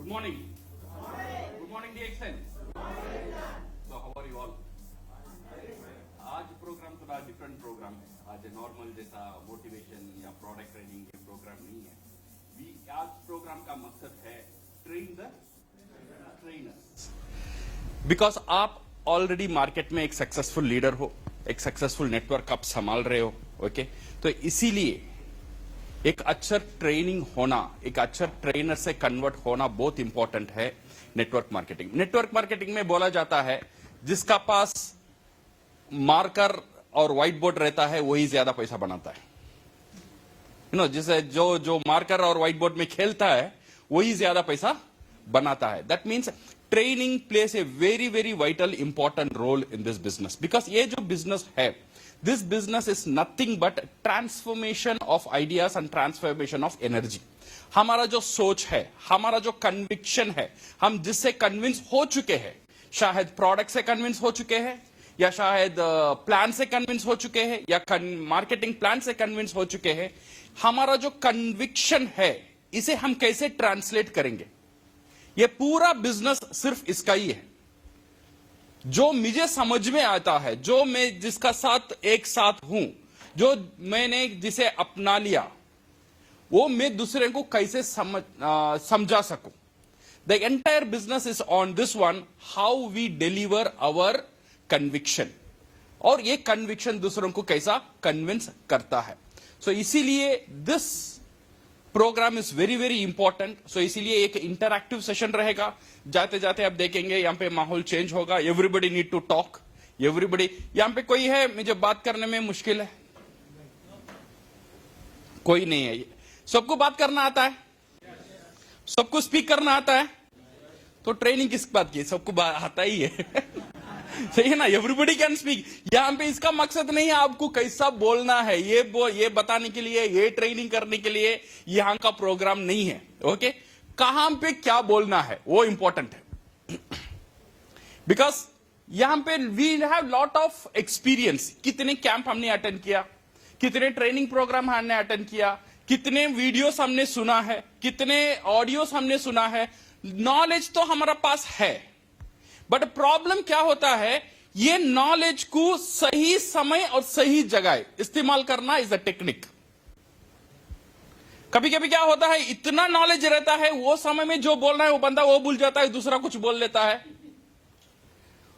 morning. Good morning, DXN. So how are you all? आज programme थोड़ा different programme है. आज नॉर्मल जैसा मोटिवेशन या प्रोडक्ट ट्रेनिंग के प्रोग्राम नहीं है. आज प्रोग्राम का मकसद है ट्रेन द ट्रेनर्स. बिकॉज आप ऑलरेडी मार्केट में एक सक्सेसफुल लीडर हो, एक सक्सेसफुल नेटवर्क आप संभाल रहे हो. ओके, तो इसीलिए एक अच्छा ट्रेनिंग होना, एक अच्छा ट्रेनर से कन्वर्ट होना बहुत इंपॉर्टेंट है. नेटवर्क मार्केटिंग, नेटवर्क मार्केटिंग में बोला जाता है जिसका पास मार्कर और व्हाइट बोर्ड रहता है वही ज्यादा पैसा बनाता है. जिसे जो मार्कर और व्हाइट बोर्ड में खेलता है वही ज्यादा पैसा बनाता है. That means training plays a very very vital important role in this business. Because ये जो बिजनेस है, this business is nothing but transformation of ideas and transformation of energy. हमारा जो सोच है, हमारा जो कन्विक्शन है, हम जिससे कन्विंस हो चुके हैं, शायद प्रोडक्ट से कन्विंस हो चुके हैं, या शायद प्लान से कन्विंस हो चुके हैं, या मार्केटिंग प्लान से कन्विंस हो चुके हैं. हमारा जो कन्विक्शन है इसे हम कैसे ट्रांसलेट करेंगे? ये पूरा बिजनेस सिर्फ इसका ही है. जो मुझे समझ में आता है, जो मैं जिसका साथ एक साथ हूं, जो मैंने जिसे अपना लिया, वो मैं दूसरे को कैसे समझा सकूं. The entire business is on this one, how we deliver our conviction, और ये कन्विक्शन दूसरों को कैसा कन्विंस करता है. सो इसीलिए this program is very very important. So इसीलिए एक इंटरैक्टिव सेशन रहेगा. जाते जाते आप देखेंगे यहाँ पे माहौल चेंज होगा. Everybody need to talk. Everybody, यहाँ पे कोई है मुझे बात करने में मुश्किल है? कोई नहीं है. सबको बात करना आता है, सबको स्पीक करना आता है. तो ट्रेनिंग किस बात की? सबको आता ही है. सही है ना? Everybody can speak. यहां पे इसका मकसद नहीं है आपको कैसा बोलना है, ये बताने के लिए, ये ट्रेनिंग करने के लिए यहां का प्रोग्राम नहीं है. ओके, कहां पे क्या बोलना है वो इंपॉर्टेंट है. बिकॉज यहां पे we have lot of experience. कितने कैंप हमने अटेंड किया, कितने ट्रेनिंग प्रोग्राम हमने अटेंड किया, कितने वीडियोस हमने सुना है, कितने ऑडियोस हमने सुना है. नॉलेज तो हमारा पास है, बट प्रॉब्लम क्या होता है, ये नॉलेज को सही समय और सही जगह इस्तेमाल करना इज अ टेक्निक. कभी कभी क्या होता है, इतना नॉलेज रहता है, वो समय में जो बोलना है वो बंदा वो भूल जाता है, दूसरा कुछ बोल लेता है.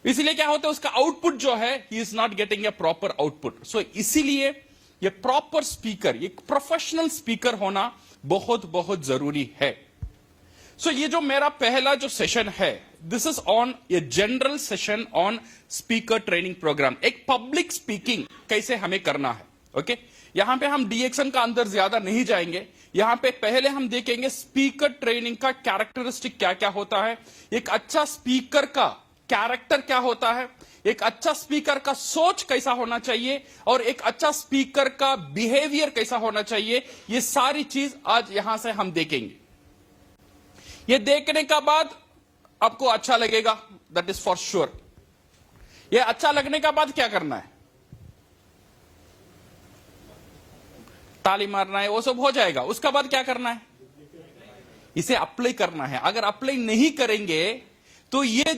इसलिए क्या होता है, उसका आउटपुट जो है, he is not getting a proper output. So इसीलिए ये प्रॉपर स्पीकर, एक प्रोफेशनल स्पीकर होना बहुत बहुत जरूरी है. सो ये जो मेरा पहला जो सेशन है, this is on a general session on speaker training programme. एक पब्लिक स्पीकिंग कैसे हमें करना है. ओके, यहां पे हम डीएक्सन का अंदर ज्यादा नहीं जाएंगे. यहां पे पहले हम देखेंगे स्पीकर ट्रेनिंग का कैरेक्टरिस्टिक क्या क्या होता है, एक अच्छा स्पीकर का कैरेक्टर क्या होता है, एक अच्छा स्पीकर का सोच कैसा होना चाहिए, और एक अच्छा स्पीकर का बिहेवियर कैसा होना चाहिए. ये सारी चीज आज यहां से हम देखेंगे. ये देखने का बाद आपको अच्छा लगेगा, दैट इज फॉर श्योर. ये अच्छा लगने का बाद क्या करना है? ताली मारना है, वो सब हो जाएगा. उसका बाद क्या करना है? इसे अप्लाई करना है. अगर अप्लाई नहीं करेंगे तो ये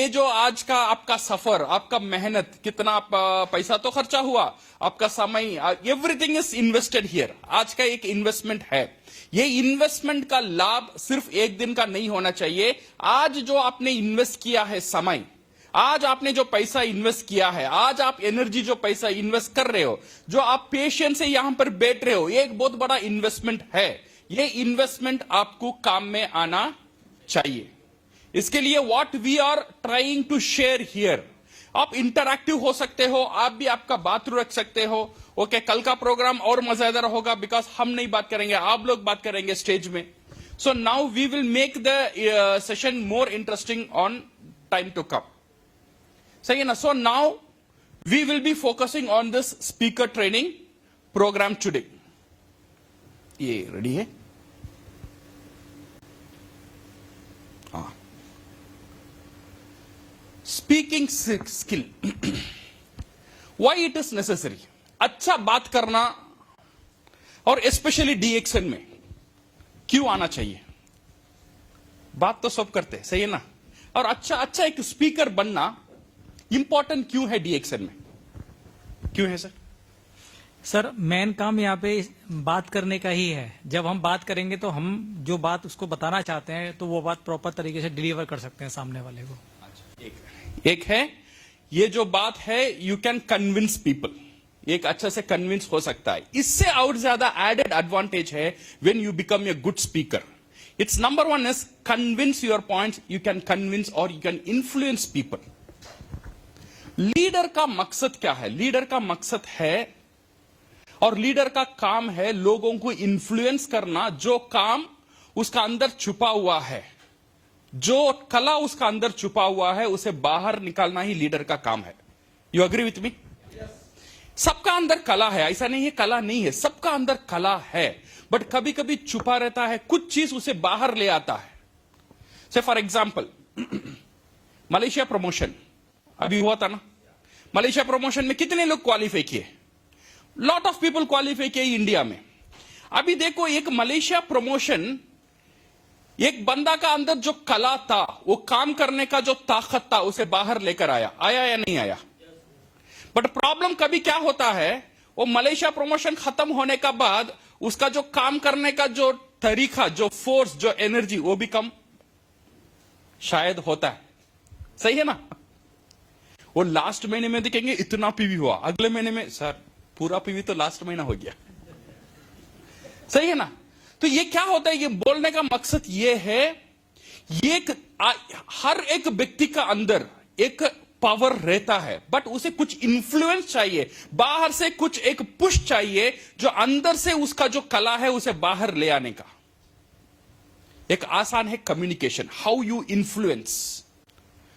जो आज का आपका सफर, आपका मेहनत, कितना पैसा तो खर्चा हुआ, आपका समय, एवरीथिंग इज इन्वेस्टेड हियर. आज का एक इन्वेस्टमेंट है. ये इन्वेस्टमेंट का लाभ सिर्फ एक दिन का नहीं होना चाहिए. आज जो आपने इन्वेस्ट किया है समय, आज आपने जो पैसा इन्वेस्ट किया है, आज आप एनर्जी जो पैसा इन्वेस्ट कर रहे हो, जो आप पेशेंस से यहां पर बैठ रहे हो, ये एक बहुत बड़ा इन्वेस्टमेंट है. ये इन्वेस्टमेंट आपको काम में आना चाहिए. इसके लिए what we are trying to share here, आप इंटरैक्टिव हो सकते हो, आप भी आपका बात रख सकते हो. ओके, कल का प्रोग्राम और मजेदार होगा, बिकॉज हम नहीं बात करेंगे, आप लोग बात करेंगे स्टेज में. So now we will make the session more interesting on time to come. सही है ना? So now we will be focusing on this speaker training programme today. ये रेडी है? हाँ. Speaking skill, why it is necessary. अच्छा बात करना, और स्पेशली डीएक्सन में क्यों आना चाहिए? बात तो सब करते हैं, सही है ना? और अच्छा एक स्पीकर बनना इंपॉर्टेंट क्यों है डीएक्सएन में? क्यों है सर? सर मेन काम यहाँ पे बात करने का ही है। जब हम बात करेंगे तो हम जो बात उसको बताना चाहते हैं तो वो बात प्रॉपर तरीके से डिलीवर कर सकते हैं सामने वाले को। एक है ये जो बात है, यू कैन कन्विंस पीपल, एक अच्छा से कन्विंस हो सकता है। इससे और ज्यादा एडेड एडवांटेज है when you become a good speaker. It's number one is convince your points, you can convince और you can influence people. Leader का मकसद क्या है? लीडर का मकसद है और लीडर का काम है लोगों को इन्फ्लुएंस करना। जो काम उसका अंदर छुपा हुआ है, जो कला उसका अंदर छुपा हुआ है, उसे बाहर निकालना ही लीडर का काम है। यू अग्री विथ मी? सबका अंदर कला है, ऐसा नहीं है कला नहीं है, सबका अंदर कला है, बट कभी कभी छुपा रहता है, कुछ चीज उसे बाहर ले आता है। से फॉर एग्जाम्पल मलेशिया प्रमोशन अभी हुआ था ना। मलेशिया प्रमोशन में कितने लोग क्वालिफाई किए? लॉट ऑफ पीपल क्वालिफाई किए इंडिया में। अभी देखो एक मलेशिया प्रमोशन, एक बंदा का अंदर जो कला था, वो काम करने का जो ताकत था, उसे बाहर लेकर आया या नहीं आया? बट प्रॉब्लम कभी क्या होता है, वो मलेशिया प्रमोशन खत्म होने का बाद उसका जो काम करने का जो तरीका, जो फोर्स, जो एनर्जी, वो भी कम शायद होता है। सही है ना? वो लास्ट महीने में देखेंगे इतना पीवी हुआ, अगले महीने में सर पूरा पीवी तो लास्ट महीना हो गया। सही है ना? तो ये क्या होता है, ये बोलने का मकसद ये है, हर एक व्यक्ति का अंदर एक पावर रहता है, बट उसे कुछ इंफ्लुएंस चाहिए, बाहर से कुछ एक पुश चाहिए, जो अंदर से उसका जो कला है उसे बाहर ले आने का। एक आसान है कम्युनिकेशन, हाउ यू इन्फ्लुएंस।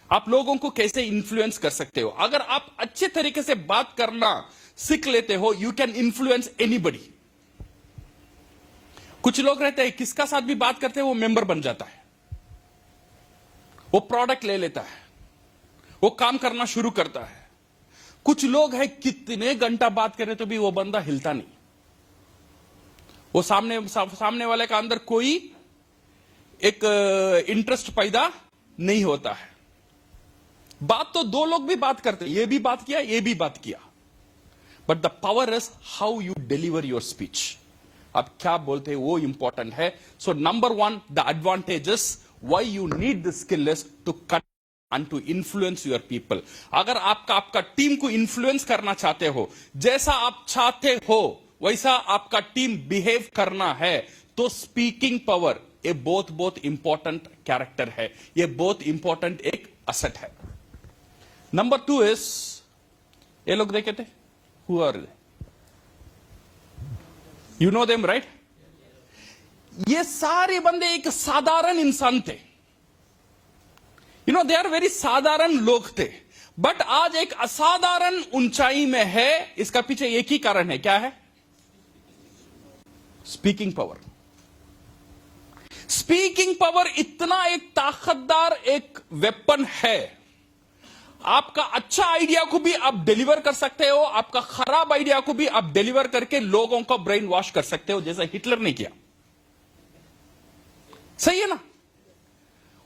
आप लोगों को कैसे इन्फ्लुएंस कर सकते हो? अगर आप अच्छे तरीके से बात करना सीख लेते हो, यू कैन इन्फ्लुएंस एनीबडी। कुछ लोग रहते हैं किसका साथ भी बात करते हैं वो मेंबर बन जाता है, वो प्रोडक्ट ले लेता है, वो काम करना शुरू करता है। कुछ लोग हैं कितने घंटा बात करें तो भी वो बंदा हिलता नहीं, वो सामने वाले का अंदर कोई एक इंटरेस्ट पैदा नहीं होता है। बात तो दो लोग भी बात करते हैं, ये भी बात किया, ये भी बात किया, but the power is how you deliver your speech. आप क्या बोलते हैं वो इंपॉर्टेंट है। So number one, the advantages why you need the skill is to cut and to influence your people. अगर आपका टीम को इन्फ्लुएंस करना चाहते हो, जैसा आप चाहते हो वैसा आपका टीम बिहेव करना है, तो स्पीकिंग पावर ये बहुत इंपॉर्टेंट कैरेक्टर है, ये बहुत इंपॉर्टेंट एक असेट है। नंबर टू इज, ये लोग देखे थे, who are they? You know them right? ये सारे बंदे एक साधारण इंसान थे, you know, they are very साधारण लोग थे, बट आज एक असाधारण ऊंचाई में है। इसका पीछे एक ही कारण है, क्या है? Speaking power. स्पीकिंग पावर इतना एक ताकतदार एक वेपन है, आपका अच्छा आइडिया को भी आप डिलीवर कर सकते हो, आपका खराब आइडिया को भी आप डिलीवर करके लोगों को ब्रेन वॉश कर सकते हो, जैसा हिटलर ने किया। सही है ना?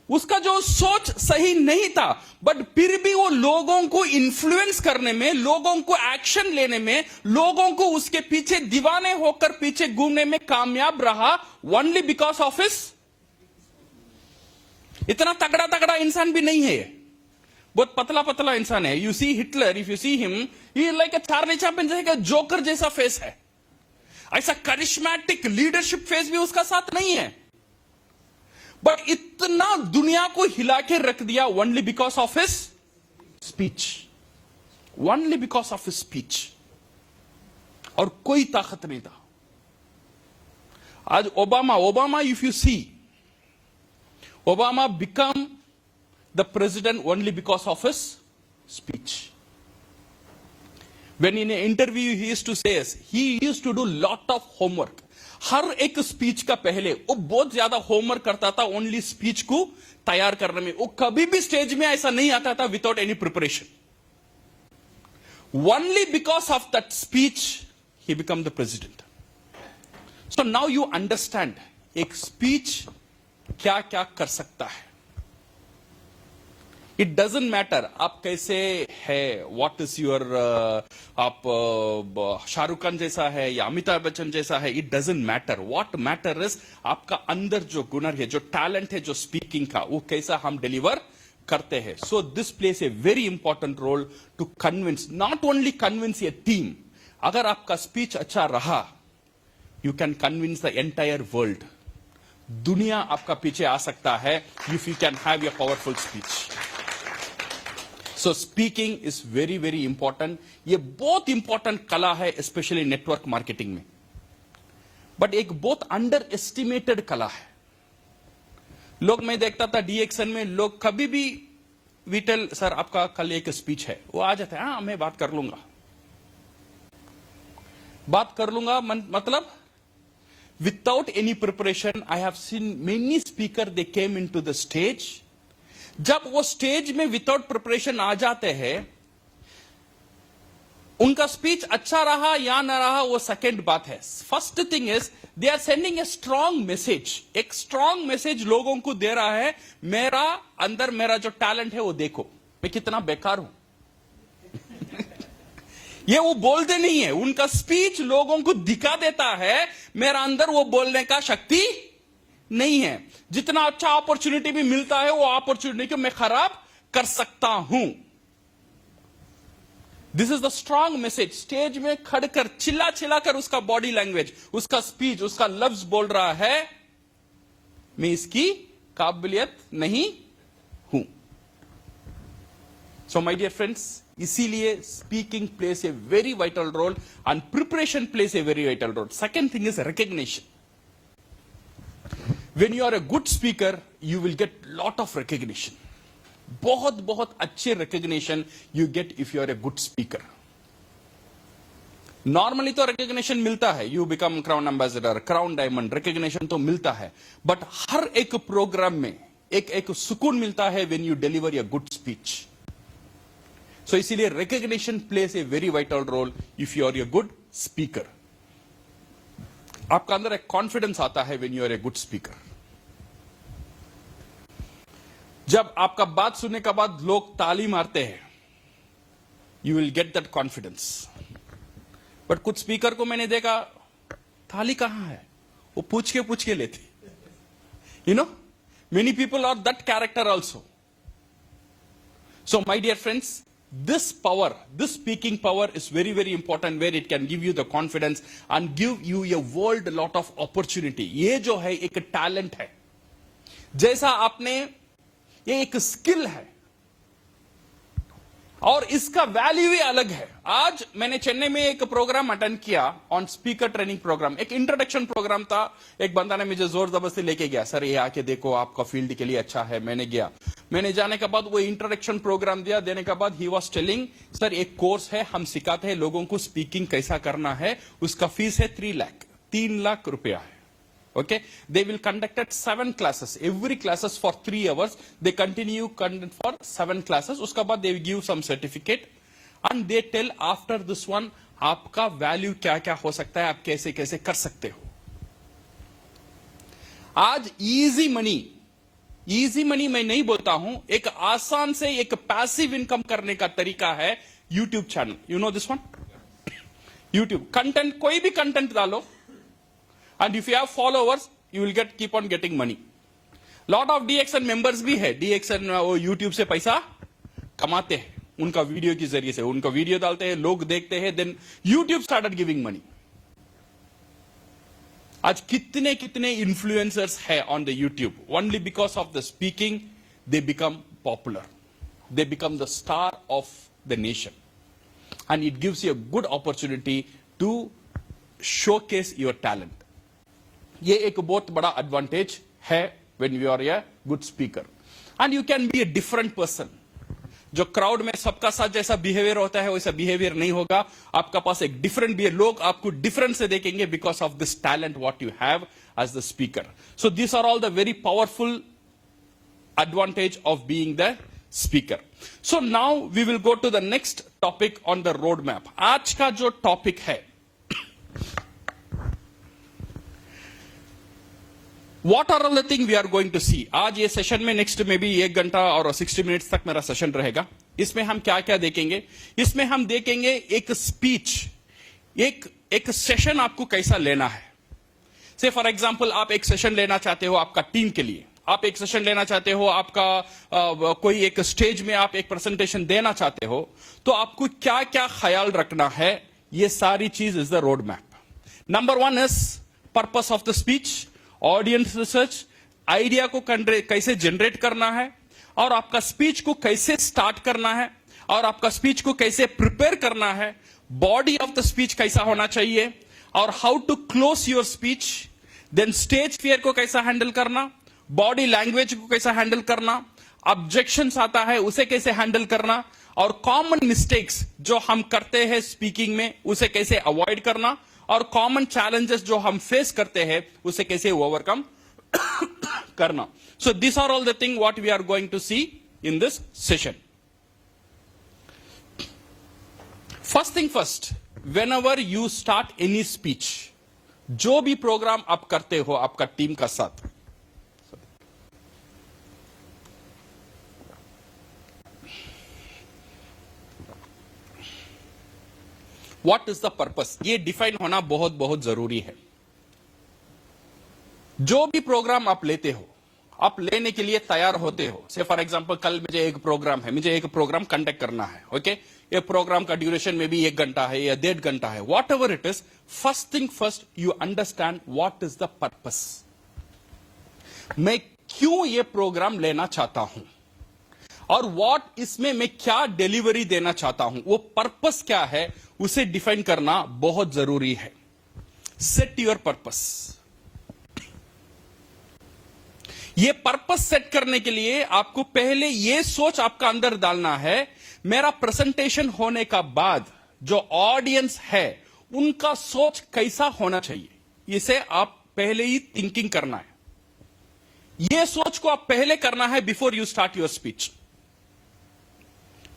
उसका जो सोच सही नहीं था, बट फिर भी वो लोगों को इन्फ्लुएंस करने में, लोगों को एक्शन लेने में, लोगों को उसके पीछे दीवाने होकर पीछे घूमने में कामयाब रहा, ओनली बिकॉज ऑफ हिज। इतना तगड़ा इंसान भी नहीं है, बहुत पतला इंसान है। You see Hitler, if you see him, he like a Charlie Chaplin जैसा जोकर जैसा फेस है, ऐसा करिश्मेटिक लीडरशिप फेस भी उसका साथ नहीं है, बट इतना दुनिया को हिला के रख दिया only because of his speech, only because of his speech, और कोई ताकत नहीं था। आज Obama if you see, Obama become the president only because of his speech. When in an interview he used to say, he used to do lot of homework. हर एक speech का पहले वो बहुत ज्यादा होमवर्क करता था, ओनली स्पीच को तैयार करने में। वो कभी भी स्टेज में ऐसा नहीं आता था without any preparation. Only because of that speech he become the president. So now you understand, एक स्पीच क्या क्या कर सकता है। इट डजेंट मैटर आप कैसे है, व्हाट इज योर, आप शाहरुख खान जैसा है या अमिताभ बच्चन जैसा है, it doesn't matter. What matter is आपका अंदर जो गुण है, जो टैलेंट है, जो स्पीकिंग का, वो कैसा हम डिलीवर करते हैं। So this plays a very important role to convince, not only convince a team. अगर आपका स्पीच अच्छा रहा, you can convince the entire world. दुनिया आपका पीछे आ सकता है if you can have a powerful speech. So speaking is very very important. ये बहुत इंपॉर्टेंट कला है, स्पेशली नेटवर्क मार्केटिंग में, बट एक बहुत अंडर एस्टिमेटेड कला है। लोग, मैं देखता था डीएक्सन में, लोग कभी भी विटल सर आपका कल एक स्पीच है, वो आ जाते हैं, हाँ मैं बात कर लूंगा, मतलब without any preparation. I have seen many speakers, they came into the stage. जब वो स्टेज में विदाउट प्रिपरेशन आ जाते हैं, उनका स्पीच अच्छा रहा या ना रहा वो सेकेंड बात है। First thing is they are sending a strong message. एक स्ट्रांग मैसेज लोगों को दे रहा है, मेरा अंदर मेरा जो टैलेंट है वो देखो, मैं कितना बेकार हूं। ये वो बोलते नहीं है, उनका स्पीच लोगों को दिखा देता है मेरा अंदर वो बोलने का शक्ति नहीं है। जितना अच्छा अपॉर्चुनिटी भी मिलता है, वो अपॉर्चुनिटी को मैं खराब कर सकता हूं। This is the strong message. Stage में खड़कर चिल्ला चिल्ला कर उसका बॉडी लैंग्वेज, उसका स्पीच, उसका लफ्ज बोल रहा है मैं इसकी काबिलियत नहीं हूं। सो माय डियर फ्रेंड्स, इसीलिए speaking plays a very vital role and preparation plays a very vital role. Second thing is recognition. When you are a good speaker, you will get lot of recognition. बहुत बहुत अच्छे recognition you get if you are a good speaker. Normally तो recognition मिलता है, you become crown ambassador, crown diamond, recognition तो मिलता है, but हर एक प्रोग्राम में एक सुकून मिलता है when you deliver a good speech. So इसीलिए recognition plays a very vital role if you are a good speaker. आपका अंदर एक कॉन्फिडेंस आता है when you are a good speaker. जब आपका बात सुनने के बाद लोग ताली मारते हैं, you will get that confidence. But कुछ स्पीकर को मैंने देखा, ताली कहां है, वो पूछ के लेते। You know, many people are that character also. So my dear friends, this power, this speaking power is very very important, where it can give you the confidence and give you a world a lot of opportunity. ये जो है एक talent है, जैसा आपने, ये एक skill है और इसका वैल्यू ही अलग है। आज मैंने चेन्नई में एक प्रोग्राम अटेंड किया ऑन स्पीकर ट्रेनिंग प्रोग्राम, एक इंट्रोडक्शन प्रोग्राम था। एक बंदा ने मुझे जोर जबरदस्ती लेके गया, सर ये आके देखो आपका फील्ड के लिए अच्छा है। मैंने गया, मैंने जाने के बाद वो इंट्रोडक्शन प्रोग्राम दिया, देने के बाद ही वाज टेलिंग, सर एक कोर्स है, हम सिखाते हैं लोगों को स्पीकिंग कैसा करना है, उसका फीस है 3 लाख रुपया है। Okay, they will conducted 7 classes. Every classes for 3 hours. They continue for 7 classes. उसका बाद they give some certificate and they tell after this one आपका value क्या क्या हो सकता है, आप कैसे कैसे कर सकते हो। आज easy money मैं नहीं बोलता हूं, एक आसान से एक पैसिव इनकम करने का तरीका है YouTube channel. You know this one? YouTube content, कोई भी कंटेंट डालो, and if you have followers you will keep on getting money. Lot of DXN members भी है, DXN वो YouTube से पैसा कमाते हैं उनका वीडियो के जरिए से। उनका वीडियो डालते हैं, लोग देखते हैं, then YouTube started giving money. आज कितने इन्फ्लुएंसर्स है on the YouTube, only because of the speaking they become popular, they become the star of the nation, and it gives you a good opportunity to showcase your talent. ये एक बहुत बड़ा advantage है when you are a good speaker, and you can be a different person. जो crowd में सबका साथ जैसा बिहेवियर होता है वैसा बिहेवियर नहीं होगा, आपका पास एक डिफरेंट बिहेवियर, लोग आपको डिफरेंट से देखेंगे because of this talent what you have as the speaker. So this are all the very powerful advantage of being the speaker. So now we will go to the next topic on the roadmap. आज का जो topic है, What are all the things we are going to see? आज ये session में next में भी 1 घंटा और 60 मिनट्स तक मेरा सेशन रहेगा. इसमें हम क्या क्या देखेंगे? इसमें हम देखेंगे एक स्पीच, एक सेशन आपको कैसा लेना है. से फॉर एग्जांपल आप एक सेशन लेना चाहते हो आपका टीम के लिए, आप एक सेशन लेना चाहते हो आपका कोई एक स्टेज में आप एक प्रेजेंटेशन देना चाहते हो, तो आपको क्या क्या ख्याल रखना है, ये सारी चीज is the road map. Number 1 is purpose of the speech, audience research, idea को कैसे जनरेट करना है, और आपका स्पीच को कैसे स्टार्ट करना है, और आपका स्पीच को कैसे प्रिपेयर करना है, बॉडी ऑफ द स्पीच कैसा होना चाहिए, और how to close your speech, then stage fear को कैसा हैंडल करना, बॉडी लैंग्वेज को कैसा हैंडल करना, ऑब्जेक्शंस आता है उसे कैसे हैंडल करना, और कॉमन मिस्टेक्स जो हम करते हैं स्पीकिंग में उसे कैसे अवॉइड करना, और कॉमन चैलेंजेस जो हम फेस करते हैं उसे कैसे ओवरकम करना. So this are all the thing what we are going to see in this session. First thing first, whenever you start any speech, जो भी प्रोग्राम आप करते हो आपका टीम का साथ, व्हाट इज द पर्पस, ये डिफाइन होना बहुत बहुत जरूरी है. जो भी प्रोग्राम आप लेते हो, आप लेने के लिए तैयार होते हो. से फॉर एग्जांपल कल मुझे एक प्रोग्राम है, मुझे एक प्रोग्राम कंडक्ट करना है. ओके, ये प्रोग्राम का ड्यूरेशन में भी 1 घंटा है या 1.5 घंटा है, what ever it is. First thing first, you understand what is the purpose. मैं क्यों ये प्रोग्राम लेना चाहता हूं, और व्हाट इसमें मैं क्या डिलीवरी देना चाहता हूं, वो पर्पस क्या है उसे डिफाइन करना बहुत जरूरी है. Set your purpose. ये पर्पस सेट करने के लिए आपको पहले ये सोच आपका अंदर डालना है, मेरा प्रेजेंटेशन होने का बाद जो ऑडियंस है उनका सोच कैसा होना चाहिए. इसे आप पहले ही थिंकिंग करना है. ये सोच को आप पहले करना है before you start your speech.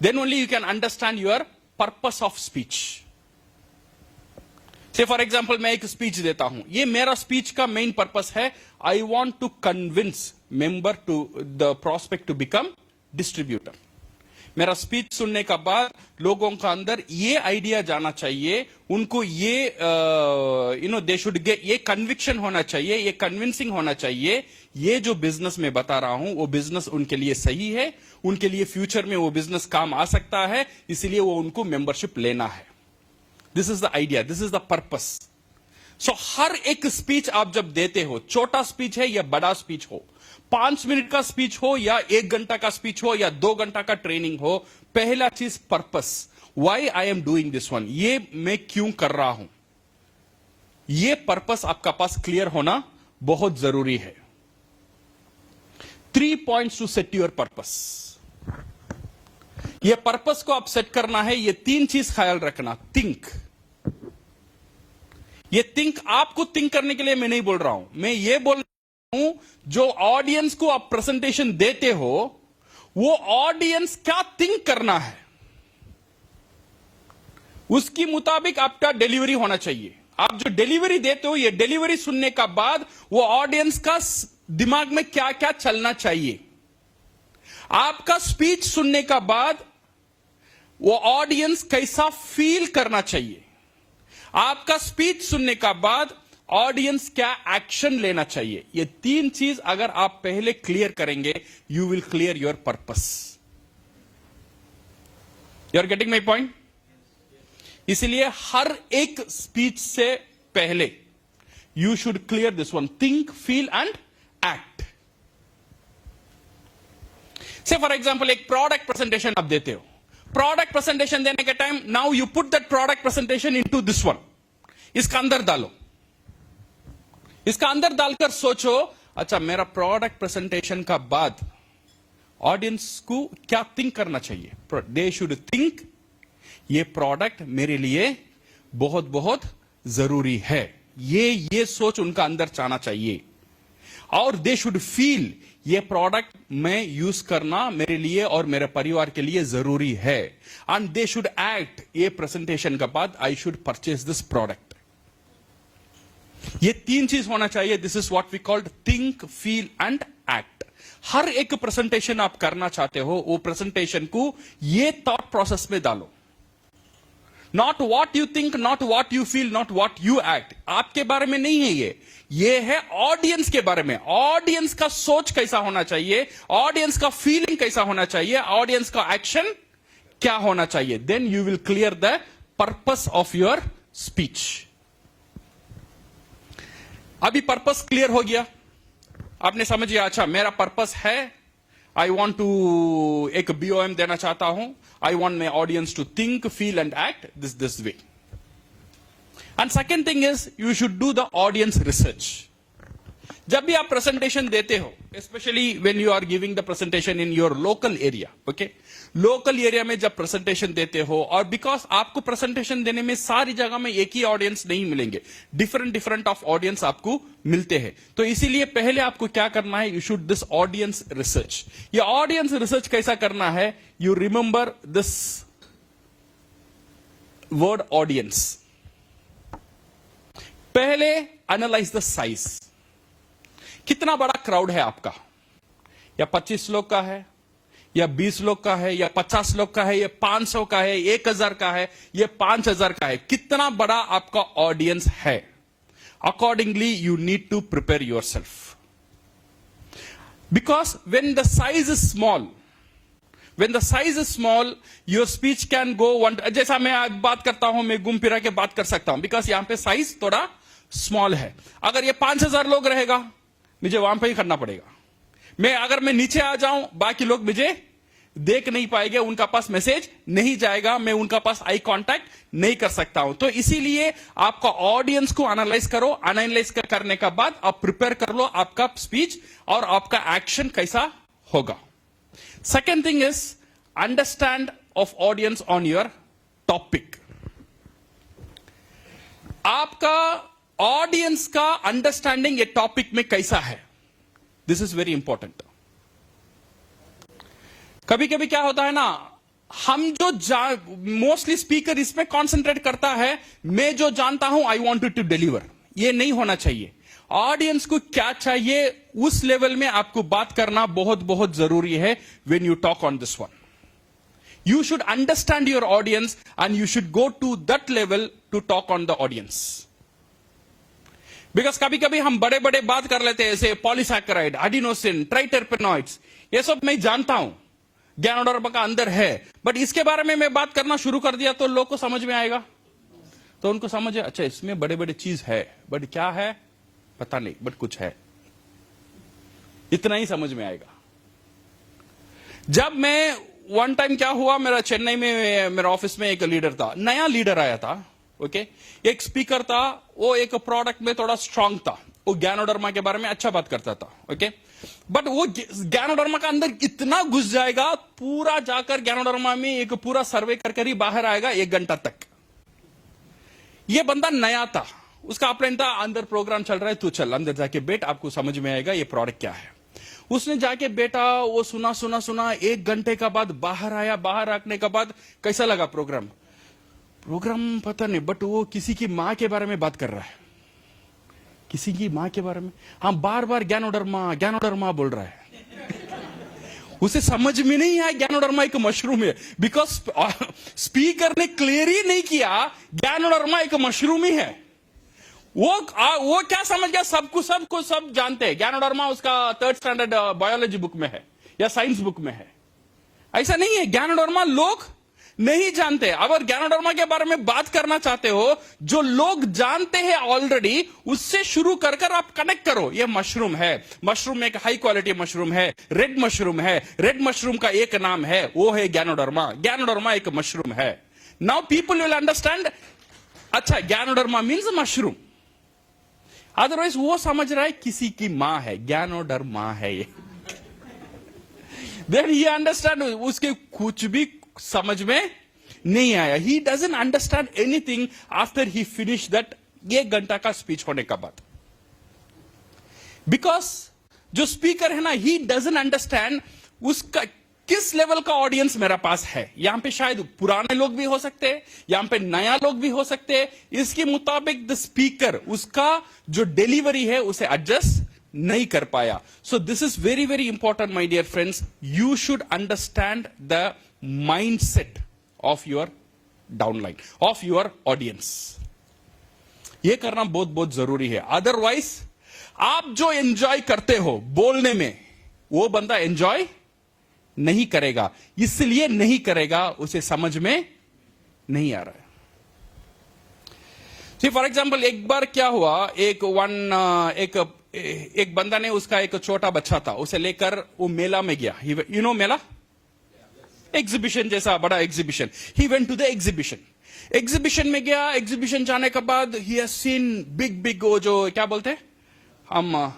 Then only you can understand your purpose of speech. Say for example, मैं एक स्पीच देता हूं, ये मेरा स्पीच का मेन पर्पस है, I want to convince member to the prospect to become distributor. मेरा speech सुनने का बाद लोगों का अंदर ये आइडिया जाना चाहिए, उनको ये दे शुड गेट, ये कन्विक्शन होना चाहिए, ये कन्विंसिंग होना चाहिए, ये जो बिजनेस में बता रहा हूं वो बिजनेस उनके लिए सही है, उनके लिए फ्यूचर में वो बिजनेस काम आ सकता है, इसलिए वो उनको मेंबरशिप लेना है. This is the idea, this is the purpose. So हर एक स्पीच आप जब देते हो, छोटा स्पीच है या बड़ा स्पीच हो, 5 मिनट का स्पीच हो या 1 घंटा का स्पीच हो या 2 घंटा का ट्रेनिंग हो, पहला चीज purpose. Why I am doing this one, ये मैं क्यों कर रहा हूं, ये पर्पस आपका पास क्लियर होना बहुत जरूरी है. 3 points to set your purpose. ये पर्पस को आप सेट करना है, ये 3 चीज ख्याल रखना. थिंक, ये थिंक आपको थिंक करने के लिए मैं नहीं बोल रहा हूं, मैं ये बोल रहा हूं जो ऑडियंस को आप प्रेजेंटेशन देते हो वो ऑडियंस क्या थिंक करना है उसके मुताबिक आपका डिलीवरी होना चाहिए. आप जो डिलीवरी देते हो, ये डिलीवरी सुनने का बाद वो ऑडियंस का दिमाग में क्या क्या चलना चाहिए. आपका स्पीच सुनने का बाद वो ऑडियंस कैसा फील करना चाहिए. आपका स्पीच सुनने का बाद ऑडियंस क्या एक्शन लेना चाहिए. ये 3 चीज अगर आप पहले क्लियर करेंगे, you will clear your purpose. You are getting my point. इसलिए हर एक स्पीच से पहले you should clear this one, think, feel and act. Say for example एक प्रोडक्ट प्रेजेंटेशन आप देते हो, प्रोडक्ट प्रेजेंटेशन देने के time now you put that product presentation into this one, इसका अंदर डालो, इसका अंदर डालकर सोचो, अच्छा मेरा प्रोडक्ट प्रेजेंटेशन का बाद ऑडियंस को क्या थिंक करना चाहिए. दे शुड थिंक ये प्रोडक्ट मेरे लिए बहुत बहुत जरूरी है, ये सोच उनका अंदर जाना चाहिए. और दे शुड फील ये प्रोडक्ट मैं यूज करना मेरे लिए और मेरे परिवार के लिए जरूरी है. एंड दे शुड एक्ट, ये प्रेजेंटेशन के बाद I should purchase this product. ये तीन चीज होना चाहिए. This is what we called think, feel and act. हर एक प्रेजेंटेशन आप करना चाहते हो, वो प्रेजेंटेशन को ये थॉट प्रोसेस में डालो. Not what you think, not what you feel, not what you act. आपके बारे में नहीं है ये है ऑडियंस के बारे में. ऑडियंस का सोच कैसा होना चाहिए, ऑडियंस का फीलिंग कैसा होना चाहिए, ऑडियंस का एक्शन क्या होना चाहिए. Then you will clear the purpose of your speech. अभी पर्पस क्लियर हो गया, आपने समझ लिया. अच्छा, मेरा पर्पस है, आई वॉन्ट टू एक BOM देना चाहता हूं. I want my audience to think, feel and act this way. And second thing is you should do the audience research. जब भी आप प्रेजेंटेशन देते हो, specially when you are giving the presentation in your local area, okay, local area में जब presentation देते हो, और बिकॉज आपको प्रेजेंटेशन देने में सारी जगह में एक ही ऑडियंस नहीं मिलेंगे, डिफरेंट ऑफ ऑडियंस आपको मिलते हैं. तो इसीलिए पहले आपको क्या करना है, you should this audience research. ये ऑडियंस रिसर्च कैसा करना है, you remember this word audience. पहले एनालाइज द साइज. कितना बड़ा क्राउड है आपका, या 25 लोग का है, या 20 लोग का है, या 50 लोग का है, या 500 का है, 1000 का है, या 5000 का है. कितना बड़ा आपका ऑडियंस है, accordingly you need to prepare yourself. Because when the size is small, your speech can go one. जैसा मैं आज बात करता हूं, मैं घूम फिरा के बात कर सकता हूं, बिकॉज यहां पे साइज थोड़ा स्मॉल है. अगर ये 5000 लोग रहेगा, मुझे वहां पे ही करना पड़ेगा. अगर मैं नीचे आ जाऊं, बाकी लोग मुझे देख नहीं पाएंगे, उनका पास मैसेज नहीं जाएगा, मैं उनका पास आई कांटेक्ट नहीं कर सकता हूं. तो इसीलिए आपका ऑडियंस को एनालाइज करो. एनालाइज करने के बाद आप प्रिपेयर कर लो आपका स्पीच और आपका एक्शन कैसा होगा. Second thing is understand of audience on your topic. आपका ऑडियंस का अंडरस्टैंडिंग ये टॉपिक में कैसा है, दिस इज वेरी इंपॉर्टेंट. कभी कभी क्या होता है ना, हम जो मोस्टली स्पीकर इसमें कॉन्सेंट्रेट करता है, मैं जो जानता हूं आई वॉन्ट टू डिलीवर. ये नहीं होना चाहिए. ऑडियंस को क्या चाहिए, उस लेवल में आपको बात करना बहुत बहुत जरूरी है. When you talk on this one, you should understand your audience and you should go to that level to talk on the audience. Because कभी कभी हम बड़े बड़े बात कर लेते हैं, जैसे पॉलीसैकेराइड, एडिनोसिन, ट्राइटरपेनॉइड्स, ये सब मैं जानता हूं, ज्ञानोडर्मा का अंदर है, बट इसके बारे में मैं बात करना शुरू कर दिया तो लोग को समझ में आएगा. तो उनको समझ, अच्छा इसमें बड़े बड़े चीज है, बट क्या है पता नहीं, बट कुछ है, इतना ही समझ में आएगा. जब मैं वन टाइम क्या हुआ, मेरा चेन्नई में मेरा ऑफिस में एक लीडर था, नया लीडर आया था, ओके, एक स्पीकर था, वो एक प्रोडक्ट में थोड़ा स्ट्रांग था, वो ज्ञानोडर्मा के बारे में अच्छा बात करता था, ओके, बट वो ज्ञानोडर्मा का अंदर इतना घुस जाएगा, पूरा जाकर ज्ञानोडर्मा में एक पूरा सर्वे कर ही बाहर आएगा 1 घंटा तक. ये बंदा नया था, उसका अपने था, अंदर प्रोग्राम चल रहा है, तू चल अंदर जाके बैठ, आपको समझ में आएगा ये प्रोडक्ट क्या है. उसने जाके बेटा वो सुना 1 घंटे का बाद बाहर आया. बाहर आने के बाद कैसा लगा प्रोग्राम पता नहीं, बट वो किसी की मां के बारे में बात कर रहा है, किसी की मां के बारे में. हाँ, बार बार ज्ञानोडर्मा बोल रहा है. उसे समझ में नहीं आया ज्ञानोडर्मा एक मशरूम है, बिकॉज स्पीकर ने क्लियर ही नहीं किया ज्ञानोडर्मा एक मशरूम ही है. वो क्या समझ गया, सब जानते हैं ज्ञानोडर्मा, उसका 3rd स्टैंडर्ड बायोलॉजी बुक में है या साइंस बुक में है. ऐसा नहीं है, ज्ञानोडर्मा लोग नहीं जानते. अगर ज्ञानोडर्मा के बारे में बात करना चाहते हो, जो लोग जानते हैं ऑलरेडी, उससे शुरू कर आप कनेक्ट करो. ये मशरूम है, मशरूम एक हाई क्वालिटी मशरूम है, रेड मशरूम है, रेड मशरूम का एक नाम है, वो है ज्ञानोडर्मा एक मशरूम है. नाउ पीपल विल अंडरस्टैंड, अच्छा ज्ञानोडर्मा मीन्स मशरूम. अदरवाइज वो समझ रहा है किसी की मां है, ज्ञानोडर्मा है ये. देन ही अंडरस्टैंड, उसके कुछ भी समझ में नहीं आया. He doesn't understand anything after he finish that 1 घंटा का स्पीच होने का बाद. बिकॉज जो स्पीकर है ना, ही डजंट अंडरस्टैंड उसका किस लेवल का ऑडियंस मेरा पास है। यहां पे शायद पुराने लोग भी हो सकते हैं, यहां पे नया लोग भी हो सकते हैं। इसके मुताबिक द स्पीकर उसका जो डिलीवरी है उसे एडजस्ट नहीं कर पाया। So this is very very important my dear friends, you should understand the mindset of your downline, of your audience. यह करना बहुत बहुत जरूरी है। अदरवाइज आप जो एंजॉय करते हो बोलने में, वो बंदा एंजॉय नहीं करेगा। इसलिए नहीं करेगा, उसे समझ में नहीं आ रहा है। फॉर एग्जाम्पल एक बार क्या हुआ, एक बंदा ने, उसका एक छोटा बच्चा था, उसे लेकर वो मेला में गया। यू नो मेला, एग्जीबिशन जैसा बड़ा exhibition. He went to the exhibition में गया। एग्जीबिशन जाने के बाद ही हैज सीन बिग वो जो क्या बोलते हैं हम,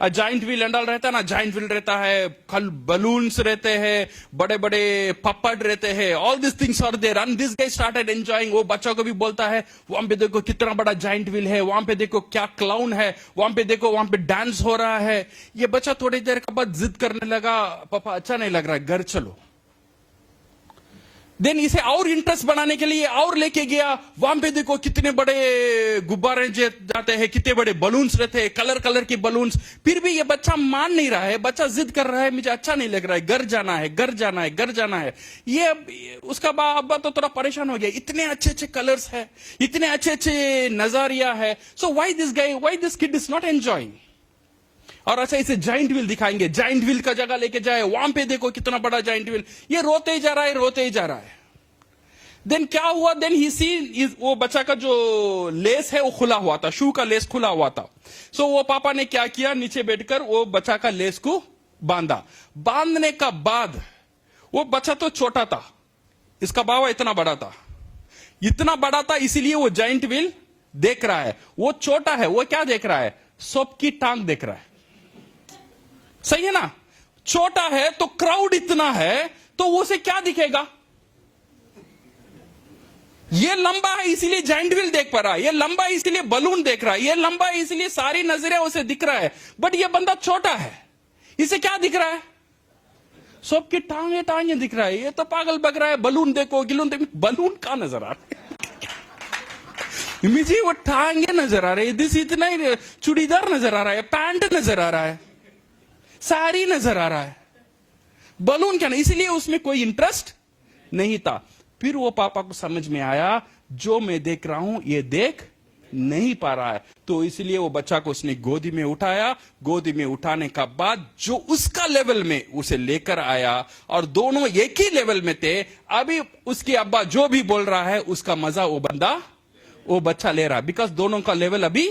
जाइंट व्हील एंडल रहता है ना, जाइंट व्हील रहता है, कल बलून्स रहते हैं, बड़े बड़े पपड़ रहते हैं, all this things are there and this guy started enjoying. वो बच्चों को भी बोलता है, वहां पे देखो कितना बड़ा जाइंट व्हील है, वहां पे देखो क्या क्लाउन है, वहां पे देखो वहां पे डांस हो रहा है। ये बच्चा थोड़ी देर के बाद जिद करने लगा, पापा अच्छा नहीं लग रहा है, घर चलो। देन इसे और इंटरेस्ट बनाने के लिए और लेके गया, वहां पे देखो कितने बड़े गुब्बारे जाते हैं, कितने बड़े बलून्स रहते हैं, कलर कलर के बलून्स। फिर भी ये बच्चा मान नहीं रहा है, बच्चा जिद कर रहा है, मुझे अच्छा नहीं लग रहा है, घर जाना है, घर जाना है, घर जाना है। ये उसका अब्बा तो थोड़ा परेशान हो गया, इतने अच्छे अच्छे कलर्स है, इतने अच्छे अच्छे नजारिया है, so why this kid is not enjoying. और अच्छा इसे जाइंट व्हील दिखाएंगे, जाइंट व्हील का जगह लेके जाए, वहां पे देखो कितना बड़ा जाइंट व्हील। ये रोते ही जा रहा है, रोते ही जा रहा है। देन क्या हुआ, देन ही सी वो बच्चा का जो लेस है वो खुला हुआ था, शू का लेस खुला हुआ था। सो वो पापा ने क्या किया, नीचे बैठकर वो बच्चा का लेस को बांधा। बांधने का बाद वो बच्चा तो छोटा था, इसका बावा इतना बड़ा था, इतना बड़ा था, इसीलिए वो जाइंट व्हील देख रहा है। वो छोटा है, वो क्या देख रहा है, सांप की टांग देख रहा है। सही है ना, छोटा है तो क्राउड इतना है तो उसे क्या दिखेगा, ये लंबा है इसीलिए जाइंट व्हील देख पा रहा है, ये लंबा है इसीलिए बलून देख रहा है, ये लंबा है इसीलिए सारी नजरें उसे दिख रहा है। बट ये बंदा छोटा है, इसे क्या दिख रहा है, सबकी टांगे दिख रहा है। ये तो पागल बग रहा है, बलून देखो, गिलून देखो, बलून कहां नजर आ रहा है मुझे, वो टांगे नजर आ रही है, दिस इतना ही चूड़ीदार नजर आ रहा है, पैंट नजर आ रहा है, साड़ी नजर आ रहा है, बलून क्या नहीं। इसलिए उसमें कोई इंटरेस्ट नहीं था। फिर वो पापा को समझ में आया, जो मैं देख रहा हूं ये देख नहीं पा रहा है। तो इसलिए वो बच्चा को उसने गोदी में उठाया। गोदी में उठाने का बाद जो उसका लेवल में उसे लेकर आया, और दोनों एक ही लेवल में थे। अभी उसके अब्बा जो भी बोल रहा है उसका मजा वो बच्चा ले रहा है, बिकॉज दोनों का लेवल अभी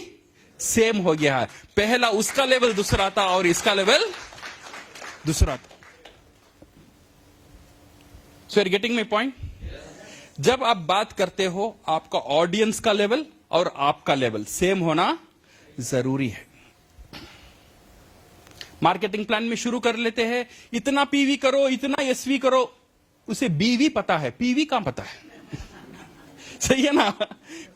सेम हो गया है। पहला उसका लेवल दूसरा था और इसका लेवल दूसरा था। So you are getting my point. जब आप बात करते हो, आपका ऑडियंस का लेवल और आपका लेवल सेम होना जरूरी है। मार्केटिंग प्लान में शुरू कर लेते हैं, इतना पीवी करो, इतना एसवी करो, उसे बीवी पता है, पीवी कहां पता है सही है ना,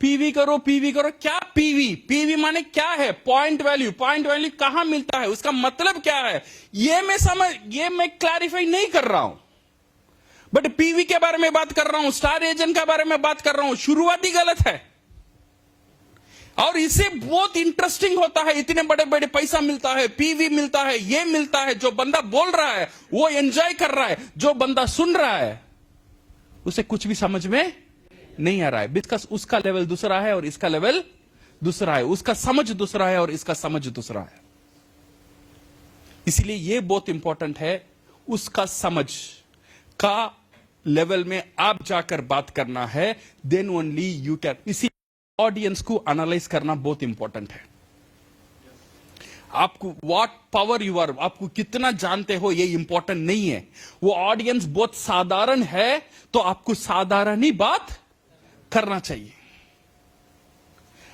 पीवी करो, क्या पीवी माने क्या है, पॉइंट वैल्यू कहां मिलता है, उसका मतलब क्या है, ये मैं क्लैरिफाई नहीं कर रहा हूं। बट पीवी के बारे में बात कर रहा हूं, स्टार एजेंट के बारे में बात कर रहा हूं, शुरुआती गलत है। और इसे बहुत इंटरेस्टिंग होता है, इतने बड़े बड़े पैसा मिलता है, पीवी मिलता है, ये मिलता है। जो बंदा बोल रहा है वो एंजॉय कर रहा है, जो बंदा सुन रहा है उसे कुछ भी समझ में नहीं आ रहा है, बिकॉज उसका लेवल दूसरा है और इसका लेवल दूसरा है, उसका समझ दूसरा है और इसका समझ दूसरा है। इसलिए यह बहुत इंपॉर्टेंट है, उसका समझ का लेवल में आप जाकर बात करना है, देन ओनली यू कैन। इसी ऑडियंस को एनालाइज करना बहुत इंपॉर्टेंट है। आपको व्हाट पावर यू आर, आपको कितना जानते हो ये इंपॉर्टेंट नहीं है। वो ऑडियंस बहुत साधारण है तो आपको साधारण ही बात करना चाहिए।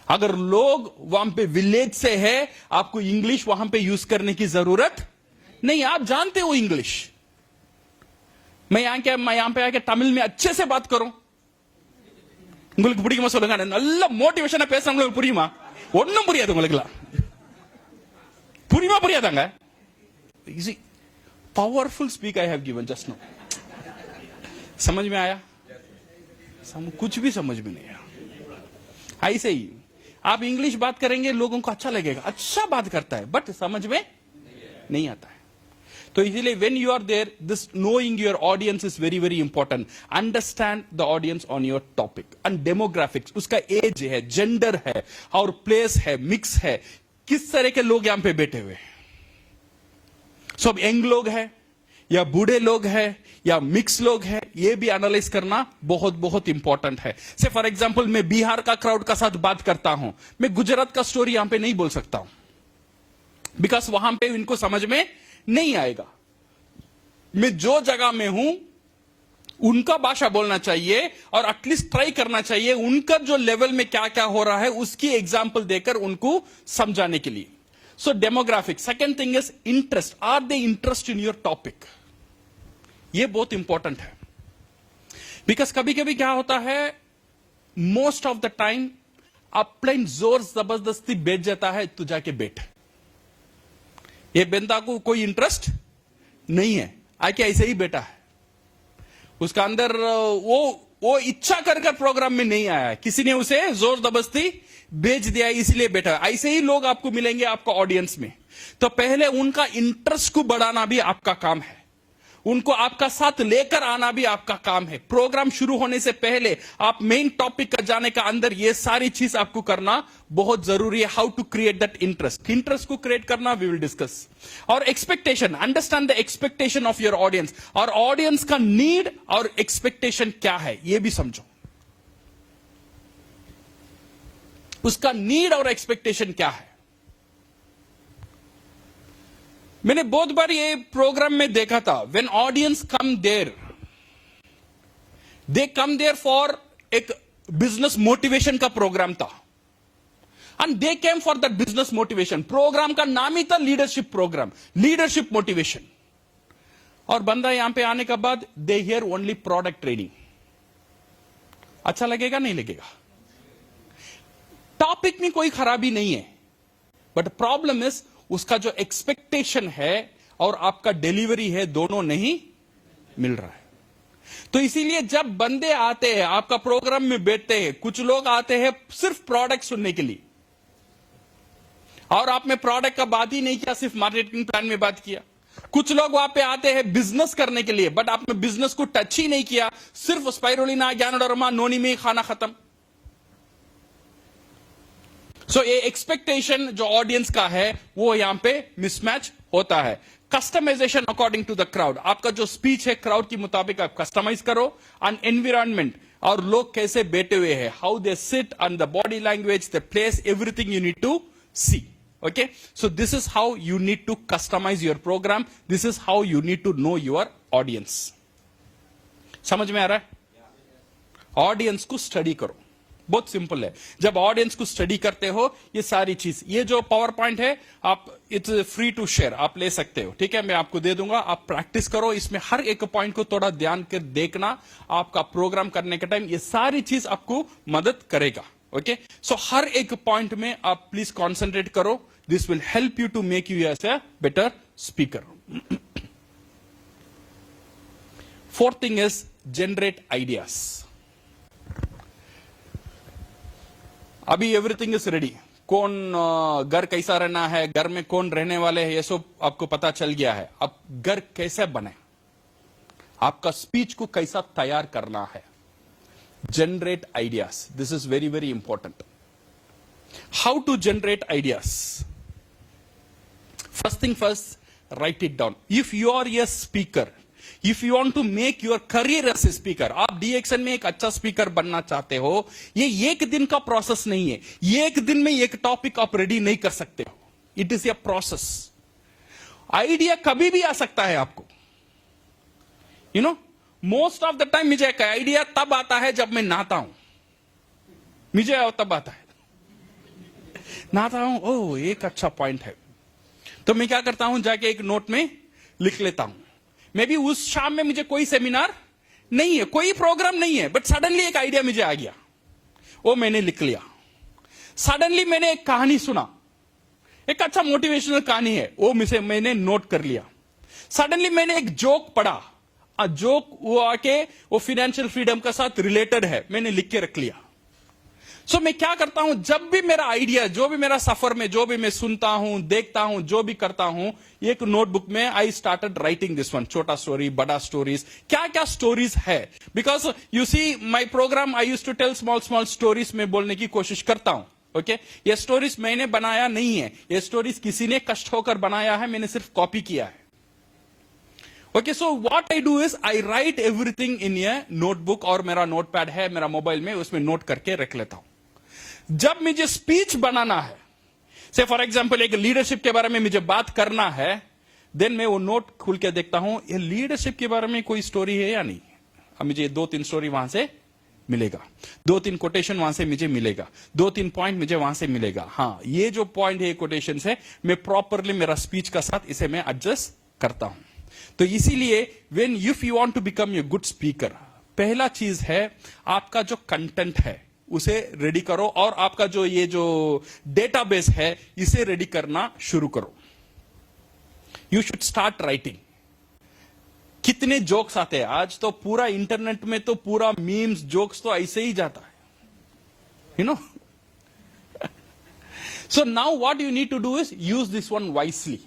अगर लोग वहां पे विलेज से है, आपको इंग्लिश वहां पे यूज करने की जरूरत नहीं, आप जानते हो इंग्लिश। मैं यहां पे आके तमिल में अच्छे से बात करूं, உங்களுக்கு பிடிக்குமா சொல்லுங்க, நல்ல மோட்டிவேஷனா பேசுறேன், உங்களுக்கு புரியுமா? ஒண்ணும் புரியாது, உங்களுக்கு புரியுமா புரியாதாங்க? Powerful speak I have given just now. समझ में आया? कुछ भी समझ में नहीं आया. ऐसे ही आप इंग्लिश बात करेंगे, लोगों को अच्छा लगेगा, अच्छा बात करता है, बट समझ में नहीं आता है. तो इसीलिए when you are there, this knowing your audience is very very important. Understand the audience on your topic and demographics. उसका एज है, जेंडर है और प्लेस है, मिक्स है, किस तरह के लोग यहां पे बैठे हुए हैं. सब यंग लोग हैं या बूढ़े लोग हैं या मिक्स लोग हैं, ये भी एनालाइज करना बहुत बहुत इंपॉर्टेंट है. से फॉर एग्जांपल मैं बिहार का क्राउड का साथ बात करता हूं, मैं गुजरात का स्टोरी यहां पे नहीं बोल सकता हूं, बिकॉज वहां पे इनको समझ में नहीं आएगा. मैं जो जगह में हूं उनका भाषा बोलना चाहिए और एटलीस्ट ट्राई करना चाहिए उनका जो लेवल में क्या क्या हो रहा है उसकी एग्जांपल देकर उनको समझाने के लिए. So demographic. Second thing is interest. Are they interest in your topic? ये बहुत इंपॉर्टेंट है, बिकॉज कभी कभी क्या होता है, most of the time upline जोर जबरदस्ती बैठ जाता है, तू जाके बैठ. ये बंदा को कोई इंटरेस्ट नहीं है, आके ऐसे ही बैठा है, उसका अंदर वो इच्छा कर प्रोग्राम में नहीं आया है, किसी ने उसे जोर जबरदस्ती भेज दिया इसलिए बैठा है. ऐसे ही लोग आपको मिलेंगे आपका ऑडियंस में. तो पहले उनका इंटरेस्ट को बढ़ाना भी आपका काम है, उनको आपका साथ लेकर आना भी आपका काम है. प्रोग्राम शुरू होने से पहले आप मेन टॉपिक का जाने का अंदर ये सारी चीज आपको करना बहुत जरूरी है. How to create that interest. Interest को क्रिएट करना वी विल डिस्कस. और expectation. Understand the expectation of your audience. और ऑडियंस का नीड और एक्सपेक्टेशन क्या है ये भी समझो. उसका नीड और एक्सपेक्टेशन क्या है. मैंने बहुत बार ये प्रोग्राम में देखा था, when audience come there, they come there for एक बिजनेस मोटिवेशन का प्रोग्राम था, and they came for that business motivation. Program का नाम ही था लीडरशिप प्रोग्राम, लीडरशिप मोटिवेशन. और बंदा यहां पे आने के बाद they hear only product training. अच्छा लगेगा? नहीं लगेगा. टॉपिक में कोई खराबी नहीं है, बट प्रॉब्लम इज उसका जो एक्सपेक्टेशन है और आपका डिलीवरी है, दोनों नहीं मिल रहा है. तो इसीलिए जब बंदे आते हैं आपका प्रोग्राम में बैठते हैं, कुछ लोग आते हैं सिर्फ प्रोडक्ट सुनने के लिए, और आपने प्रोडक्ट का बात ही नहीं किया, सिर्फ मार्केटिंग प्लान में बात किया. कुछ लोग वहां पे आते हैं बिजनेस करने के लिए, बट आपने बिजनेस को टच ही नहीं किया, सिर्फ स्पाइरुलिना, ज्ञानोडर्मा, नोनी में खाना खत्म. सो ये एक्सपेक्टेशन जो ऑडियंस का है वो यहां पे मिसमैच होता है. Customization according to the crowd. आपका जो स्पीच है क्राउड के मुताबिक आप कस्टमाइज करो. एंड एनवायरनमेंट, और लोग कैसे बैठे हुए हैं, how they sit, and the body language, the place, everything you need to see. Okay, so this is how you need to customize your program. This is how you need to know your audience. समझ में आ रहा है? Audience को study करो, बहुत simple है. जब audience को स्टडी करते हो, ये सारी चीज, ये जो पावर पॉइंट है आप, इट्स फ्री टू शेयर, आप ले सकते हो. ठीक है, मैं आपको दे दूंगा, आप प्रैक्टिस करो. इसमें हर एक पॉइंट को थोड़ा ध्यान कर देखना. आपका प्रोग्राम करने के टाइम ये सारी चीज आपको मदद करेगा. ओके, सो हर एक पॉइंट में आप प्लीज कॉन्सेंट्रेट करो. This will help you to make you as a better speaker. Fourth thing is generate ideas. अभी everything is ready. कौन घर कैसा रहना है, घर में कौन रहने वाले हैं, ये सब आपको पता चल गया है. अब घर कैसे बने, आपका स्पीच को कैसा तैयार करना है. Generate ideas. This is very very important. How to generate ideas? First thing first, write it down. If you are a speaker, if you want to make your career as a speaker, आप DXN में एक अच्छा speaker बनना चाहते हो, ये एक दिन का प्रोसेस नहीं है. एक दिन में एक टॉपिक आप रेडी नहीं कर सकते हो. It is a process. Idea कभी भी आ सकता है आपको. You know, most of the time मुझे एक आइडिया तब आता है जब मैं नहाता हूं. मुझे तब आता है, नहाता हूं, ओह एक अच्छा पॉइंट है, तो मैं क्या करता हूं, जाके एक नोट में लिख लेता हूं. मे बी उस शाम में मुझे कोई सेमिनार नहीं है, कोई प्रोग्राम नहीं है, बट सडनली एक आइडिया मुझे आ गया, वो मैंने लिख लिया. सडनली मैंने एक कहानी सुना, एक अच्छा मोटिवेशनल कहानी है, वो मैंने नोट कर लिया. सडनली मैंने एक जोक पढ़ा, जोक वो आके वो फाइनेंशियल फ्रीडम के साथ रिलेटेड है, मैंने लिख के रख लिया। सो मैं क्या करता हूं, जब भी मेरा आइडिया, जो भी मेरा सफर में, जो भी मैं सुनता हूं, देखता हूं, जो भी करता हूं, एक नोटबुक में I started writing this one, छोटा स्टोरी, बड़ा स्टोरीज, क्या क्या स्टोरीज है। Because you see my program I use to tell small small stories में बोलने की कोशिश करता हूं। ओके, ये स्टोरीज मैंने बनाया नहीं है, ये स्टोरीज किसी ने कष्ट होकर बनाया है, मैंने सिर्फ कॉपी किया है। Okay, so what I do is I right everything in A notebook, और मेरा नोटपैड है मेरा मोबाइल में, उसमें नोट करके रख लेता हूं। जब मुझे स्पीच बनाना है, से फॉर एग्जांपल एक लीडरशिप के बारे में मुझे बात करना है, देन मैं वो नोट खोल के देखता हूं ये लीडरशिप के बारे में कोई स्टोरी है या नहीं। अब मुझे 2-3 स्टोरी वहां से मिलेगा, 2-3 कोटेशन वहां से मुझे मिलेगा, 2-3 पॉइंट मुझे वहां से मिलेगा। हाँ, ये जो पॉइंट है, कोटेशन है, मैं प्रॉपरली मेरा स्पीच का साथ इसे मैं एडजस्ट करता हूं। तो इसीलिए when if you want to become a good speaker, पहला चीज है आपका जो कंटेंट है उसे रेडी करो, और आपका जो ये जो डेटाबेस है इसे रेडी करना शुरू करो। You should start writing. कितने जोक्स आते हैं आज, तो पूरा इंटरनेट में तो पूरा मीम्स, जोक्स तो ऐसे ही जाता है, you know. So now what you need to do is use this one wisely.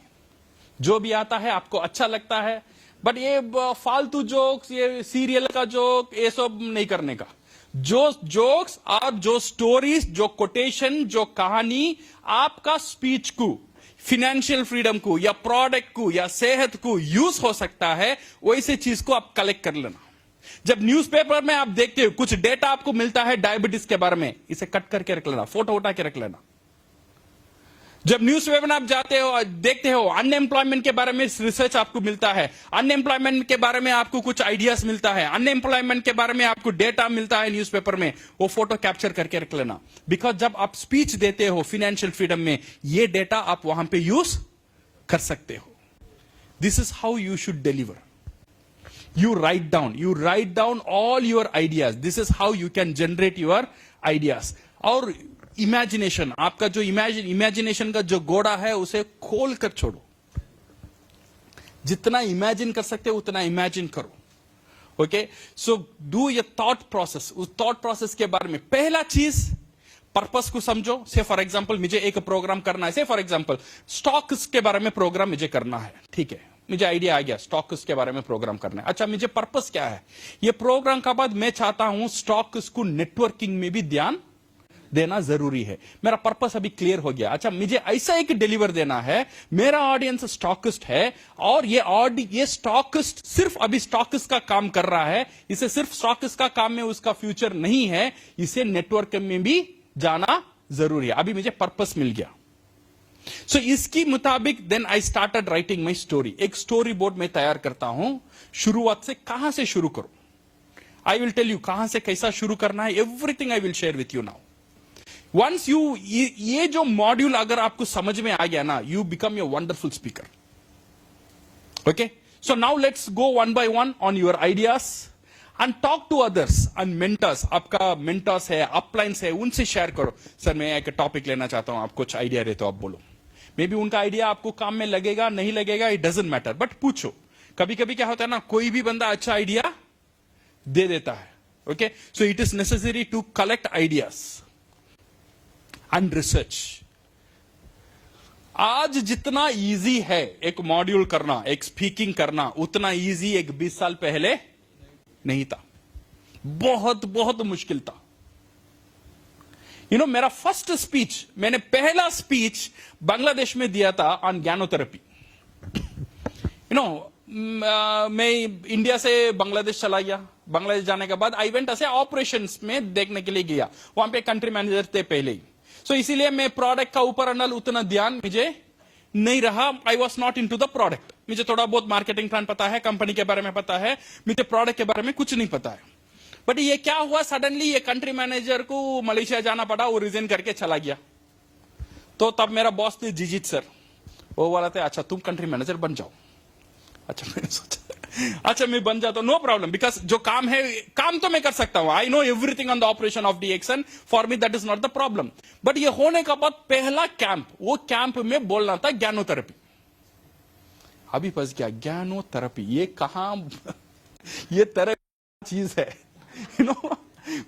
जो भी आता है आपको अच्छा लगता है, बट ये फालतू जोक्स, ये सीरियल का जोक, ये सब नहीं करने का। जो जोक्स और जो स्टोरीज, जो कोटेशन, जो कहानी आपका स्पीच को, फाइनेंशियल फ्रीडम को, या प्रोडक्ट को, या सेहत को यूज हो सकता है, वैसे चीज को आप कलेक्ट कर लेना। जब न्यूज़पेपर में आप देखते हो कुछ डेटा आपको मिलता है डायबिटीज के बारे में, इसे कट करके रख लेना, फोटो उठा के रख लेना। जब न्यूज़पेपर में आप जाते हो, देखते हो अनएम्प्लॉयमेंट के बारे में रिसर्च आपको मिलता है, अनएम्प्लॉयमेंट के बारे में आपको कुछ आइडियाज मिलता है, अनएम्प्लॉयमेंट के बारे में आपको डेटा मिलता है न्यूज़पेपर में, वो फोटो कैप्चर करके रख लेना। बिकॉज जब आप स्पीच देते हो फाइनेंशियल फ्रीडम में, ये डेटा आप वहां पे यूज कर सकते हो। This is how you should deliver. You write down all your ideas. This is how you can generate your ideas. और इमेजिनेशन, आपका जो इमेजिनेशन का जो गोड़ा है उसे खोल कर छोड़ो। जितना इमेजिन कर सकते हो उतना इमेजिन करो। ओके, सो डू ये थॉट प्रोसेस। उस थॉट प्रोसेस के बारे में पहला चीज पर्पस को समझो। से फॉर एग्जांपल मुझे एक प्रोग्राम करना है, से फॉर एग्जांपल स्टॉक्स के बारे में प्रोग्राम मुझे करना है, ठीक है, मुझे आइडिया आ गया स्टॉक्स के बारे में प्रोग्राम करना है। अच्छा, मुझे पर्पस क्या है, ये प्रोग्राम का बाद मैं चाहता हूं स्टॉक्स को नेटवर्किंग में भी ध्यान देना जरूरी है। मेरा पर्पस अभी क्लियर हो गया। अच्छा, मुझे ऐसा एक डिलीवर देना है, मेरा ऑडियंस स्टॉकिस्ट है, और ये स्टॉकिस्ट सिर्फ अभी स्टॉकिस्ट का काम कर रहा है, इसे सिर्फ स्टॉकिस्ट का काम में उसका फ्यूचर नहीं है, इसे नेटवर्क में भी जाना जरूरी है। अभी मुझे पर्पस मिल गया। सो इसकी मुताबिक then I started writing my story. एक स्टोरी बोर्ड में तैयार करता हूं। शुरुआत से कहां से शुरू करो, आई विल टेल यू कहां से कैसा शुरू करना है, everything I will share with you now. Once you ये जो मॉड्यूल अगर आपको समझ में आ गया ना, you become a wonderful speaker. Okay, so now let's go one by one on your ideas and talk to others and mentors. आपका मेंटर्स है, अपलाइंस है, उनसे शेयर करो। सर मैं एक टॉपिक लेना चाहता हूं, आप कुछ आइडिया दे तो आप बोलो। मे बी उनका आइडिया आपको काम में लगेगा नहीं लगेगा, इट डजंट मैटर, बट पूछो। कभी कभी क्या होता है ना, कोई भी बंदा अच्छा आइडिया दे देता है। Okay, so it is necessary to collect ideas and research. आज जितना इजी है एक मॉड्यूल करना, एक स्पीकिंग करना, उतना इजी एक 20 साल पहले नहीं था। बहुत बहुत मुश्किल था। मेरा फर्स्ट स्पीच, मैंने पहला स्पीच बांग्लादेश में दिया था ऑन ज्ञानोथेरेपी। मैं इंडिया से बांग्लादेश चला गया। बांग्लादेश जाने के बाद आई वेंट ऐसे ऑपरेशंस में देखने के लिए गया। वहां पे कंट्री मैनेजर थे पहले ही, सो इसीलिए मैं प्रोडक्ट का ऊपर अंडर उतना ध्यान मुझे नहीं रहा। I was not into the product. मुझे थोड़ा बहुत मार्केटिंग प्लान पता है, कंपनी के बारे में पता है, मुझे प्रोडक्ट के बारे में कुछ नहीं पता है। बट ये क्या हुआ, सडनली ये कंट्री मैनेजर को मलेशिया जाना पड़ा, वो रिजाइन करके चला गया। तो तब मेरा बॉस थे जीजीत सर, वो बोला था अच्छा तुम कंट्री मैनेजर बन जाओ। अच्छा मैंने सोचा अच्छा मैं बन जाता हूं, नो प्रॉब्लम, बिकॉज जो काम है काम तो मैं कर सकता हूं। I know everything on the operation of DXN, for me that is not the problem. But ये होने का बाद पहला कैंप, वो कैंप में बोलना था ज्ञानोथेरेपी। अभी फंस गया ज्ञानो थेरेपी, ये कहां ये थेरेपी चीज है, यू नो।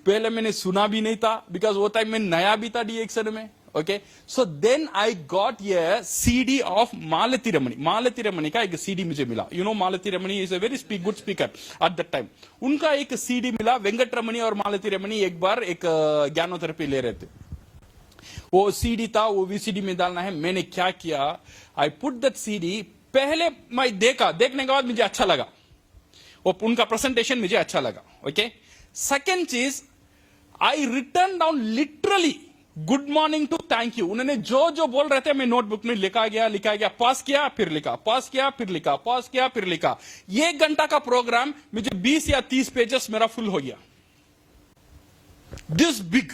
पहले मैंने सुना भी नहीं था, बिकॉज वो टाइम में नया भी था DXN में। Okay, so then I got ये CD ऑफ मालती रमणी। मालती रमणी का एक CD मुझे मिला, you know Malti Ramani is a very good speaker at that time. उनका एक CD मिला, वेंकट रमणी और मालती रमणी एक बार एक ज्ञानोथेरेपी ले रहे थे। वो CD था, वो VCD में डालना है। मैंने क्या किया, आई पुट दैट CD, पहले मैं देखने के बाद मुझे अच्छा लगा, वो उनका प्रेजेंटेशन मुझे अच्छा लगा। ओके, सेकेंड चीज, I return down literally good morning to thank you. उन्होंने जो जो बोल रहे थे मैं नोटबुक में लिखा गया, पास किया फिर लिखा, पास किया फिर लिखा, पास किया फिर लिखा। 1 घंटा का प्रोग्राम मुझे 20 या 30 पेजेस मेरा फुल हो गया, दिस बिग।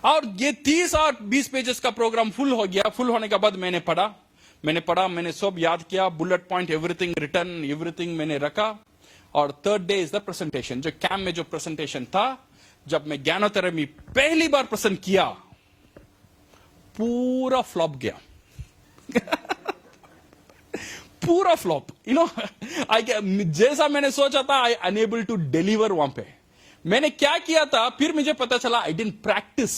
और ये 30 और 20 पेजेस का प्रोग्राम फुल हो गया। फुल होने के बाद मैंने मैंने सब याद किया, bullet point, everything return, everything मैंने रखा। और third day is the presentation. जो कैम्प में जो प्रेजेंटेशन था, जब मैं ज्ञानोथेरेपी पहली बार प्रेजेंट किया, पूरा फ्लॉप गया पूरा फ्लॉप, यू नो। जैसा मैंने सोचा था, आई अनेबल टू डिलीवर। वहां पे मैंने क्या किया था, फिर मुझे पता चला आई डिडंट प्रैक्टिस।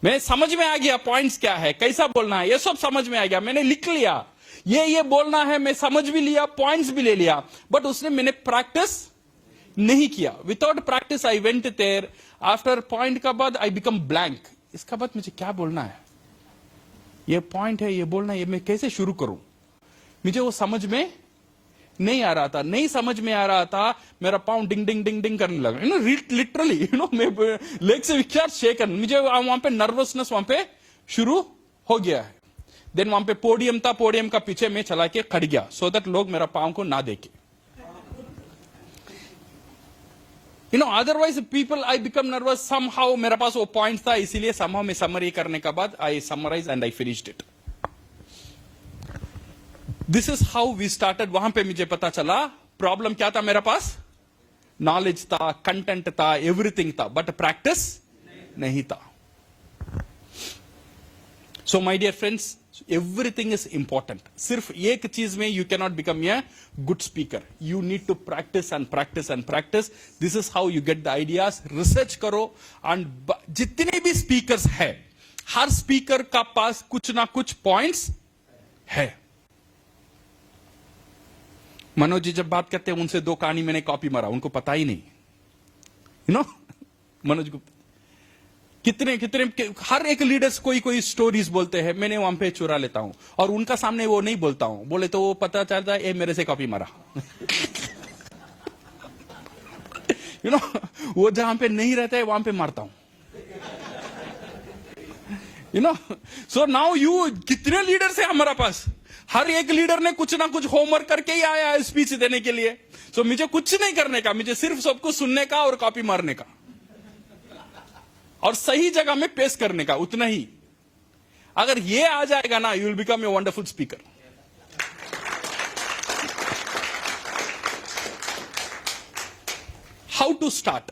मैं समझ में आ गया पॉइंट्स क्या है, कैसा बोलना है, ये सब समझ में आ गया। मैंने लिख लिया, ये बोलना है, मैं समझ भी लिया, पॉइंट्स भी ले लिया, बट उसने मैंने प्रैक्टिस नहीं किया। Without practice I went there, after point का बाद आई बिकम ब्लैंक। इसका बाद मुझे क्या बोलना है, ये पॉइंट है, ये बोलना है, ये मैं कैसे शुरू करूं, मुझे वो समझ में नहीं आ रहा था। नहीं समझ में आ रहा था, मेरा पाँव डिंग डिंग डिंग डिंग करने लगा, you know, literally, you know. मैं लेग से विचार शेकन, मुझे वहां पे नर्वसनेस वहां पे शुरू हो गया है। देन वहां पे पोडियम था, पोडियम का पीछे मैं चला के खड़ गया, सो दैट लोग मेरा पाँव को ना देखे, you know. Otherwise people, I become nervous somehow. मेरे पास वो पॉइंट था, इसीलिए समहाउ मैं समरी करने के बाद I summarise and I finished it. This is how we started. वहां पे मुझे पता चला प्रॉब्लम क्या था मेरे पास, नॉलेज था, कंटेंट था, एवरीथिंग था, बट प्रैक्टिस नहीं था। So my dear friends, everything is important. सिर्फ एक चीज में you cannot become a good speaker, you need to practise and practise and practise. This is how you get the ideas. Research करो, and जितने भी speakers है, हर speaker का पास कुछ ना कुछ पॉइंट्स है। मनोज जी जब बात करते हैं, उनसे 2 कहानी मैंने कॉपी मारा, उनको पता ही नहीं, यू नो। मनोज गुप्ता कितने हर एक लीडर्स कोई स्टोरीज बोलते हैं, मैंने वहां पे चुरा लेता हूं, और उनका सामने वो नहीं बोलता हूं। बोले तो वो पता चलता है, ये मेरे से कॉपी मारा यू नो। वो जहां पे नहीं रहता है, वहां पे मारता हूं, you know. So now you, कितने लीडर्स है हमारे पास, हर एक लीडर ने कुछ ना कुछ होमवर्क करके ही आया है स्पीच देने के लिए। सो मुझे कुछ नहीं करने का, मुझे सिर्फ सबको सुनने का और कॉपी मारने का, और सही जगह में पेश करने का, उतना ही। अगर ये आ जाएगा ना, you will become a wonderful speaker. How to start.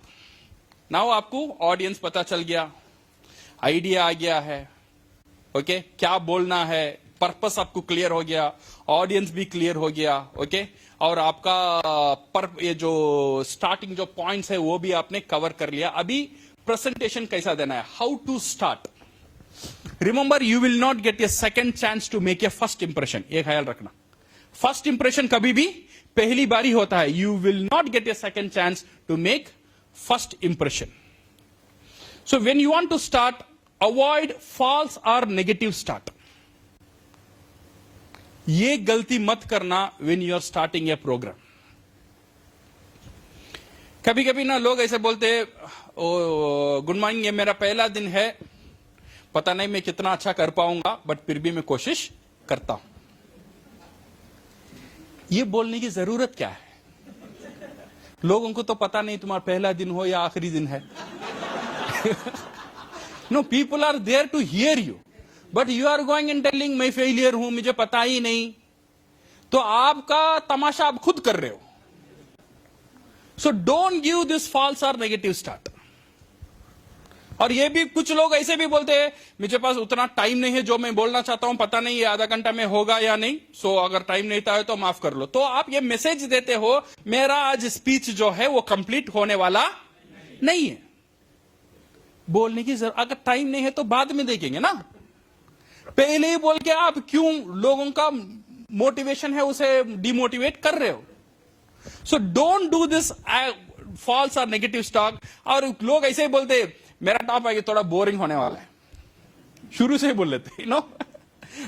Now आपको ऑडियंस पता चल गया, आइडिया आ गया है, ओके, क्या बोलना है, पर्पस आपको क्लियर हो गया, ऑडियंस भी क्लियर हो गया, ओके। और आपका ये जो स्टार्टिंग जो पॉइंट्स है वो भी आपने कवर कर लिया। अभी प्रेजेंटेशन कैसा देना है, how to start. Remember, you will not get a second chance to make a first impression, ये ख्याल रखना। फर्स्ट इंप्रेशन कभी भी पहली बारी होता है, you will not get a second chance to make first impression. So when you want to start, avoid false और नेगेटिव स्टार्ट। ये गलती मत करना when you are starting a program. कभी कभी ना लोग ऐसे बोलते हैं, गुड मॉर्निंग, ये मेरा पहला दिन है, पता नहीं मैं कितना अच्छा कर पाऊंगा, बट फिर भी मैं कोशिश करता हूं। ये बोलने की जरूरत क्या है, लोगों को तो पता नहीं तुम्हारा पहला दिन हो या आखिरी दिन है no, people are there to hear you, but you are going and telling मैं फेलियर हूं, मुझे पता ही नहीं, तो आपका तमाशा आप खुद कर रहे हो। So don't give this false और नेगेटिव स्टार्ट। और ये भी कुछ लोग ऐसे भी बोलते हैं मुझे पास उतना टाइम नहीं है जो मैं बोलना चाहता हूं, पता नहीं ये आधा घंटा में होगा या नहीं, सो अगर टाइम नहीं था तो माफ कर लो। तो आप ये मैसेज देते हो मेरा आज स्पीच जो है वो कंप्लीट होने वाला नहीं है। बोलने की जरूरत, अगर टाइम नहीं है तो बाद में देखेंगे ना, पहले ही बोल के आप क्यों लोगों का मोटिवेशन है उसे डिमोटिवेट कर रहे हो। So don't do this false और नेगेटिव स्टॉक। और लोग ऐसे ही बोलते मेरा टॉपिक थोड़ा बोरिंग होने वाला है, शुरू से ही बोल लेते नो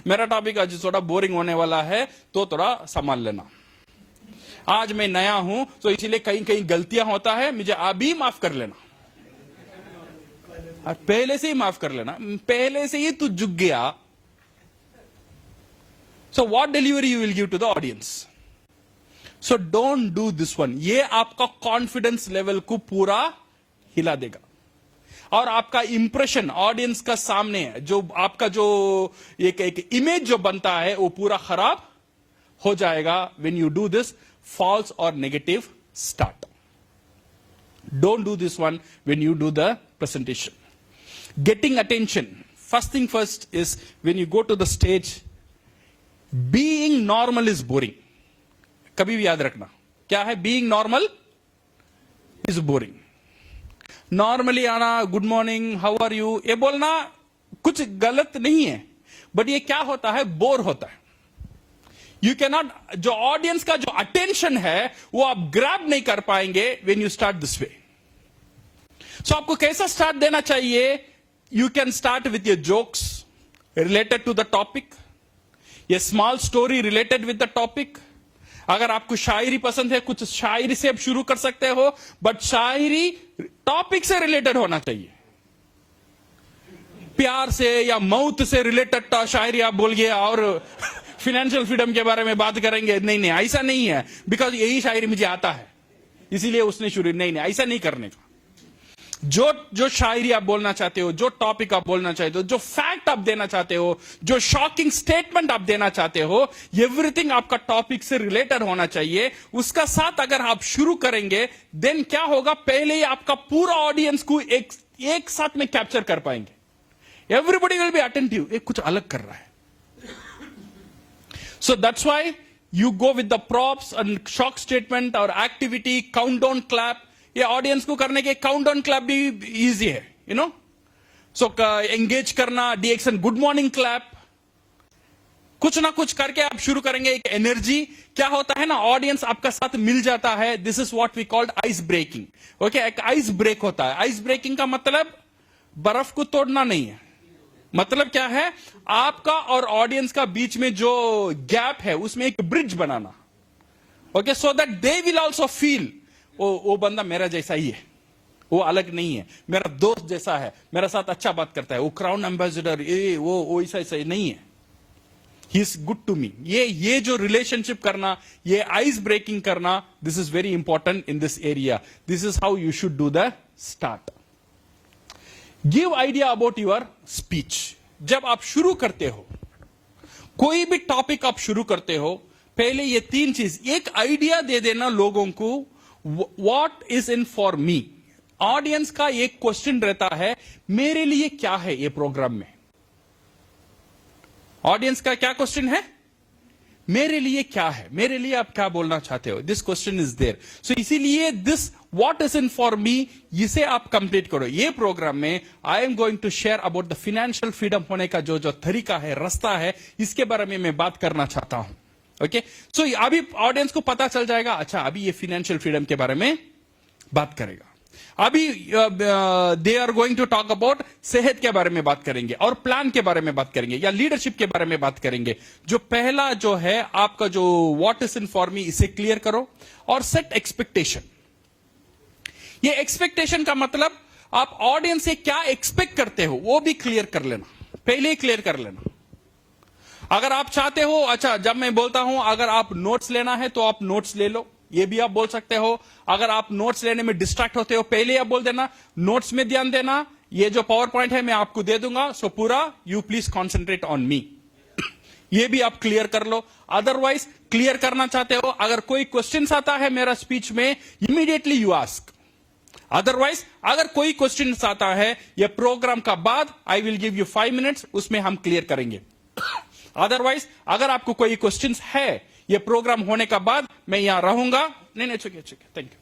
मेरा टॉपिक आज थोड़ा बोरिंग होने वाला है तो थोड़ा संभाल लेना, आज मैं नया हूं तो इसीलिए कहीं कहीं गलतियां होता है, मुझे अभी माफ कर लेना, और पहले से ही माफ कर लेना, पहले से ही तू झुक गया। So what delivery you will give to the audience. So don't do this one. ये आपका कॉन्फिडेंस लेवल को पूरा हिला देगा और आपका इंप्रेशन ऑडियंस का सामने जो आपका जो एक इमेज जो बनता है वो पूरा खराब हो जाएगा when you do this false और negative start. Don't do this one when you do the presentation. Getting attention, first thing first is when you go to the stage, being normal is boring. कभी भी याद रखना क्या है, being normal is boring. Normally आना, good morning, how are you, ये बोलना कुछ गलत नहीं है, बट ये क्या होता है, बोर होता है। यू कैन नॉट, जो ऑडियंस का जो अटेंशन है वो आप ग्रैब नहीं कर पाएंगे when you start this way. So आपको कैसा स्टार्ट देना चाहिए, you can start with your jokes related to the topic, ये small story related with the topic. अगर आपको शायरी पसंद है, कुछ शायरी से आप शुरू कर सकते हो, बट शायरी टॉपिक से रिलेटेड होना चाहिए। प्यार से या मौत से रिलेटेड शायरी आप बोल गया और फाइनेंशियल फ्रीडम के बारे में बात करेंगे, नहीं नहीं ऐसा नहीं है, बिकॉज यही शायरी मुझे आता है इसीलिए उसने शुरू, नहीं नहीं ऐसा नहीं करने का। जो शायरी आप बोलना चाहते हो, जो टॉपिक आप बोलना चाहते हो, जो फैक्ट आप देना चाहते हो, जो शॉकिंग स्टेटमेंट आप देना चाहते हो, एवरीथिंग आपका टॉपिक से रिलेटेड होना चाहिए। उसका साथ अगर आप शुरू करेंगे देन क्या होगा, पहले ही आपका पूरा ऑडियंस को एक साथ में कैप्चर कर पाएंगे। एवरीबडी विल बी अटेंटिव, एक कुछ अलग कर रहा है। So that's why you go with the props and shock statement और एक्टिविटी, काउंटडाउन क्लैप। ये ऑडियंस को करने के काउंटडाउन क्लैप भी इजी है, यू नो। सो एंगेज करना, डीएक्शन, गुड मॉर्निंग क्लैप, कुछ ना कुछ करके आप शुरू करेंगे। एक एनर्जी क्या होता है ना, ऑडियंस आपका साथ मिल जाता है। This is what we called ice breaking. Okay, एक आइस ब्रेक होता है। आइस ब्रेकिंग का मतलब बर्फ को तोड़ना नहीं है, मतलब क्या है, आपका और ऑडियंस का बीच में जो गैप है उसमें एक bridge banana. Okay, so that they will also feel वो बंदा मेरा जैसा ही है, वो अलग नहीं है, मेरा दोस्त जैसा है, मेरा साथ अच्छा बात करता है, वो क्राउन एम्बेसडर, वो ऐसा ऐसा नहीं है, he is good to me. ये जो रिलेशनशिप करना, ये आइस ब्रेकिंग करना, this is very important in this area. This is how you should do the start. Give idea about your speech. जब आप शुरू करते हो, कोई भी टॉपिक आप शुरू करते हो, पहले ये तीन चीज, एक आइडिया दे देना लोगों को, what is in for me. Audience का एक क्वेश्चन रहता है, मेरे लिए क्या है ये प्रोग्राम में। ऑडियंस का क्या क्वेश्चन है, मेरे लिए क्या है, मेरे लिए आप क्या बोलना चाहते हो, this question is there. So इसीलिए this what is in for me, इसे आप कंप्लीट करो। ये प्रोग्राम में I am going to share about the financial freedom होने का जो तरीका है, रास्ता है, इसके बारे में मैं बात करना चाहता हूं। ओके, सो अभी ऑडियंस को पता चल जाएगा, अच्छा अभी ये फाइनेंशियल फ्रीडम के बारे में बात करेगा। अभी they are going to talk about सेहत के बारे में बात करेंगे, और प्लान के बारे में बात करेंगे, या लीडरशिप के बारे में बात करेंगे। जो पहला जो है आपका जो what is in for me, इसे क्लियर करो और सेट एक्सपेक्टेशन। ये एक्सपेक्टेशन का मतलब आप ऑडियंस से क्या एक्सपेक्ट करते हो वो भी क्लियर कर लेना, पहले ही क्लियर कर लेना। अगर आप चाहते हो, अच्छा जब मैं बोलता हूं अगर आप नोट्स लेना है तो आप नोट्स ले लो, ये भी आप बोल सकते हो। अगर आप नोट्स लेने में डिस्ट्रैक्ट होते हो, पहले आप बोल देना नोट्स में ध्यान देना, ये जो पावर पॉइंट है मैं आपको दे दूंगा, सो पूरा you please concentrate on me. ये भी आप क्लियर कर लो। अदरवाइज क्लियर करना चाहते हो, अगर कोई क्वेश्चन आता है मेरा स्पीच में, इमीडिएटली यू आस्क, अदरवाइज अगर कोई क्वेश्चन आता है ये प्रोग्राम का बाद, I will give you 5 minutes, उसमें हम क्लियर करेंगे। अदरवाइज अगर आपको कोई क्वेश्चन है ये प्रोग्राम होने का बाद, मैं यहां रहूंगा। नहीं, चुके थैंक यू।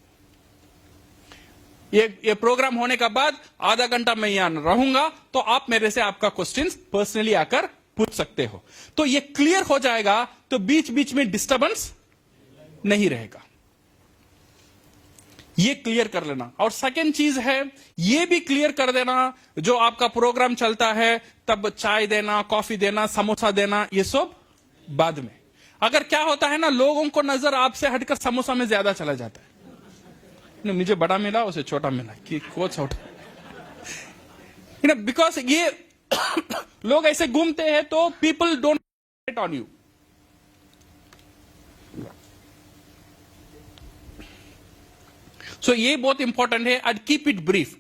ये प्रोग्राम होने का बाद आधा घंटा मैं यहां रहूंगा, तो आप मेरे से आपका क्वेश्चन पर्सनली आकर पूछ सकते हो। तो ये क्लियर हो जाएगा, तो बीच बीच में डिस्टर्बेंस नहीं रहेगा। ये क्लियर कर लेना। और सेकेंड चीज है, ये भी क्लियर कर देना, जो आपका प्रोग्राम चलता है तब चाय देना, कॉफी देना, समोसा देना, ये सब बाद में। अगर क्या होता है ना, लोगों को नजर आपसे हटकर समोसा में ज्यादा चला जाता है। मुझे बड़ा मिला, उसे छोटा मिला, कि को छोटा, बिकॉज ये लोग ऐसे घूमते हैं, तो पीपल डोंट ऑन यू। सो ये बहुत इंपॉर्टेंट है। I keep it brief.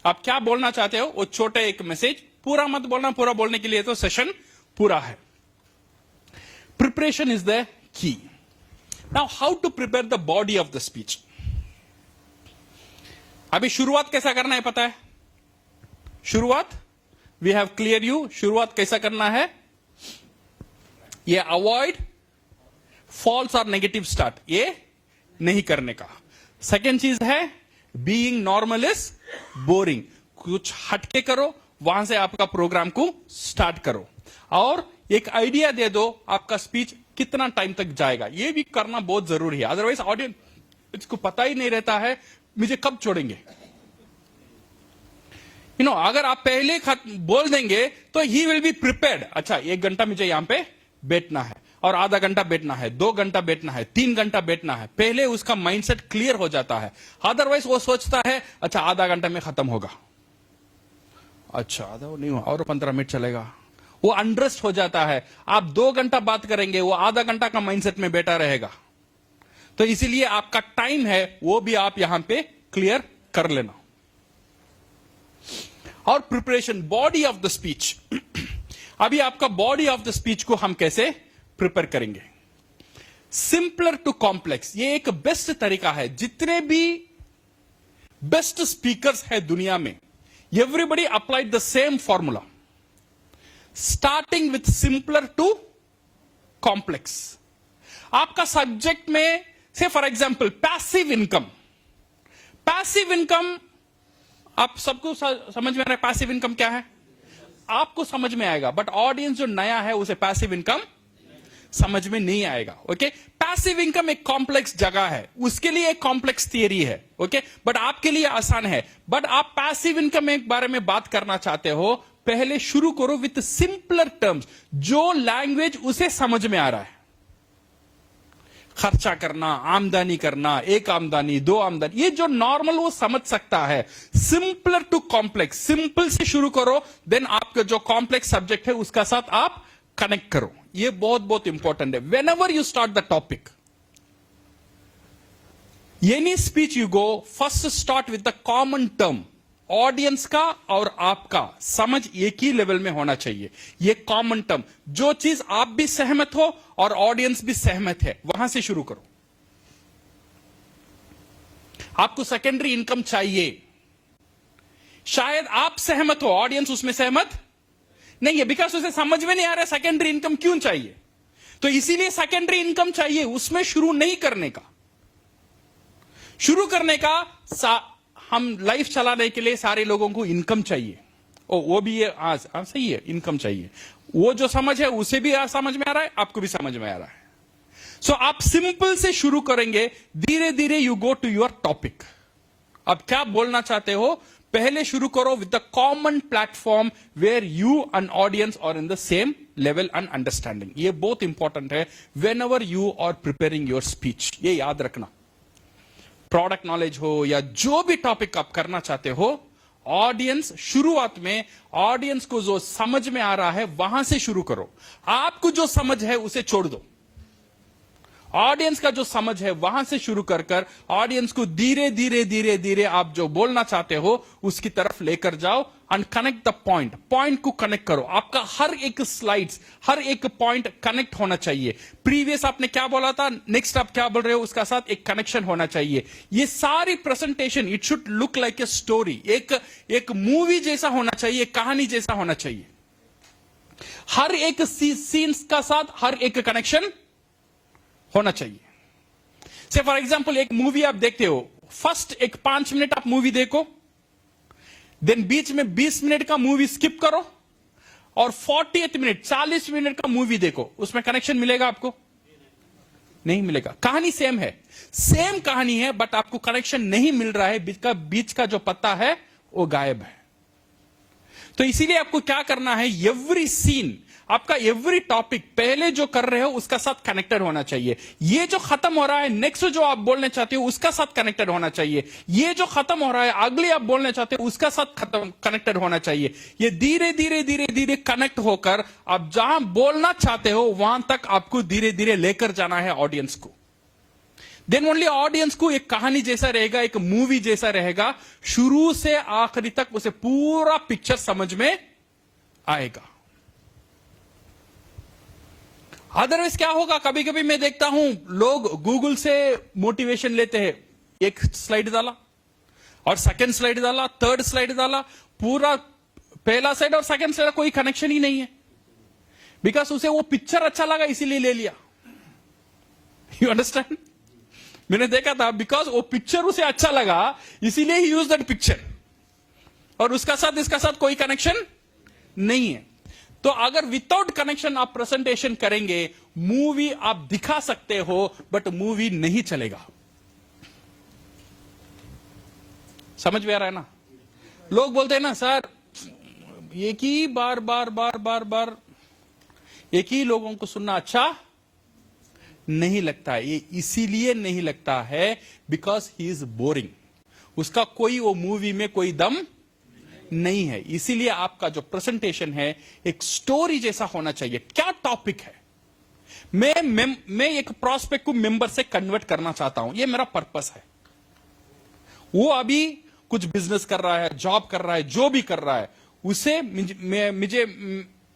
आप क्या बोलना चाहते हो वो छोटे एक मैसेज, पूरा मत बोलना। पूरा बोलने के लिए तो सेशन पूरा है। Preparation is the key. Now how to prepare the body of the speech. अभी शुरुआत कैसा करना है पता है? शुरुआत वी हैव क्लियर यू। शुरुआत कैसा करना है? ये अवॉइड फॉल्स और नेगेटिव स्टार्ट, ये नहीं करने का। सेकेंड चीज है बीइंग नॉर्मल इज बोरिंग। कुछ हटके करो, वहां से आपका प्रोग्राम को स्टार्ट करो, और एक आइडिया दे दो आपका स्पीच कितना टाइम तक जाएगा। ये भी करना बहुत जरूरी है। अदरवाइज ऑडियंस इसको पता ही नहीं रहता है मुझे कब छोड़ेंगे। अगर आप पहले बोल देंगे तो ही विल बी प्रिपेयर्ड। अच्छा, 1 घंटा मुझे यहां पे बैठना है, और आधा घंटा बैठना है, 2 घंटा बैठना है, 3 घंटा बैठना है। पहले उसका माइंडसेट क्लियर हो जाता है। अदरवाइज वो सोचता है अच्छा आधा घंटा में खत्म होगा, अच्छा आधा नहीं हुआ और 15 मिनट चलेगा। वो अनरेस्ट हो जाता है। आप 2 घंटा बात करेंगे, वो आधा घंटा का माइंडसेट में बैठा रहेगा। तो इसीलिए आपका टाइम है वो भी आप यहां पे क्लियर कर लेना। और preparation, body of the speech. अभी आपका बॉडी ऑफ द स्पीच को हम कैसे प्रिपेयर करेंगे? सिंपलर टू कॉम्प्लेक्स, ये एक बेस्ट तरीका है। जितने भी बेस्ट स्पीकर्स है दुनिया में, everybody applied the same formula, starting with simpler to complex. आपका सब्जेक्ट में से for example passive income. Passive income आप सबको समझ में आ रहा है? पैसिव इनकम क्या है आपको समझ में आएगा, बट ऑडियंस जो नया है उसे पैसिव इनकम समझ में नहीं आएगा। ओके, पैसिव इनकम एक कॉम्प्लेक्स जगह है, उसके लिए एक कॉम्प्लेक्स थियरी है। ओके, बट आपके लिए आसान है। बट आप पैसिव इनकम के बारे में बात करना चाहते हो, पहले शुरू करो विथ सिंपलर टर्म्स, जो लैंग्वेज उसे समझ में आ रहा है। खर्चा करना, आमदनी करना, 1 आमदनी 2 आमदनी, ये जो नॉर्मल वो समझ सकता है। सिंपलर टू कॉम्प्लेक्स, सिंपल से शुरू करो, देन आपका जो कॉम्प्लेक्स सब्जेक्ट है उसका साथ आप कनेक्ट करो। ये बहुत बहुत इंपॉर्टेंट है। Whenever you start the topic, any speech you go, first start with the common term. Audience का और आपका समझ एक ही लेवल में होना चाहिए। ये कॉमन टर्म, जो चीज आप भी सहमत हो और ऑडियंस भी सहमत है, वहां से शुरू करो। आपको सेकेंडरी इनकम चाहिए, शायद आप सहमत हो, ऑडियंस उसमें सहमत नहीं है, बिकॉज उसे समझ में नहीं आ रहा सेकेंडरी इनकम क्यों चाहिए। तो इसीलिए सेकेंडरी इनकम चाहिए, उसमें शुरू नहीं करने का। शुरू करने का हम लाइफ चलाने के लिए सारे लोगों को इनकम चाहिए, वो भी ये आज सही है, इनकम चाहिए। वो जो समझ है उसे भी समझ में आ रहा है, आपको भी समझ में आ रहा है। सो आप सिंपल से शुरू करेंगे, धीरे धीरे you go to your topic. अब क्या बोलना चाहते हो, पहले शुरू करो with the common platform where you and audience are in the same level and understanding. ये बहुत इंपॉर्टेंट है whenever you are preparing your speech. ये याद रखना, प्रोडक्ट नॉलेज हो या जो भी टॉपिक आप करना चाहते हो, ऑडियंस शुरुआत में ऑडियंस को जो समझ में आ रहा है वहां से शुरू करो। आपको जो समझ है उसे छोड़ दो, ऑडियंस का जो समझ है वहां से शुरू कर कर ऑडियंस को धीरे धीरे धीरे धीरे आप जो बोलना चाहते हो उसकी तरफ लेकर जाओ and connect the point. Point को कनेक्ट करो। आपका हर एक स्लाइड्स, हर एक पॉइंट कनेक्ट होना चाहिए। प्रीवियस आपने क्या बोला था, नेक्स्ट आप क्या बोल रहे हो, उसका साथ एक कनेक्शन होना चाहिए। ये सारी presentation it should look like a story, एक मूवी जैसा होना चाहिए, कहानी जैसा होना चाहिए। हर एक सीन्स का साथ हर एक कनेक्शन होना चाहिए। से फॉर एग्जांपल एक मूवी आप देखते हो, फर्स्ट एक 5 मिनट आप मूवी देखो, देन बीच में 20 मिनट का मूवी स्किप करो और 40th मिनट 40 मिनट का मूवी देखो। उसमें कनेक्शन मिलेगा आपको? नहीं मिलेगा। कहानी सेम है, सेम कहानी है, बट आपको कनेक्शन नहीं मिल रहा है। बीच का जो पत्ता है वो गायब है। तो इसीलिए आपको क्या करना है, एवरी सीन, आपका एवरी टॉपिक पहले जो कर रहे हो उसका साथ कनेक्टेड होना चाहिए। ये जो खत्म हो रहा है, नेक्स्ट जो आप बोलने चाहते हो उसका साथ कनेक्टेड होना चाहिए। ये जो खत्म हो रहा है, अगले आप बोलने चाहते हो उसका साथ कनेक्टेड होना चाहिए। ये धीरे धीरे धीरे धीरे कनेक्ट होकर आप जहां बोलना चाहते हो वहां तक आपको धीरे धीरे लेकर जाना है ऑडियंस को। देन ओनली ऑडियंस को एक कहानी जैसा रहेगा, एक मूवी जैसा रहेगा, शुरू से आखिरी तक उसे पूरा पिक्चर समझ में आएगा। अदरवाइज क्या होगा, कभी कभी मैं देखता हूं लोग गूगल से मोटिवेशन लेते हैं, एक स्लाइड डाला और सेकंड स्लाइड डाला, थर्ड स्लाइड डाला, पूरा पहला स्लाइड और सेकंड स्लाइड कोई कनेक्शन ही नहीं है, बिकॉज उसे वो पिक्चर अच्छा लगा इसीलिए ले लिया। You understand? मैंने देखा था, बिकॉज वो पिक्चर उसे अच्छा लगा इसीलिए ही यूज दैट पिक्चर, और उसका साथ इसका साथ कोई कनेक्शन नहीं है। तो अगर विदाउट कनेक्शन आप प्रेजेंटेशन करेंगे, मूवी आप दिखा सकते हो बट मूवी नहीं चलेगा। समझ में आ रहा है ना? लोग बोलते हैं ना, सर एक ही बार बार बार बार बार एक ही लोगों को सुनना अच्छा नहीं लगता है। ये इसीलिए नहीं लगता है बिकॉज ही इज बोरिंग। उसका कोई वो मूवी में कोई दम नहीं है। इसीलिए आपका जो प्रेजेंटेशन है एक स्टोरी जैसा होना चाहिए। क्या टॉपिक है, मैं एक प्रोस्पेक्ट को मेंबर से कन्वर्ट करना चाहता हूं, ये मेरा पर्पस है। वो अभी कुछ बिजनेस कर रहा है, जॉब कर रहा है, जो भी कर रहा है, उसे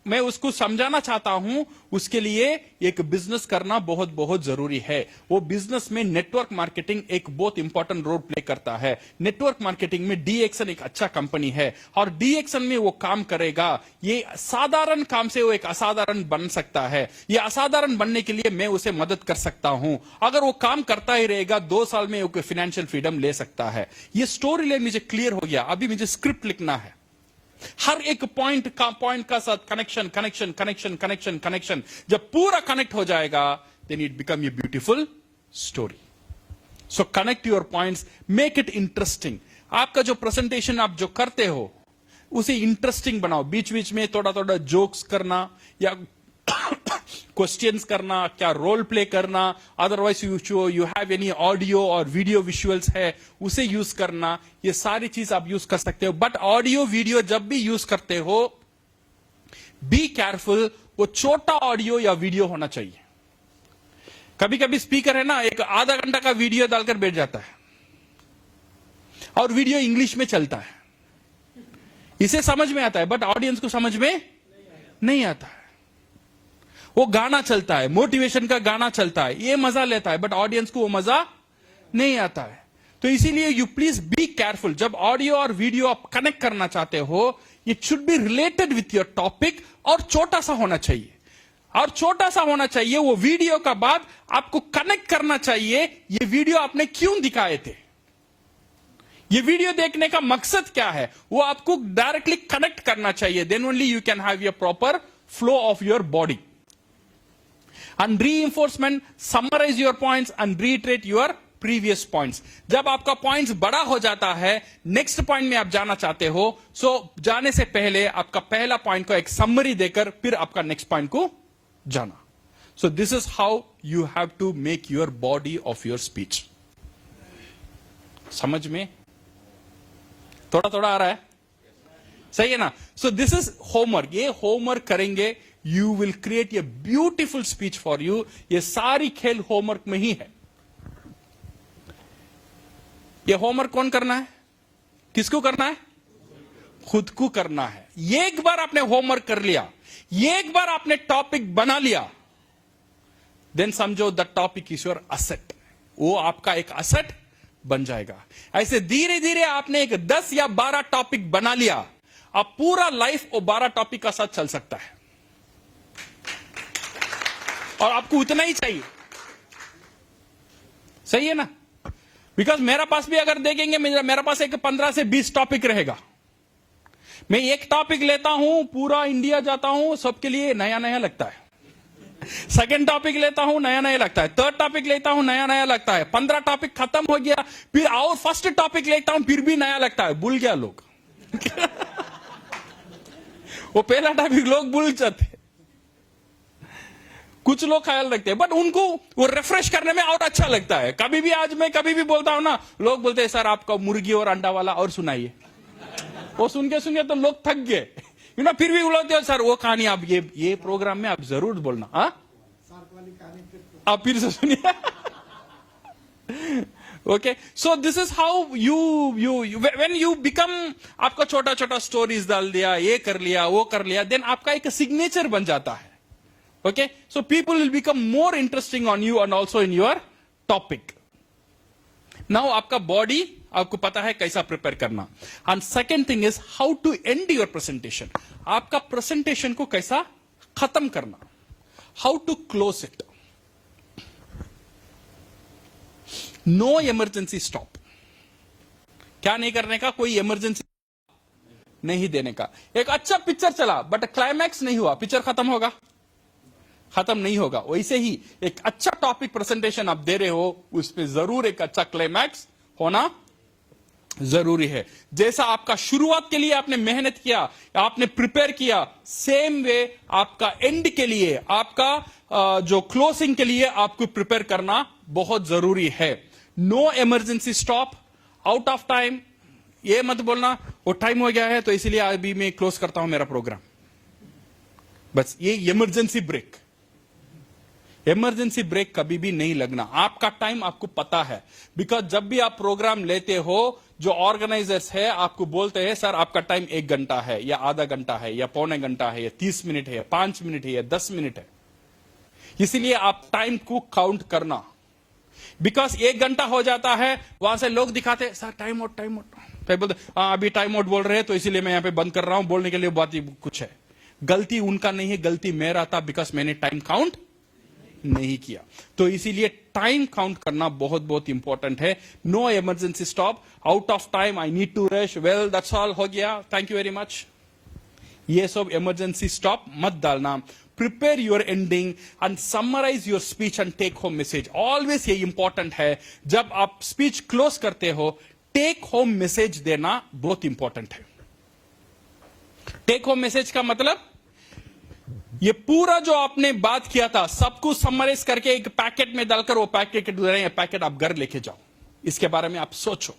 मैं उसको समझाना चाहता हूं। उसके लिए एक बिजनेस करना बहुत बहुत जरूरी है। वो बिजनेस में नेटवर्क मार्केटिंग एक बहुत इंपॉर्टेंट रोल प्ले करता है। नेटवर्क मार्केटिंग में डीएक्सन एक अच्छा कंपनी है और डीएक्सन में वो काम करेगा। ये साधारण काम से वो एक असाधारण बन सकता है। ये असाधारण बनने के लिए मैं उसे मदद कर सकता हूं। अगर वो काम करता ही रहेगा 2 साल में वो फाइनेंशियल फ्रीडम ले सकता है। ये स्टोरी लाइन मुझे क्लियर हो गया। अभी मुझे स्क्रिप्ट लिखना है। हर एक पॉइंट का साथ connection connection connection connection connection. जब पूरा कनेक्ट हो जाएगा then it become a beautiful story. So connect your points, make it interesting. आपका जो प्रेजेंटेशन आप जो करते हो उसे इंटरेस्टिंग बनाओ। बीच बीच में थोड़ा थोड़ा जोक्स करना या क्वेश्चंस करना, क्या रोल प्ले करना, otherwise you have any audio और वीडियो विजुअल्स है उसे यूज करना। ये सारी चीज आप यूज कर सकते हो। बट ऑडियो वीडियो जब भी यूज करते हो बी केयरफुल, वो छोटा ऑडियो या वीडियो होना चाहिए। कभी कभी स्पीकर है ना, एक आधा घंटा का वीडियो डालकर बैठ जाता है और वीडियो इंग्लिश में चलता है। इसे समझ में आता है बट ऑडियंस को समझ में नहीं आता है। वो गाना चलता है, मोटिवेशन का गाना चलता है, ये मजा लेता है बट ऑडियंस को वो मजा नहीं आता है। तो इसीलिए यू प्लीज बी केयरफुल। जब ऑडियो और वीडियो आप कनेक्ट करना चाहते हो, it should be related with your topic और छोटा सा होना चाहिए। और छोटा सा होना चाहिए। वो वीडियो का बाद आपको कनेक्ट करना चाहिए, ये वीडियो आपने क्यों दिखाए थे, ये वीडियो देखने का मकसद क्या है, वो आपको डायरेक्टली कनेक्ट करना चाहिए। Then only you can have your proper flow of your body. And reinforcement, summarize your points and reiterate your previous points. जब आपका पॉइंट्स बड़ा हो जाता है, नेक्स्ट पॉइंट में आप जाना चाहते हो, सो जाने से पहले आपका पहला पॉइंट को एक समरी देकर फिर आपका नेक्स्ट पॉइंट को जाना। So this is how you have to make your body of your speech. समझ में थोड़ा थोड़ा आ रहा है? सही है ना? सो दिस इज होमवर्क। ये होमवर्क करेंगे, you will create a beautiful speech for you. ये सारी खेल होमवर्क में ही है। ये होमवर्क कौन करना है? किसको करना है? खुद को करना है। एक बार आपने होमवर्क कर लिया, एक बार आपने टॉपिक बना लिया, देन समझो the topic is your asset. वो आपका एक असेट बन जाएगा। ऐसे धीरे धीरे आपने एक 10 या 12 टॉपिक बना लिया, अब पूरा लाइफ वो 12 टॉपिक का साथ चल सकता है। और आपको उतना ही चाहिए। सही है ना? बिकॉज मेरा पास भी अगर देखेंगे, मेरा पास एक 15 से 20 टॉपिक रहेगा। मैं एक टॉपिक लेता हूं, पूरा इंडिया जाता हूं, सबके लिए नया नया लगता है। सेकेंड टॉपिक लेता हूं, नया नया लगता है। थर्ड टॉपिक लेता हूं, नया नया लगता है। 15 टॉपिक खत्म हो गया, फिर और फर्स्ट टॉपिक लेता हूं, फिर भी नया लगता है। भूल गया लोग। वो पहला टॉपिक लोग भूल जाते। कुछ लोग ख्याल रखते हैं, बट उनको वो रिफ्रेश करने में और अच्छा लगता है। कभी भी आज मैं कभी भी बोलता हूं ना, लोग बोलते हैं सर आपका मुर्गी और अंडा वाला और सुनाइए। वो सुन के तो लोग थक गए, फिर भी बोलते हो सर वो कहानी आप ये प्रोग्राम में आप जरूर बोलना। आप फिर से सुनिए। Okay, so this is how you when you become, आपका छोटा छोटा स्टोरीज डाल दिया, ये कर लिया, वो कर लिया, देन आपका एक सिग्नेचर बन जाता है। Okay, so people will become more interesting on you and also in your topic. Now आपका बॉडी आपको पता है कैसा प्रिपेयर करना। And second thing is how to end your presentation. आपका प्रेजेंटेशन को कैसा खत्म करना, how to close it. No emergency stop. क्या नहीं करने का? कोई इमरजेंसी नहीं देने का। एक अच्छा पिक्चर चला बट क्लाइमैक्स नहीं हुआ, पिक्चर खत्म होगा? खत्म नहीं होगा। वैसे ही एक अच्छा टॉपिक प्रेजेंटेशन आप दे रहे हो, उसमें जरूर एक अच्छा क्लाइमैक्स होना जरूरी है। जैसा आपका शुरुआत के लिए आपने मेहनत किया, आपने प्रिपेयर किया, सेम वे आपका एंड के लिए, आपका जो क्लोजिंग के लिए आपको प्रिपेयर करना बहुत जरूरी है। No emergency stop, out of time. ये मत बोलना वो टाइम हो गया है तो इसलिए अभी मैं क्लोज करता हूं मेरा प्रोग्राम। बस ये इमरजेंसी ब्रेक। इमरजेंसी ब्रेक कभी भी नहीं लगना। आपका टाइम आपको पता है, बिकॉज जब भी आप प्रोग्राम लेते हो, जो ऑर्गेनाइजर्स है आपको बोलते हैं सर आपका टाइम 1 घंटा है या आधा घंटा है या पौने घंटा है या 30 मिनट है, 5 मिनट है या 10 मिनट है। इसलिए आप टाइम को काउंट करना। बिकॉज 1 घंटा हो जाता है, वहां से लोग दिखाते sir time out, time out. तो बोलते अभी टाइम आउट बोल रहे हैं तो इसीलिए मैं यहां पे बंद कर रहा हूं। बोलने के लिए बात ही कुछ है। गलती उनका नहीं है, गलती मेरा था, बिकॉज मैंने टाइम काउंट नहीं किया। तो इसीलिए टाइम काउंट करना बहुत बहुत इंपॉर्टेंट है। No emergency stop, out of time, I need to rush, well that's all, हो गया, थैंक यू वेरी मच। ये सब इमरजेंसी स्टॉप मत डालना। Prepare your ending and summarize your speech and take home message. Always ये important है। जब आप स्पीच क्लोज करते हो, टेक होम मैसेज देना बहुत इंपॉर्टेंट है। टेक होम मैसेज का मतलब ये पूरा जो आपने बात किया था सबको समराइज करके एक पैकेट में डालकर वो पैकेट आप घर लेके जाओ। इसके बारे में आप सोचो।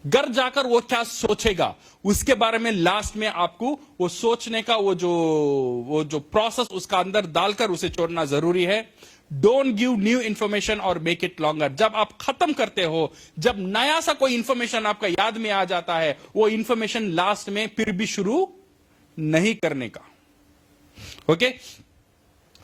घर जाकर वो क्या सोचेगा उसके बारे में लास्ट में आपको वो सोचने का वो जो प्रोसेस उसका अंदर डालकर उसे छोड़ना जरूरी है। डोंट गिव न्यू इंफॉर्मेशन और मेक इट लॉन्गर। जब आप खत्म करते हो, जब नया सा कोई इंफॉर्मेशन आपका याद में आ जाता है, वो इंफॉर्मेशन लास्ट में फिर भी शुरू नहीं करने का। Okay,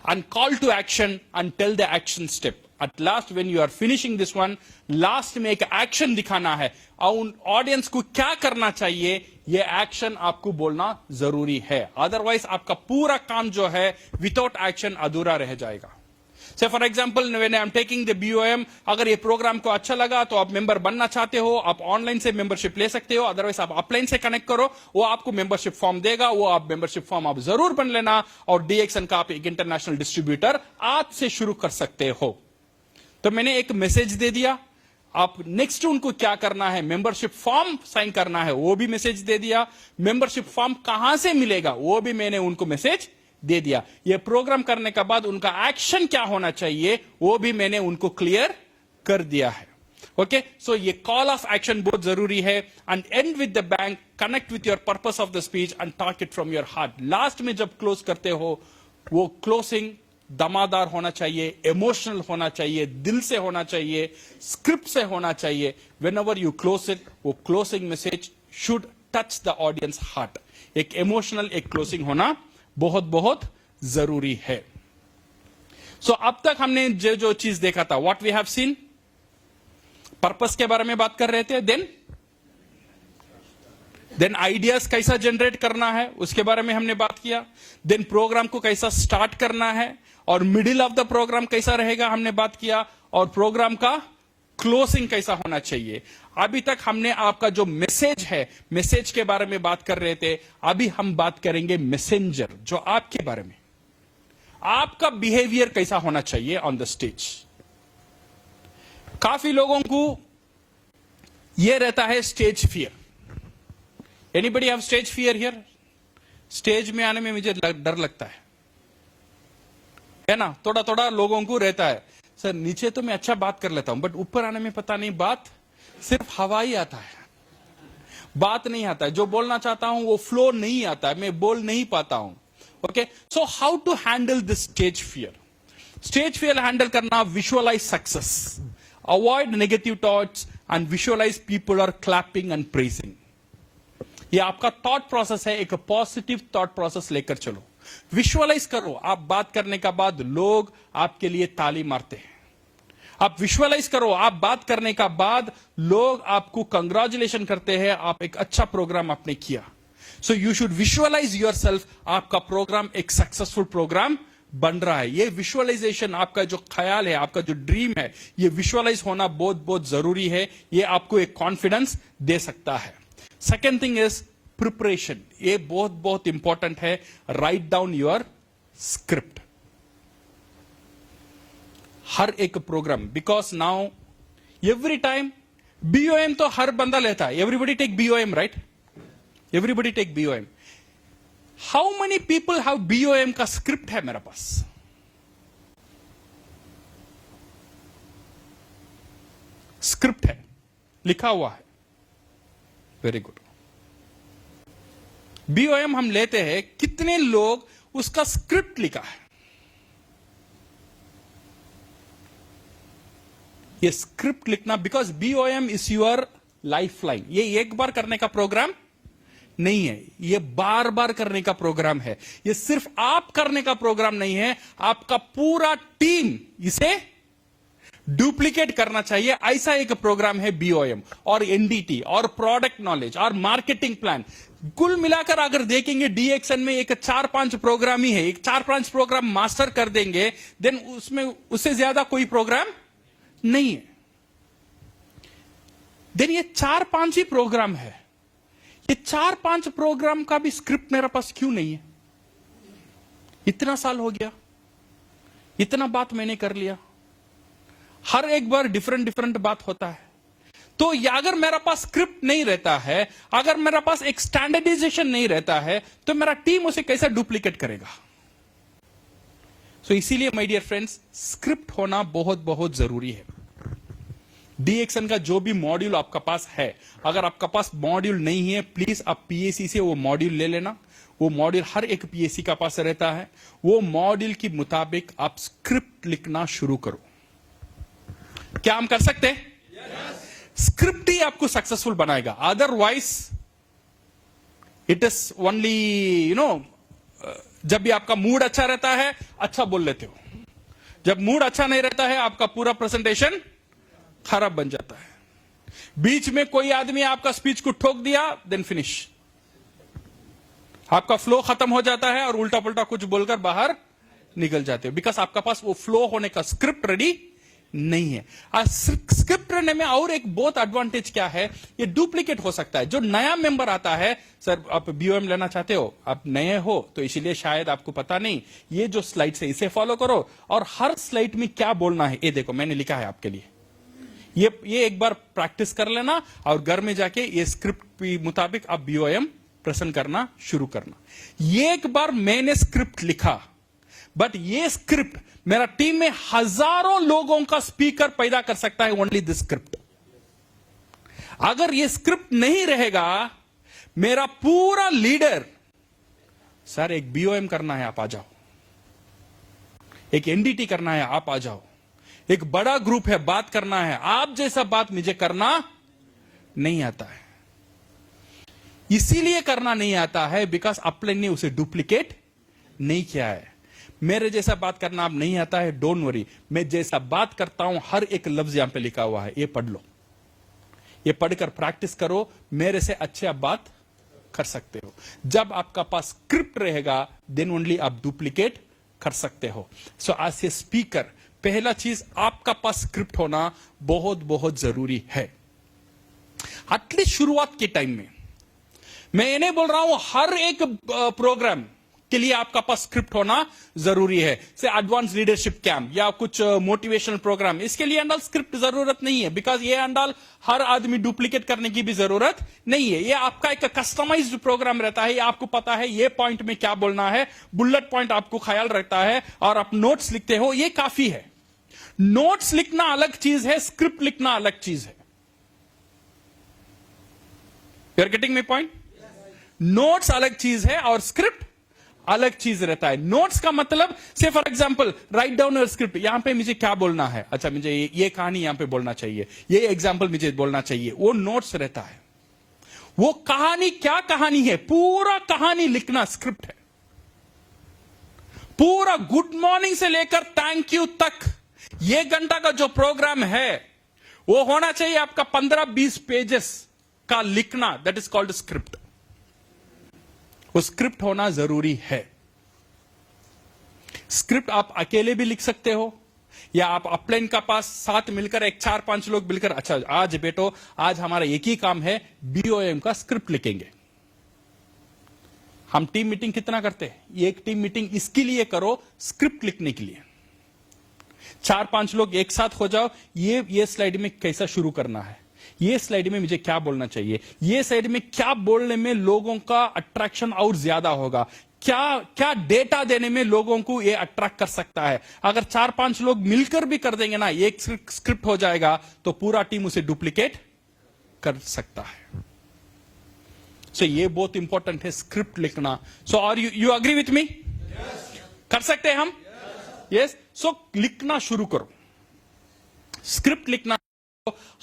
and call to action and tell the action step. At last, when you are finishing this one, last में एक action दिखाना है और ऑडियंस को क्या करना चाहिए, ये एक्शन आपको बोलना जरूरी है। अदरवाइज आपका पूरा काम जो है विदाउट एक्शन अधूरा रह जाएगा। से for example when I am taking the BOM, अगर ये प्रोग्राम को अच्छा लगा तो आप मेंबर बनना चाहते हो, आप ऑनलाइन से मेंबरशिप ले सकते हो। अदरवाइज आप ऑफलाइन से कनेक्ट करो, वो आपको मेंबरशिप फॉर्म देगा, वो आप मेंबरशिप फॉर्म आप जरूर बन लेना और DXN का आप एक इंटरनेशनल डिस्ट्रीब्यूटर आज से शुरू कर सकते हो। तो मैंने एक मैसेज दे दिया, आप नेक्स्ट उनको क्या करना है, मेंबरशिप फॉर्म साइन करना है, वो भी मैसेज दे दिया। मेंबरशिप फॉर्म कहां से मिलेगा वो भी मैंने उनको मैसेज दे दिया। ये प्रोग्राम करने के बाद उनका एक्शन क्या होना चाहिए वो भी मैंने उनको क्लियर कर दिया है। ओके, सो ये कॉल ऑफ एक्शन बहुत जरूरी है। And and with the bank, connect with your purpose of the speech and talk it from your heart. Last में जब क्लोज करते हो वो क्लोजिंग दमादार होना चाहिए, इमोशनल होना चाहिए, दिल से होना चाहिए, स्क्रिप्ट से होना चाहिए. Whenever you close it, वो closing message should touch the audience heart. एक इमोशनल, एक क्लोजिंग होना बहुत बहुत जरूरी है. सो अब तक हमने जो चीज देखा था, what we have seen, purpose के बारे में बात कर रहे थे. देन आइडियाज कैसा जनरेट करना है उसके बारे में हमने बात किया. देन प्रोग्राम को कैसा स्टार्ट करना है और मिडिल ऑफ द प्रोग्राम कैसा रहेगा हमने बात किया, और प्रोग्राम का क्लोजिंग कैसा होना चाहिए. अभी तक हमने आपका जो मैसेज है, मैसेज के बारे में बात कर रहे थे. अभी हम बात करेंगे मैसेंजर, जो आपके बारे में, आपका बिहेवियर कैसा होना चाहिए ऑन द स्टेज. काफी लोगों को यह रहता है stage fear. Anybody have stage fear here? Stage में आने में मुझे डर लगता है ना. थोड़ा थोड़ा लोगों को रहता है, सर नीचे तो मैं अच्छा बात कर लेता हूं, बट ऊपर आने में पता नहीं, बात सिर्फ हवा ही आता है, बात नहीं आता है. जो बोलना चाहता हूं वो फ्लो नहीं आता है, मैं बोल नहीं पाता हूं. Okay, so how to handle this stage fear? Stage fear handle करना, visualise success, avoid negative thoughts and visualise people are clapping and praising. ये आपका थॉट प्रोसेस है. एक पॉजिटिव थॉट प्रोसेस लेकर चलो. विजुअलाइज करो, आप बात करने का बाद लोग आपके लिए ताली मारते हैं. आप विजुअलाइज करो, आप बात करने का बाद लोग आपको कंग्रेचुलेशन करते हैं, आप एक अच्छा प्रोग्राम आपने किया. So you should visualize yourself, आपका प्रोग्राम एक सक्सेसफुल प्रोग्राम बन रहा है. ये विजुअलाइजेशन, आपका जो ख्याल है, आपका जो ड्रीम है, ये विजुअलाइज होना बहुत बहुत जरूरी है. ये आपको एक कॉन्फिडेंस दे सकता है. Second thing is preparation. ये बहुत बहुत इंपॉर्टेंट है. Write down your script. हर एक program, because now every time BOM तो हर बंदा लेता है. Everybody take BOM, right? Everybody take BOM. How many people have BOM का स्क्रिप्ट है मेरे पास? स्क्रिप्ट है, लिखा हुआ है. Very good. बीओएम हम लेते हैं, कितने लोग उसका स्क्रिप्ट लिखा है? ये स्क्रिप्ट लिखना, because BOM is your life line. ये एक बार करने का प्रोग्राम नहीं है, ये बार बार करने का प्रोग्राम है. ये सिर्फ आप करने का प्रोग्राम नहीं है, आपका पूरा टीम इसे डुप्लीकेट करना चाहिए. ऐसा एक प्रोग्राम है बीओएम और एनडीटी और प्रोडक्ट नॉलेज और मार्केटिंग प्लान. कुल मिलाकर अगर देखेंगे डीएक्सन में एक 4-5 प्रोग्राम ही है. एक 4-5 प्रोग्राम मास्टर कर देंगे, देन उसमें उससे ज्यादा कोई प्रोग्राम नहीं है. देन ये 4-5 ही प्रोग्राम है. ये 4-5 प्रोग्राम का भी स्क्रिप्ट मेरे पास क्यों नहीं है? इतना साल हो गया, इतना बात मैंने कर लिया, हर एक बार डिफरेंट डिफरेंट बात होता है. तो अगर मेरा पास स्क्रिप्ट नहीं रहता है, अगर मेरा पास एक स्टैंडर्डाइजेशन नहीं रहता है, तो मेरा टीम उसे कैसे डुप्लीकेट करेगा? सो इसीलिए माय डियर फ्रेंड्स, स्क्रिप्ट होना बहुत बहुत जरूरी है. डीएक्सन का जो भी मॉड्यूल आपका पास है, अगर आपका पास मॉड्यूल नहीं है, प्लीज आप पीएसी से वो मॉड्यूल ले लेना. वो मॉड्यूल हर एक पीएसी का पास रहता है. वो मॉड्यूल के मुताबिक आप स्क्रिप्ट लिखना शुरू करो. क्या हम कर सकते हैं? स्क्रिप्ट ही आपको सक्सेसफुल बनाएगा. अदरवाइज इट इज ओनली जब भी आपका मूड अच्छा रहता है, अच्छा बोल लेते हो. जब मूड अच्छा नहीं रहता है, आपका पूरा प्रेजेंटेशन खराब बन जाता है. बीच में कोई आदमी आपका स्पीच को ठोक दिया, देन फिनिश. आपका फ्लो खत्म हो जाता है और उल्टा पुल्टा कुछ बोलकर बाहर निकल जाते हो, बिकॉज आपका पास वो फ्लो होने का स्क्रिप्ट रेडी नहीं है. स्क्रिप्ट रहने में और एक बहुत एडवांटेज क्या है, ये डुप्लीकेट हो सकता है. जो नया मेंबर आता है, सर आप बीओएम लेना चाहते हो, आप नए हो तो इसीलिए शायद आपको पता नहीं, ये जो स्लाइड है इसे फॉलो करो और हर स्लाइड में क्या बोलना है ये देखो, मैंने लिखा है आपके लिए. ये एक बार प्रैक्टिस कर लेना और घर में जाके ये स्क्रिप्ट के मुताबिक आप बीओएम प्रेजेंट करना शुरू करना. एक बार मैंने स्क्रिप्ट लिखा, बट ये स्क्रिप्ट मेरा टीम में हजारों लोगों का स्पीकर पैदा कर सकता है. Only this script. अगर ये स्क्रिप्ट नहीं रहेगा, मेरा पूरा लीडर, सर एक बीओएम करना है, आप आ जाओ, एक एनडीटी करना है, आप आ जाओ। एक बड़ा ग्रुप है, बात करना है, आप जैसा बात मुझे करना नहीं आता है। इसीलिए करना नहीं आता है बिकॉज अपने ने उसे डुप्लीकेट नहीं किया है। मेरे जैसा बात करना आप नहीं आता है, डोंट वरी, मैं जैसा बात करता हूं हर एक लफ्ज यहां पे लिखा हुआ है, ये पढ़ लो, ये पढ़कर प्रैक्टिस करो, मेरे से अच्छे आप बात कर सकते हो। जब आपका पास स्क्रिप्ट रहेगा देन ओनली आप डुप्लीकेट कर सकते हो। सो एज ए स्पीकर पहला चीज आपका पास स्क्रिप्ट होना बहुत बहुत जरूरी है। एटलीस्ट शुरुआत के टाइम में, मैं ये नहीं बोल रहा हूं हर एक प्रोग्राम के लिए आपका पास स्क्रिप्ट होना जरूरी है। से एडवांस लीडरशिप कैंप या कुछ मोटिवेशनल प्रोग्राम, इसके लिए अंडाल स्क्रिप्ट जरूरत नहीं है बिकॉज ये अंडाल हर आदमी डुप्लीकेट करने की भी जरूरत नहीं है। ये आपका एक कस्टमाइज्ड प्रोग्राम रहता है, ये आपको पता है ये पॉइंट में क्या बोलना है, बुलेट पॉइंट आपको ख्याल रहता है और आप नोट्स लिखते हो, ये काफी है। नोट्स लिखना अलग चीज है, स्क्रिप्ट लिखना अलग चीज है। You are getting my point? Notes अलग चीज है और स्क्रिप्ट अलग चीज रहता है। नोट्स का मतलब से for example right down your script, यहां पे मुझे क्या बोलना है, अच्छा मुझे ये कहानी यहां पे बोलना चाहिए, ये एग्जांपल मुझे बोलना चाहिए, वो नोट्स रहता है। वो कहानी क्या कहानी है, पूरा कहानी लिखना स्क्रिप्ट है। पूरा गुड मॉर्निंग से लेकर थैंक यू तक ये घंटा का जो प्रोग्राम है वो होना चाहिए आपका 15-20 पेजेस का लिखना, दैट इज कॉल्ड स्क्रिप्ट। वो स्क्रिप्ट होना जरूरी है। स्क्रिप्ट आप अकेले भी लिख सकते हो या आप अपलाइन का पास साथ मिलकर एक 4-5 लोग मिलकर, अच्छा आज बेटो आज हमारा एक ही काम है, बीओएम का स्क्रिप्ट लिखेंगे। हम टीम मीटिंग कितना करते हैं, एक टीम मीटिंग इसके लिए करो, स्क्रिप्ट लिखने के लिए। 4-5 लोग एक साथ हो जाओ, ये स्लाइड में कैसा शुरू करना है, ये स्लाइड में मुझे क्या बोलना चाहिए, ये स्लाइड में क्या बोलने में लोगों का अट्रैक्शन और ज्यादा होगा, क्या डेटा देने में लोगों को ये अट्रैक्ट कर सकता है। अगर 4-5 लोग मिलकर भी कर देंगे ना, एक स्क्रिप्ट हो जाएगा तो पूरा टीम उसे डुप्लीकेट कर सकता है। सो ये बहुत इंपॉर्टेंट है स्क्रिप्ट लिखना। So are you agree with me? कर सकते हैं हम? यस। सो लिखना शुरू करो, स्क्रिप्ट लिखना,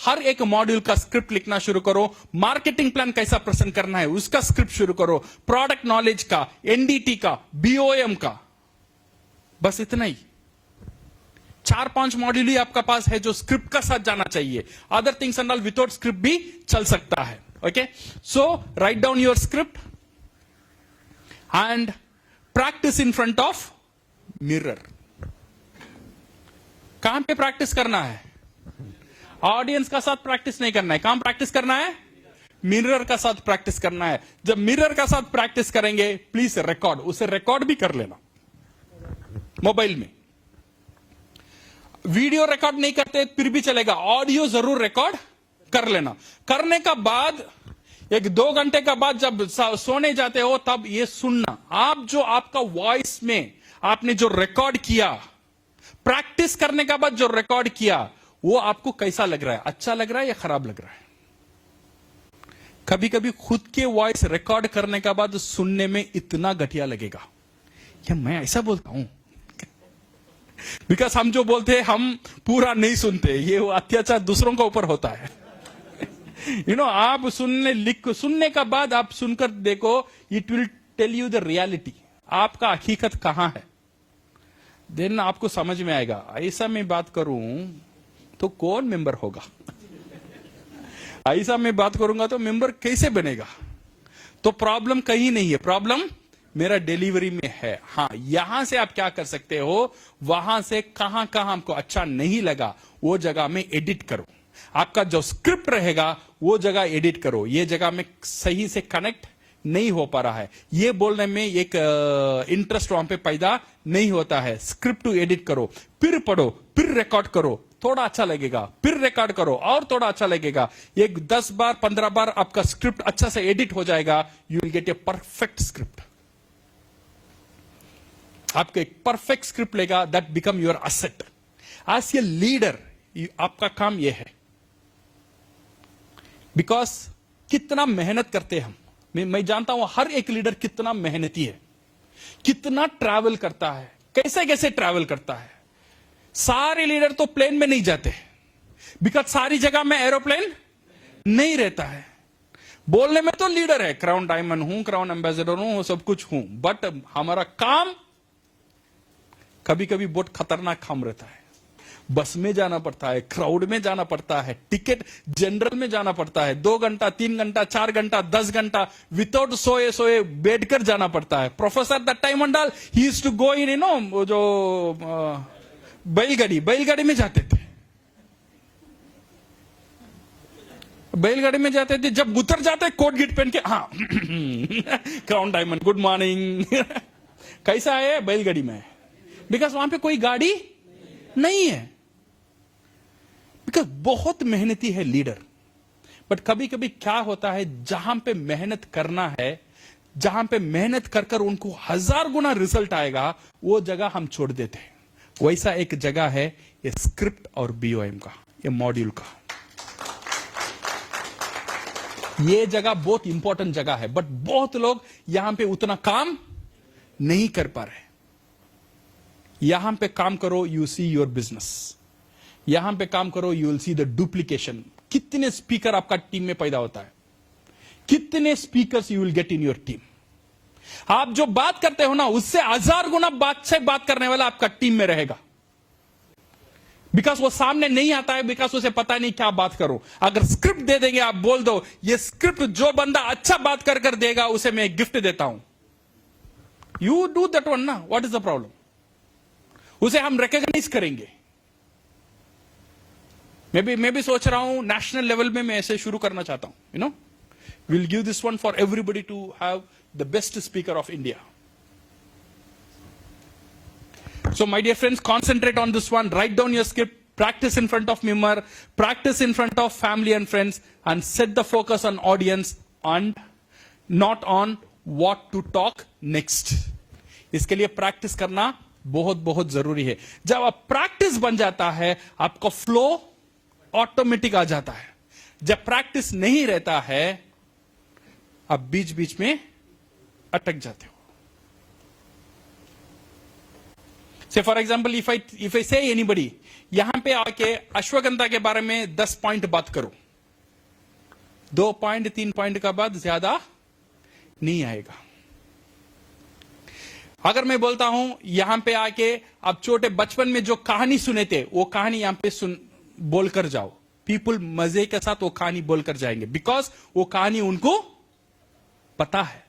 हर एक मॉड्यूल का स्क्रिप्ट लिखना शुरू करो। मार्केटिंग प्लान कैसा प्रेजेंट करना है उसका स्क्रिप्ट शुरू करो, प्रोडक्ट नॉलेज का, एनडीटी का, बीओएम का, बस इतना ही। 4-5 मॉड्यूल ही आपका पास है जो स्क्रिप्ट का साथ जाना चाहिए। Other things and all without script भी चल सकता है। Okay, so right down your script and practice in front of mirror. कहां पे प्रैक्टिस करना है? ऑडियंस का साथ प्रैक्टिस नहीं करना है। कहां प्रैक्टिस करना है? मिरर का साथ प्रैक्टिस करना है। जब मिरर का साथ प्रैक्टिस करेंगे प्लीज रिकॉर्ड, उसे रिकॉर्ड भी कर लेना मोबाइल में। वीडियो रिकॉर्ड नहीं करते फिर भी चलेगा, ऑडियो जरूर रिकॉर्ड कर लेना। करने का बाद 1-2 घंटे का बाद जब सोने जाते हो तब ये सुनना, आप जो आपका वॉइस में आपने जो रिकॉर्ड किया, प्रैक्टिस करने के बाद जो रिकॉर्ड किया वो आपको कैसा लग रहा है, अच्छा लग रहा है या खराब लग रहा है। कभी कभी खुद के वॉइस रिकॉर्ड करने के बाद सुनने में इतना घटिया लगेगा, क्या मैं ऐसा बोलता हूं? बिकॉज हम जो बोलते हैं हम पूरा नहीं सुनते, ये वो अत्याचार दूसरों के ऊपर होता है। आप सुनने का बाद आप सुनकर देखो, it will tell you the reality, आपका हकीकत कहां है, देन आपको समझ में आएगा। ऐसा मैं बात करूं तो कौन मेंबर होगा, ऐसा मैं बात करूंगा तो मेंबर कैसे बनेगा। तो प्रॉब्लम कहीं नहीं है, प्रॉब्लम मेरा डिलीवरी में है। हाँ, यहां से आप क्या कर सकते हो, वहां से कहां कहां हमको अच्छा नहीं लगा वो जगह में एडिट करो। आपका जो स्क्रिप्ट रहेगा वो जगह एडिट करो, ये जगह में सही से कनेक्ट नहीं हो पा रहा है, ये बोलने में एक इंटरेस्ट वहां पे पैदा नहीं होता है। स्क्रिप्ट टू एडिट करो, फिर पढ़ो, फिर रिकॉर्ड करो, थोड़ा अच्छा लगेगा, फिर रिकॉर्ड करो और थोड़ा अच्छा लगेगा। एक 10 बार 15 बार आपका स्क्रिप्ट अच्छा से एडिट हो जाएगा, you will get a perfect script. आपको एक परफेक्ट स्क्रिप्ट लेगा, that become your asset. As a leader आपका काम यह है, बिकॉज कितना मेहनत करते हैं हम, मैं जानता हूं हर एक लीडर कितना मेहनती है, कितना ट्रैवल करता है, कैसे कैसे ट्रैवल करता है। सारे लीडर तो प्लेन में नहीं जाते, बिकॉज सारी जगह में एरोप्लेन नहीं रहता है। बोलने में तो लीडर है, क्राउन डायमंड हूं, क्राउन एम्बेसडर हूं, सब कुछ हूं, बट हमारा काम कभी कभी बहुत खतरनाक काम रहता है। बस में जाना पड़ता है, क्राउड में जाना पड़ता है, टिकट जनरल में जाना पड़ता है, 2 घंटा 3 घंटा 4 घंटा 10 घंटा विदाउट सोए बैठकर जाना पड़ता है। Professor that time and all he used to go in वो जो बैलगाड़ी में जाते थे। बैलगाड़ी में जाते थे, जब उतर जाते कोट गिट पहन के, हाँ क्राउन डायमंड गुड मॉर्निंग कैसा है, बैलगाड़ी में, बिकॉज वहां पे कोई गाड़ी नहीं है, बिकॉज बहुत मेहनती है लीडर। बट कभी कभी क्या होता है, जहां पे मेहनत करना है, जहां पे मेहनत कर कर उनको 1000 गुना रिजल्ट आएगा, वो जगह हम छोड़ देते हैं। वैसा एक जगह है ये स्क्रिप्ट और बीओएम का, ये मॉड्यूल का। ये जगह बहुत इंपॉर्टेंट जगह है, बट बहुत लोग यहां पे उतना काम नहीं कर पा रहे। यहां पे काम करो, यू सी योर बिजनेस। यहां पे काम करो, you will see the duplication. कितने स्पीकर आपका टीम में पैदा होता है, कितने speakers you will get in your team. आप जो बात करते हो ना, उससे 1000 गुना बात करने वाला आपका टीम में रहेगा, बिकॉज वो सामने नहीं आता है, बिकॉज उसे पता नहीं क्या बात करो। अगर स्क्रिप्ट दे देंगे, आप बोल दो ये स्क्रिप्ट जो बंदा अच्छा बात कर देगा उसे मैं गिफ्ट देता हूं, यू डू दैट वन ना, व्हाट इज द प्रॉब्लम। उसे हम रिकॉग्नाइज करेंगे। मैं भी सोच रहा हूं नेशनल लेवल में मैं ऐसे शुरू करना चाहता हूं, you know, will give this one for everybody to have the best speaker of India. So my dear friends, concentrate on this one, write down your script, practice in front of mirror, practice in front of family and friends, and set the focus on audience and not on what to talk next. इसके लिए practice करना बहुत बहुत जरूरी है। जब आप practice बन जाता है, आपका फ्लो ऑटोमेटिक आ जाता है। जब प्रैक्टिस नहीं रहता है, आप बीच बीच में अटक जाते हो। से फॉर एग्जाम्पल, इफ आई से एनीबडी, यहां पे आके अश्वगंधा के बारे में 10 पॉइंट बात करो, 2 पॉइंट 3 पॉइंट का बाद ज्यादा नहीं आएगा। अगर मैं बोलता हूं यहां पे आके आप छोटे बचपन में जो कहानी सुने थे, वो कहानी यहां पे बोलकर जाओ, पीपल मजे के साथ वो कहानी बोलकर जाएंगे, बिकॉज वो कहानी उनको पता है,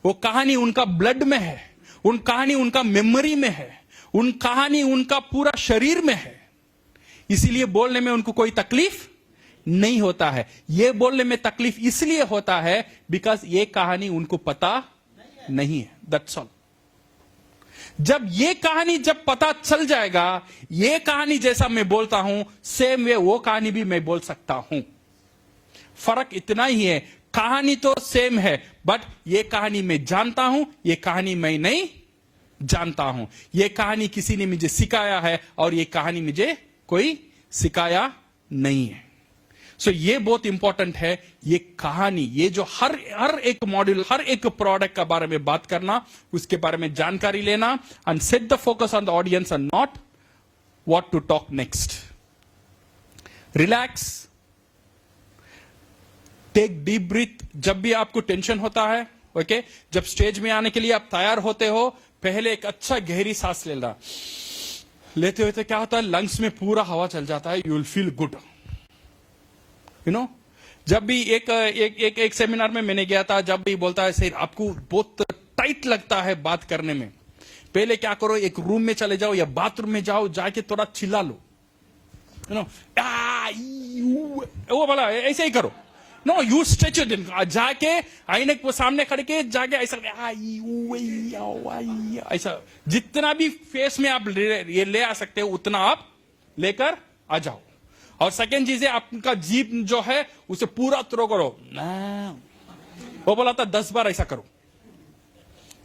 वो कहानी उनका ब्लड में है, उन कहानी उनका मेमोरी में है, उन कहानी उनका पूरा शरीर में है। इसीलिए बोलने में उनको कोई तकलीफ नहीं होता है। यह बोलने में तकलीफ इसलिए होता है बिकॉज ये कहानी उनको पता नहीं है, दैट्स ऑल। जब ये कहानी जब पता चल जाएगा, ये कहानी जैसा मैं बोलता हूं, सेम वे वो कहानी भी मैं बोल सकता हूं। फर्क इतना ही है, कहानी तो सेम है, बट ये कहानी मैं जानता हूं, ये कहानी मैं नहीं जानता हूं। ये कहानी किसी ने मुझे सिखाया है और ये कहानी मुझे कोई सिखाया नहीं है। सो ये बहुत इंपॉर्टेंट है, ये कहानी, ये जो हर एक मॉड्यूल, हर एक प्रोडक्ट के बारे में बात करना, उसके बारे में जानकारी लेना, and set the focus on the audience and not what to talk next. Relax, take deep breath. जब भी आपको टेंशन होता है, ओके, जब स्टेज में आने के लिए आप तैयार होते हो, पहले एक अच्छा गहरी सांस लेना। लेते हुए क्या होता है, लंग्स में पूरा हवा चल जाता है, you will feel good, you know. जब भी एक सेमिनार में मैंने गया था, जब भी बोलता है सर आपको बहुत टाइट लगता है बात करने में, पहले क्या करो, एक रूम में चले जाओ या बाथरूम में जाओ, जाके थोड़ा चिल्ला लो, यू नो, वो बोला ऐसे ही करो। No, you stretch it in, जाके आईने के सामने खड़े के जाके ऐसा ऐसा जितना भी फेस में आप ये ले आ सकते हो उतना आप लेकर आ जाओ। और सेकेंड चीज है, आपका जीभ जो है उसे पूरा थ्रो करो। वो बोला था 10 बार ऐसा करो।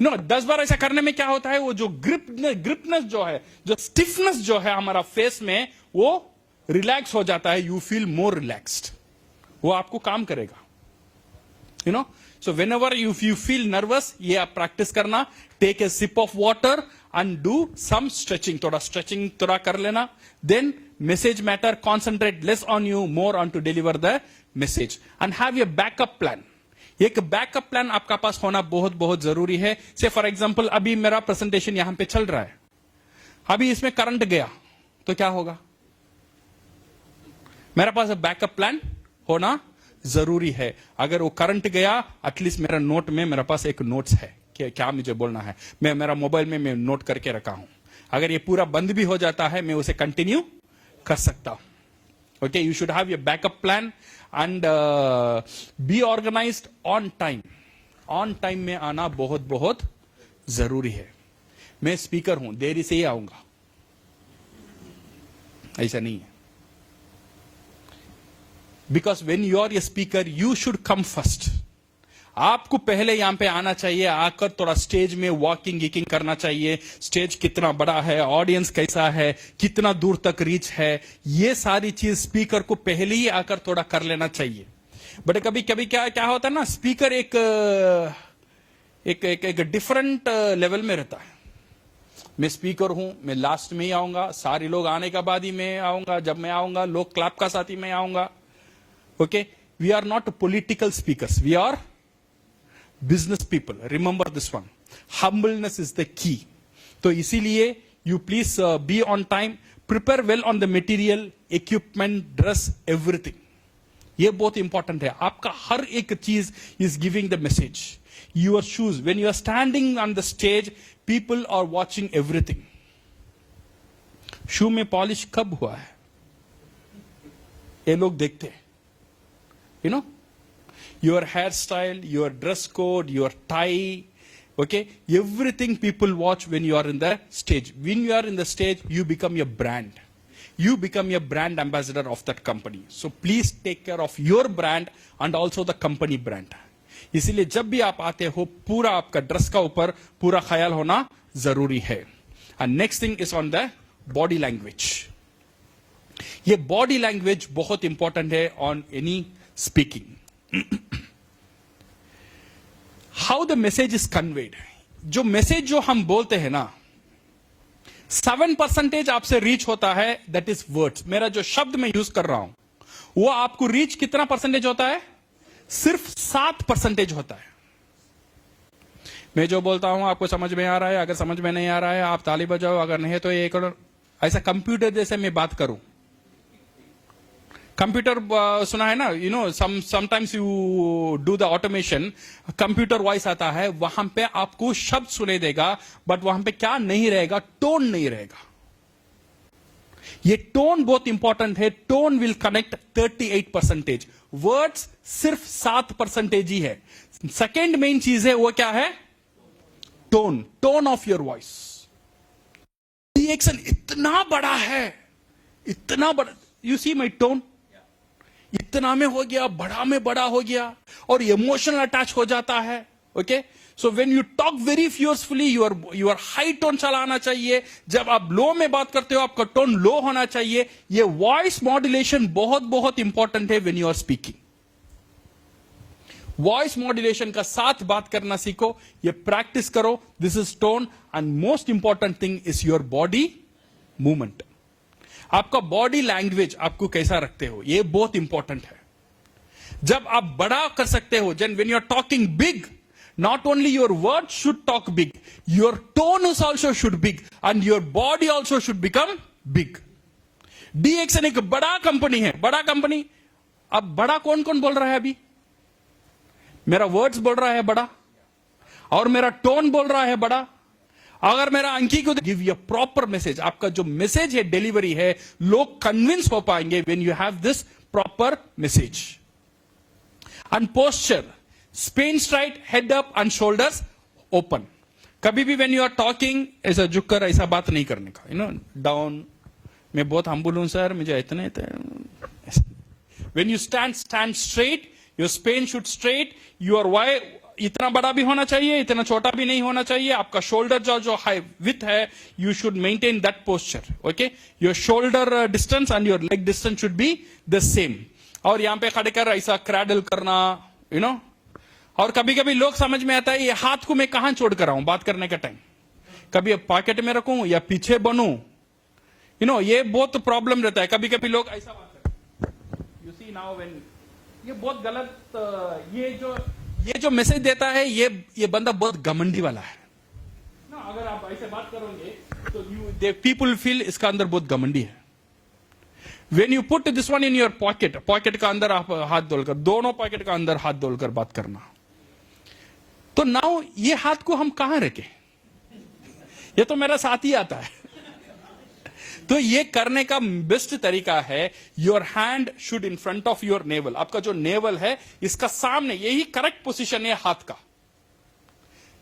नो, 10 बार ऐसा करने में क्या होता है, वो जो ग्रिपनेस जो है, जो स्टिफनेस जो है हमारा फेस में, वो रिलैक्स हो जाता है, यू फील मोर रिलैक्स्ड, वो आपको काम करेगा, you know. So whenever if you feel nervous, ये आप practice करना. Take a sip of water and do some stretching. थोड़ा stretching थोड़ा कर लेना. Then message matter, concentrate less on you, more on to deliver the message. And have a backup plan. एक backup plan आपका पास होना बहुत बहुत जरूरी है. से फॉर एग्जांपल अभी मेरा प्रेजेंटेशन यहां पे चल रहा है, अभी इसमें करंट गया तो क्या होगा? मेरे पास बैकअप प्लान होना जरूरी है. अगर वो करंट गया, एटलीस्ट मेरा नोट में मेरे पास एक नोट्स है कि क्या मुझे बोलना है. मैं मेरा मोबाइल में मैं नोट करके रखा हूं. अगर ये पूरा बंद भी हो जाता है, मैं उसे कंटिन्यू कर सकता हूं. Okay, you should have your backup plan and be organized on time. On time में आना बहुत बहुत जरूरी है. मैं स्पीकर हूं, देरी से ही आऊंगा, ऐसा नहीं है. Because when you are a speaker, you should come first. आपको पहले यहां पे आना चाहिए. आकर थोड़ा स्टेज में वॉकिंग गिकिंग करना चाहिए. स्टेज कितना बड़ा है, ऑडियंस कैसा है, कितना दूर तक रीच है, ये सारी चीज स्पीकर को पहले ही आकर थोड़ा कर लेना चाहिए. बट कभी कभी क्या होता है ना, स्पीकर एक डिफरेंट लेवल में रहता है. मैं स्पीकर हूं, मैं लास्ट में ही आऊंगा, सारे लोग आने के बाद ही मैं आऊंगा. जब मैं आऊंगा, लोग क्लैप का साथ ही मैं आऊंगा. Okay, we are not political speakers, we are business people. Remember this one. Humbleness is the key. तो इसीलिए you please be on time, prepare well on the material, equipment, dress, everything. ये बहुत important है. आपका हर एक चीज is giving the message. Your shoes, when you are standing on the stage, people are watching everything. शू में polish कब हुआ है, ये लोग देखते हैं. You know, your hairstyle, your dress code, your tie, okay, everything people watch when you are in the stage. When you are in the stage, you become your brand. You become your brand ambassador of that company. So please take care of your brand and also the company brand. इसीलिए जब भी आप आते हो, पूरा आपका dress का ऊपर पूरा ख्याल होना जरूरी है. And next thing is on the body language. ये body language बहुत इंपॉर्टेंट है on any speaking. How the message is conveyed. जो मैसेज जो हम बोलते हैं ना, 7% आपसे रीच होता है, दैट इज वर्ड्स. मेरा जो शब्द मैं यूज कर रहा हूं, वो आपको रीच कितना परसेंटेज होता है? सिर्फ 7% होता है. मैं जो बोलता हूं आपको समझ में आ रहा है. अगर समझ में नहीं आ रहा है आप ताली बजाओ, अगर नहीं है तो ये करो. ऐसा कंप्यूटर जैसे मैं बात करूं. कंप्यूटर सुना है ना, you know, sometimes you do the automation, computer voice आता है, वहां पे आपको शब्द सुने देगा, बट वहां पे क्या नहीं रहेगा? टोन नहीं रहेगा. ये टोन बहुत इंपॉर्टेंट है. Tone will connect 38%. वर्ड्स सिर्फ 7% ही है. सेकेंड मेन चीज है, वो क्या है? Tone. Tone of your voice. Reaction इतना बड़ा है, इतना बड़ा. यू सी माई टोन, इतना में हो गया, बड़ा में बड़ा हो गया, और इमोशनल अटैच हो जाता है. Okay, so when you talk very forcefully, your high tone चलाना चाहिए. जब आप लो में बात करते हो, आपका टोन लो होना चाहिए. ये वॉइस मॉड्यूलेशन बहुत बहुत इंपॉर्टेंट है when you are speaking. Voice modulation का साथ बात करना सीखो, ये प्रैक्टिस करो. This is tone. And most important thing is your body movement. आपका बॉडी लैंग्वेज आपको कैसा रखते हो, ये बहुत इंपॉर्टेंट है. जब आप बड़ा कर सकते हो, when you are talking big, not only your word should talk big, your tone is also should big, and your body also should become big. DXN एक बड़ा कंपनी है, बड़ा कंपनी. अब बड़ा कौन कौन बोल रहा है? अभी मेरा वर्ड्स बोल रहा है बड़ा, और मेरा टोन बोल रहा है बड़ा. अगर मेरा अंकी को गिव यू प्रॉपर मैसेज, आपका जो मैसेज है, डिलीवरी है, लोग कन्विंस हो पाएंगे when you have this proper message. And posture, Spain straight, head up and shoulders open. कभी भी व्हेन यू आर टॉकिंग ऐसा झुककर ऐसा बात नहीं करने का. You know, down. मैं बहुत हम्बल हूं सर, मुझे इतने. When you stand straight, your spine should straight. Your वाई इतना बड़ा भी होना चाहिए, इतना छोटा भी नहीं होना चाहिए. आपका शोल्डर जो हाई विथ है, you should maintain that posture. Okay, your shoulder distance and your leg distance should be the same. और यहां पे खड़े कर ऐसा क्रैडल करना, यू नो, और कभी कभी लोग समझ में आता है ये हाथ को मैं कहां छोड़ कर आऊं बात करने का टाइम, कभी पॉकेट में रखूं या पीछे बनूं, ये बहुत प्रॉब्लम रहता है। कभी कभी लोग ऐसा बात करते हैं, यू सी नाउ व्हेन, ये बहुत गलत, ये जो मैसेज देता है ये बंदा बहुत घमंडी वाला है ना। अगर आप ऐसे बात करोगे तो पीपल फील इसका अंदर बहुत घमंडी है। When you put this one in your pocket का अंदर आप हाथ डोलकर, दोनों पॉकेट का अंदर हाथ डोलकर बात करना, तो नाउ ये हाथ को हम कहां रखें? ये तो मेरा साथ ही आता है। तो ये करने का बेस्ट तरीका है, your hand should in front of your naval. आपका जो नेवल है इसका सामने, यही करेक्ट पोजीशन है हाथ का।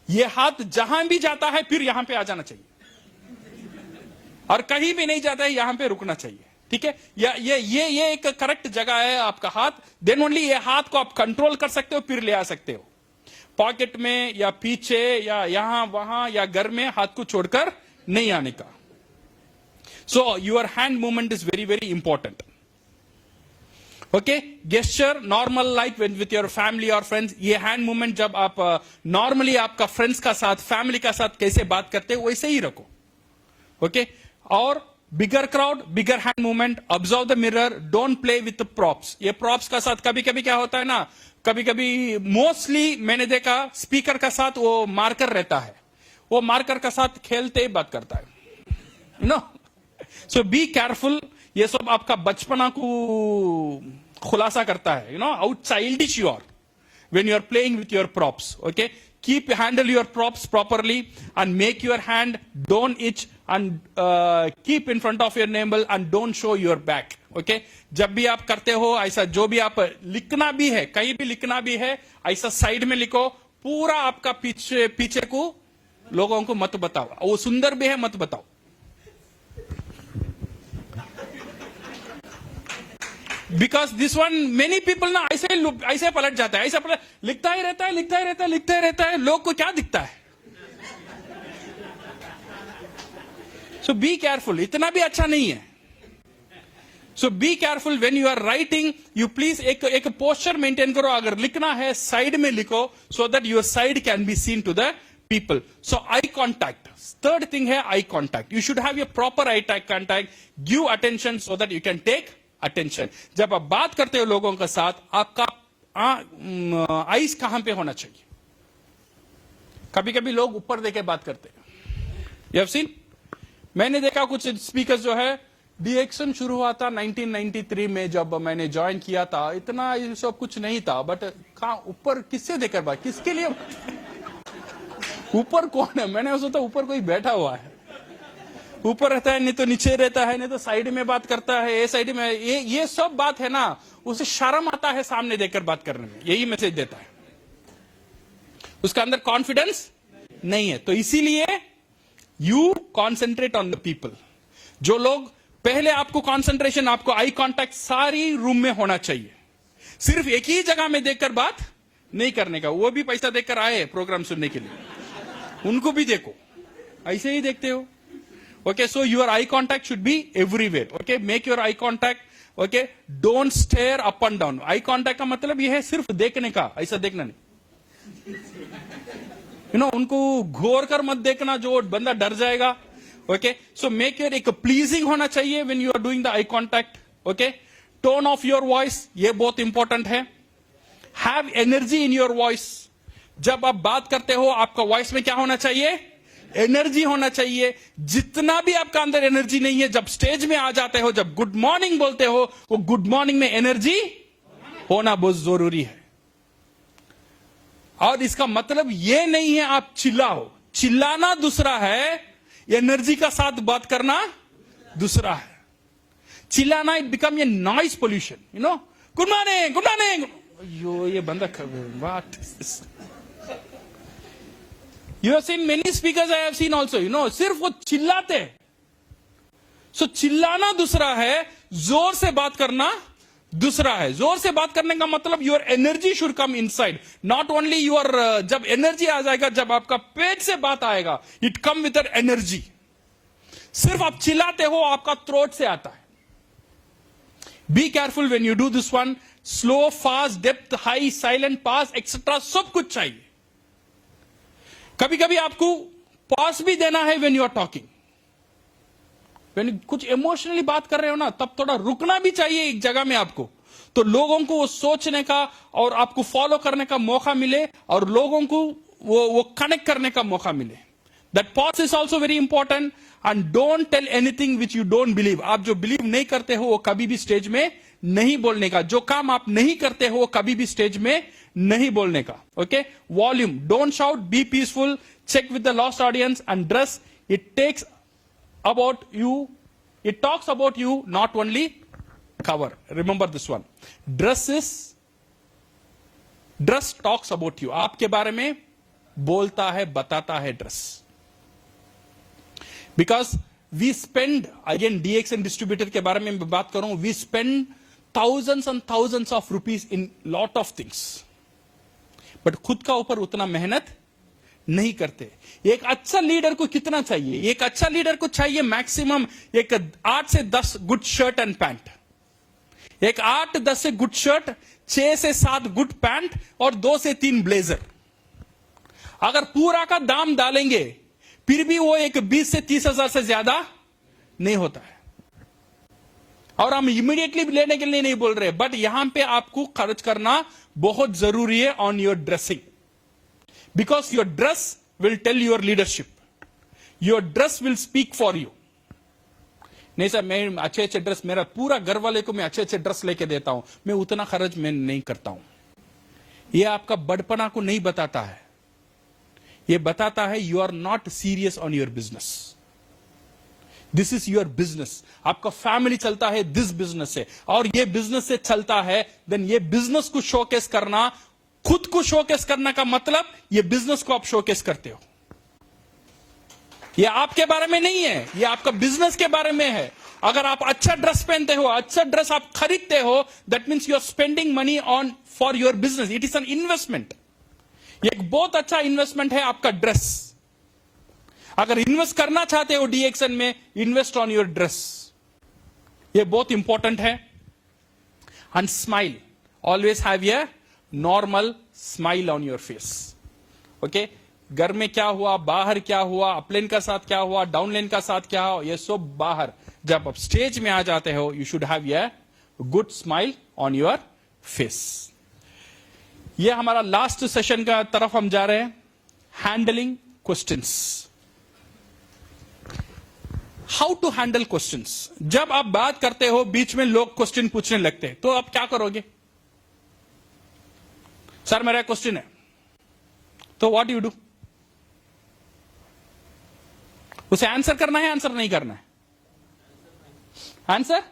ये हाथ जहां भी जाता है फिर यहां पे आ जाना चाहिए, और कहीं भी नहीं जाता है यहां पे रुकना चाहिए, ठीक है? ये एक करेक्ट जगह है आपका हाथ। देन ओनली ये हाथ को आप कंट्रोल कर सकते हो, फिर ले आ सकते हो पॉकेट में या पीछे या यहां वहां या घर में हाथ को छोड़कर नहीं आने का। So your hand movement is very, very important. Okay, gesture normal like when with your family or friends. ये hand movement जब आप normally आपका friends का साथ, family का साथ कैसे बात करते हो वैसे ही रखो. Okay, और bigger crowd, bigger hand movement. Observe the mirror. Don't play with the props. ये props का साथ कभी कभी क्या होता है ना, कभी कभी mostly मैंने देखा speaker का साथ वो marker रहता है, वो marker का साथ खेलते ही बात करता है, you know. So be careful. ये सब आपका बचपना को खुलासा करता है, how childish you are when you are playing with your props. Okay, handle your props properly and make your hand don't itch and keep in front of your navel and don't show your back. Okay, जब भी आप करते हो ऐसा, जो भी आप लिखना भी है, कहीं भी लिखना भी है, ऐसा साइड में लिखो, पूरा आपका पीछे को लोगों को मत बताओ, वो सुंदर भी है मत बताओ। Because this one many people ना ऐसे पलट जाता है, ऐसा पलट, लिखता ही रहता है, लोग को क्या दिखता है? सो बी केयरफुल, इतना भी अच्छा नहीं है। So be careful when you are writing, you please एक पोस्चर मेंटेन करो। अगर लिखना है साइड में लिखो, so that your side can be seen to the people. So eye contact, third thing है eye contact. You should have a proper eye contact, give attention so that you can take attention. जब आप बात करते हो लोगों के साथ, आपका आईज कहां पे होना चाहिए? कभी कभी लोग ऊपर देके बात करते हैं, यू हैव सीन। मैंने देखा कुछ स्पीकर जो है, डीएक्शन शुरू हुआ था 1993 में, जब मैंने ज्वाइन किया था, इतना ये सब कुछ नहीं था, बट कहां ऊपर किससे देकर बात, किसके लिए ऊपर कौन है? मैंने सोचा ऊपर कोई बैठा हुआ है, ऊपर रहता है, नहीं तो नीचे रहता है, नहीं तो साइड में बात करता है, ये साइड में, ये सब बात है ना, उसे शर्म आता है सामने देखकर बात करने में, यही मैसेज देता है। उसका अंदर कॉन्फिडेंस नहीं है। तो इसीलिए you concentrate on the people. जो लोग पहले आपको कॉन्सेंट्रेशन, आपको आई कॉन्टैक्ट सारी रूम में होना चाहिए, सिर्फ एक ही जगह में देखकर बात नहीं करने का। वो भी पैसा देकर आए प्रोग्राम सुनने के लिए, उनको भी देखो, ऐसे ही देखते हो। Okay, so your eye contact should be everywhere. Okay, make your eye contact. Okay, don't stare up and down. Eye contact का मतलब ये है सिर्फ देखने का, ऐसा देखना नहीं। उनको घोर कर मत देखना, जो बंदा डर जाएगा। Okay, so make your एक pleasing होना चाहिए when you are doing the eye contact. Okay, tone of your voice, ये बहुत इंपॉर्टेंट है। Have energy in your voice. जब आप बात करते हो, आपका वॉइस में क्या होना चाहिए? एनर्जी होना चाहिए। जितना भी आपका अंदर एनर्जी नहीं है, जब स्टेज में आ जाते हो, जब गुड मॉर्निंग बोलते हो, वो गुड मॉर्निंग में एनर्जी होना बहुत जरूरी है। और इसका मतलब ये नहीं है आप चिल्लाओ, चिल्लाना दूसरा है, एनर्जी का साथ बात करना दूसरा है। चिल्लाना it become a noise pollution, good morning, good morning, yo ये बंदा what is this. You have seen many speakers, I have seen also, सिर्फ वो चिल्लाते हैं। सो चिल्लाना दूसरा है, जोर से बात करना दूसरा है। जोर से बात करने का मतलब your energy should come inside, not only your, जब एनर्जी आ जाएगा, जब आपका पेट से बात आएगा, इट कम विद एनर्जी। सिर्फ आप चिल्लाते हो, आपका थ्रोट से आता है। B careful when you do this one. Slow, fast, depth, high, silent, pass etcetera सब कुछ चाहिए। कभी कभी आपको पॉज भी देना है when you are talking. When कुछ इमोशनली बात कर रहे हो ना, तब थोड़ा रुकना भी चाहिए एक जगह में आपको, तो लोगों को वो सोचने का और आपको फॉलो करने का मौका मिले और लोगों को वो कनेक्ट करने का मौका मिले। That pause is also very important. And don't tell anything which you don't believe. आप जो बिलीव नहीं करते हो वो कभी भी स्टेज में नहीं बोलने का। जो काम आप नहीं करते हो वो कभी भी स्टेज में नहीं बोलने का। Okay, volume, don't shout, be peaceful, check with the lost audience, and dress, it takes about you, it talks about you, not only cover. Remember this one. Dress talks about you. आपके बारे में बोलता है, बताता है dress. Because we spend, again DXN distributor के बारे में मैं बात करूं, we spend thousands and thousands of rupees in lot of things, but खुद का ऊपर उतना मेहनत नहीं करते। एक अच्छा लीडर को कितना चाहिए? एक अच्छा लीडर को चाहिए मैक्सिमम एक 8 से 10 गुड शर्ट एंड पैंट, एक 8-10 से गुड शर्ट, 6 से 7 गुड पैंट और 2 से 3 ब्लेजर। अगर पूरा का दाम डालेंगे फिर भी वो एक 20 से 30 हजार से ज्यादा नहीं होता है। और हम इमीडिएटली लेने के लिए नहीं बोल रहे, बट यहां पे आपको खर्च करना बहुत जरूरी है on your dressing. Because your dress will tell your leadership. Your dress will speak for you. नहीं सर, मैं अच्छे अच्छे ड्रेस, मेरा पूरा घर वाले को मैं अच्छे अच्छे ड्रेस लेके देता हूं, मैं उतना खर्च मैं नहीं करता हूं। यह आपका बड़पना को नहीं बताता है, यह बताता है you are not serious on your business. This is your business. आपका फैमिली चलता है दिस बिजनेस से, और यह बिजनेस से चलता है, देन ये बिजनेस को शोकेस करना, खुद को शोकेस करने का मतलब ये बिजनेस को आप शोकेस करते हो। ये आपके बारे में नहीं है, ये आपका बिजनेस के बारे में है। अगर आप अच्छा ड्रेस पहनते हो, अच्छा ड्रेस आप खरीदते हो, that means you are spending money on for your business. It is an investment. ये एक बहुत अच्छा इन्वेस्टमेंट है आपका ड्रेस। अगर इन्वेस्ट करना चाहते हो डीएक्सन में, इन्वेस्ट ऑन योर ड्रेस, ये बहुत इंपॉर्टेंट है। And smile, always have a normal smile on your face. Okay, घर में क्या हुआ, बाहर क्या हुआ, अपलेन का साथ क्या हुआ, डाउनलेन का साथ क्या हुआ, ये सब बाहर। जब आप स्टेज में आ जाते हो, you should have a good smile on your face. ये हमारा लास्ट सेशन का तरफ हम जा रहे हैं, handling questions. How to handle questions. जब आप बात करते हो, बीच में लोग क्वेश्चन पूछने लगते हैं, तो आप क्या करोगे? सर मेरा क्वेश्चन है, तो व्हाट यू डू? उसे आंसर करना है, आंसर नहीं करना है? आंसर।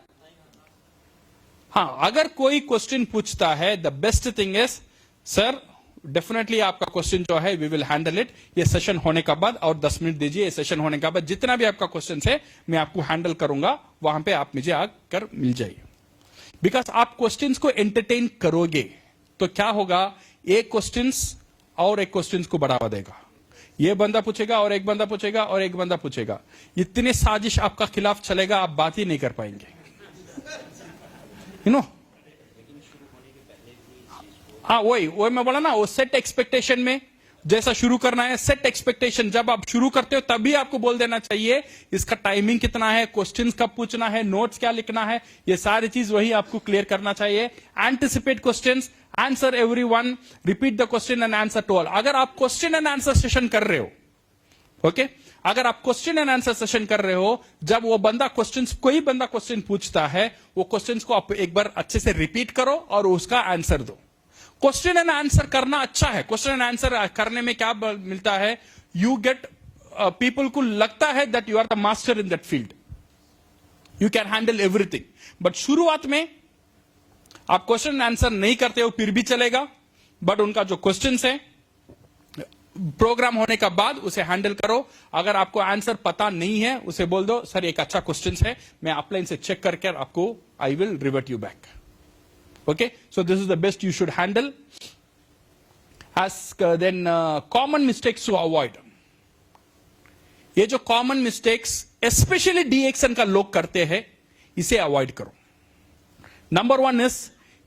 हां, अगर कोई क्वेश्चन पूछता है, the best thing is, sir definitely आपका क्वेश्चन जो है वी विल हैंडल इट। ये सेशन होने का बाद और 10 मिनट दीजिए, ये सेशन होने का बाद जितना भी आपका क्वेश्चन है मैं आपको हैंडल करूंगा, वहां पे आप मुझे आकर मिल जाइए। बिकॉज आप क्वेश्चंस को एंटरटेन करोगे तो क्या होगा, एक क्वेश्चंस और एक क्वेश्चंस को बढ़ावा देगा। ये बंदा पूछेगा और एक बंदा पूछेगा और एक बंदा पूछेगा, इतने साजिश आपका खिलाफ चलेगा, आप बात ही नहीं कर पाएंगे। यू नो, हाँ वही मैं बोला ना, वो सेट एक्सपेक्टेशन में जैसा शुरू करना है, सेट एक्सपेक्टेशन जब आप शुरू करते हो तभी आपको बोल देना चाहिए इसका टाइमिंग कितना है, क्वेश्चंस कब पूछना है, नोट्स क्या लिखना है, ये सारी चीज वही आपको क्लियर करना चाहिए। Anticipate questions, answer everyone, repeat the question and answer to all. अगर आप क्वेश्चन एंड आंसर सेशन कर रहे हो, ओके, अगर आप क्वेश्चन एंड आंसर सेशन कर रहे हो, जब वो बंदा कोई बंदा क्वेश्चन पूछता है, वो क्वेश्चन को आप एक बार अच्छे से रिपीट करो और उसका आंसर दो। क्वेश्चन एंड आंसर करना अच्छा है। क्वेश्चन एंड आंसर करने में क्या मिलता है, यू गेट पीपल को लगता है that you are the master in that field, you can handle everything. But शुरुआत में आप क्वेश्चन एंड आंसर नहीं करते हो फिर भी चलेगा, बट उनका जो क्वेश्चन है प्रोग्राम होने का बाद उसे हैंडल करो। अगर आपको आंसर पता नहीं है, उसे बोल दो सर एक अच्छा क्वेश्चन है, मैं अपलाइन से चेक करके आपको I will revert you back. Okay, so this is the best you should handle. Ask then common mistakes to avoid. ये जो common mistakes especially DXN का लोग करते हैं, इसे avoid करो। Number 1 is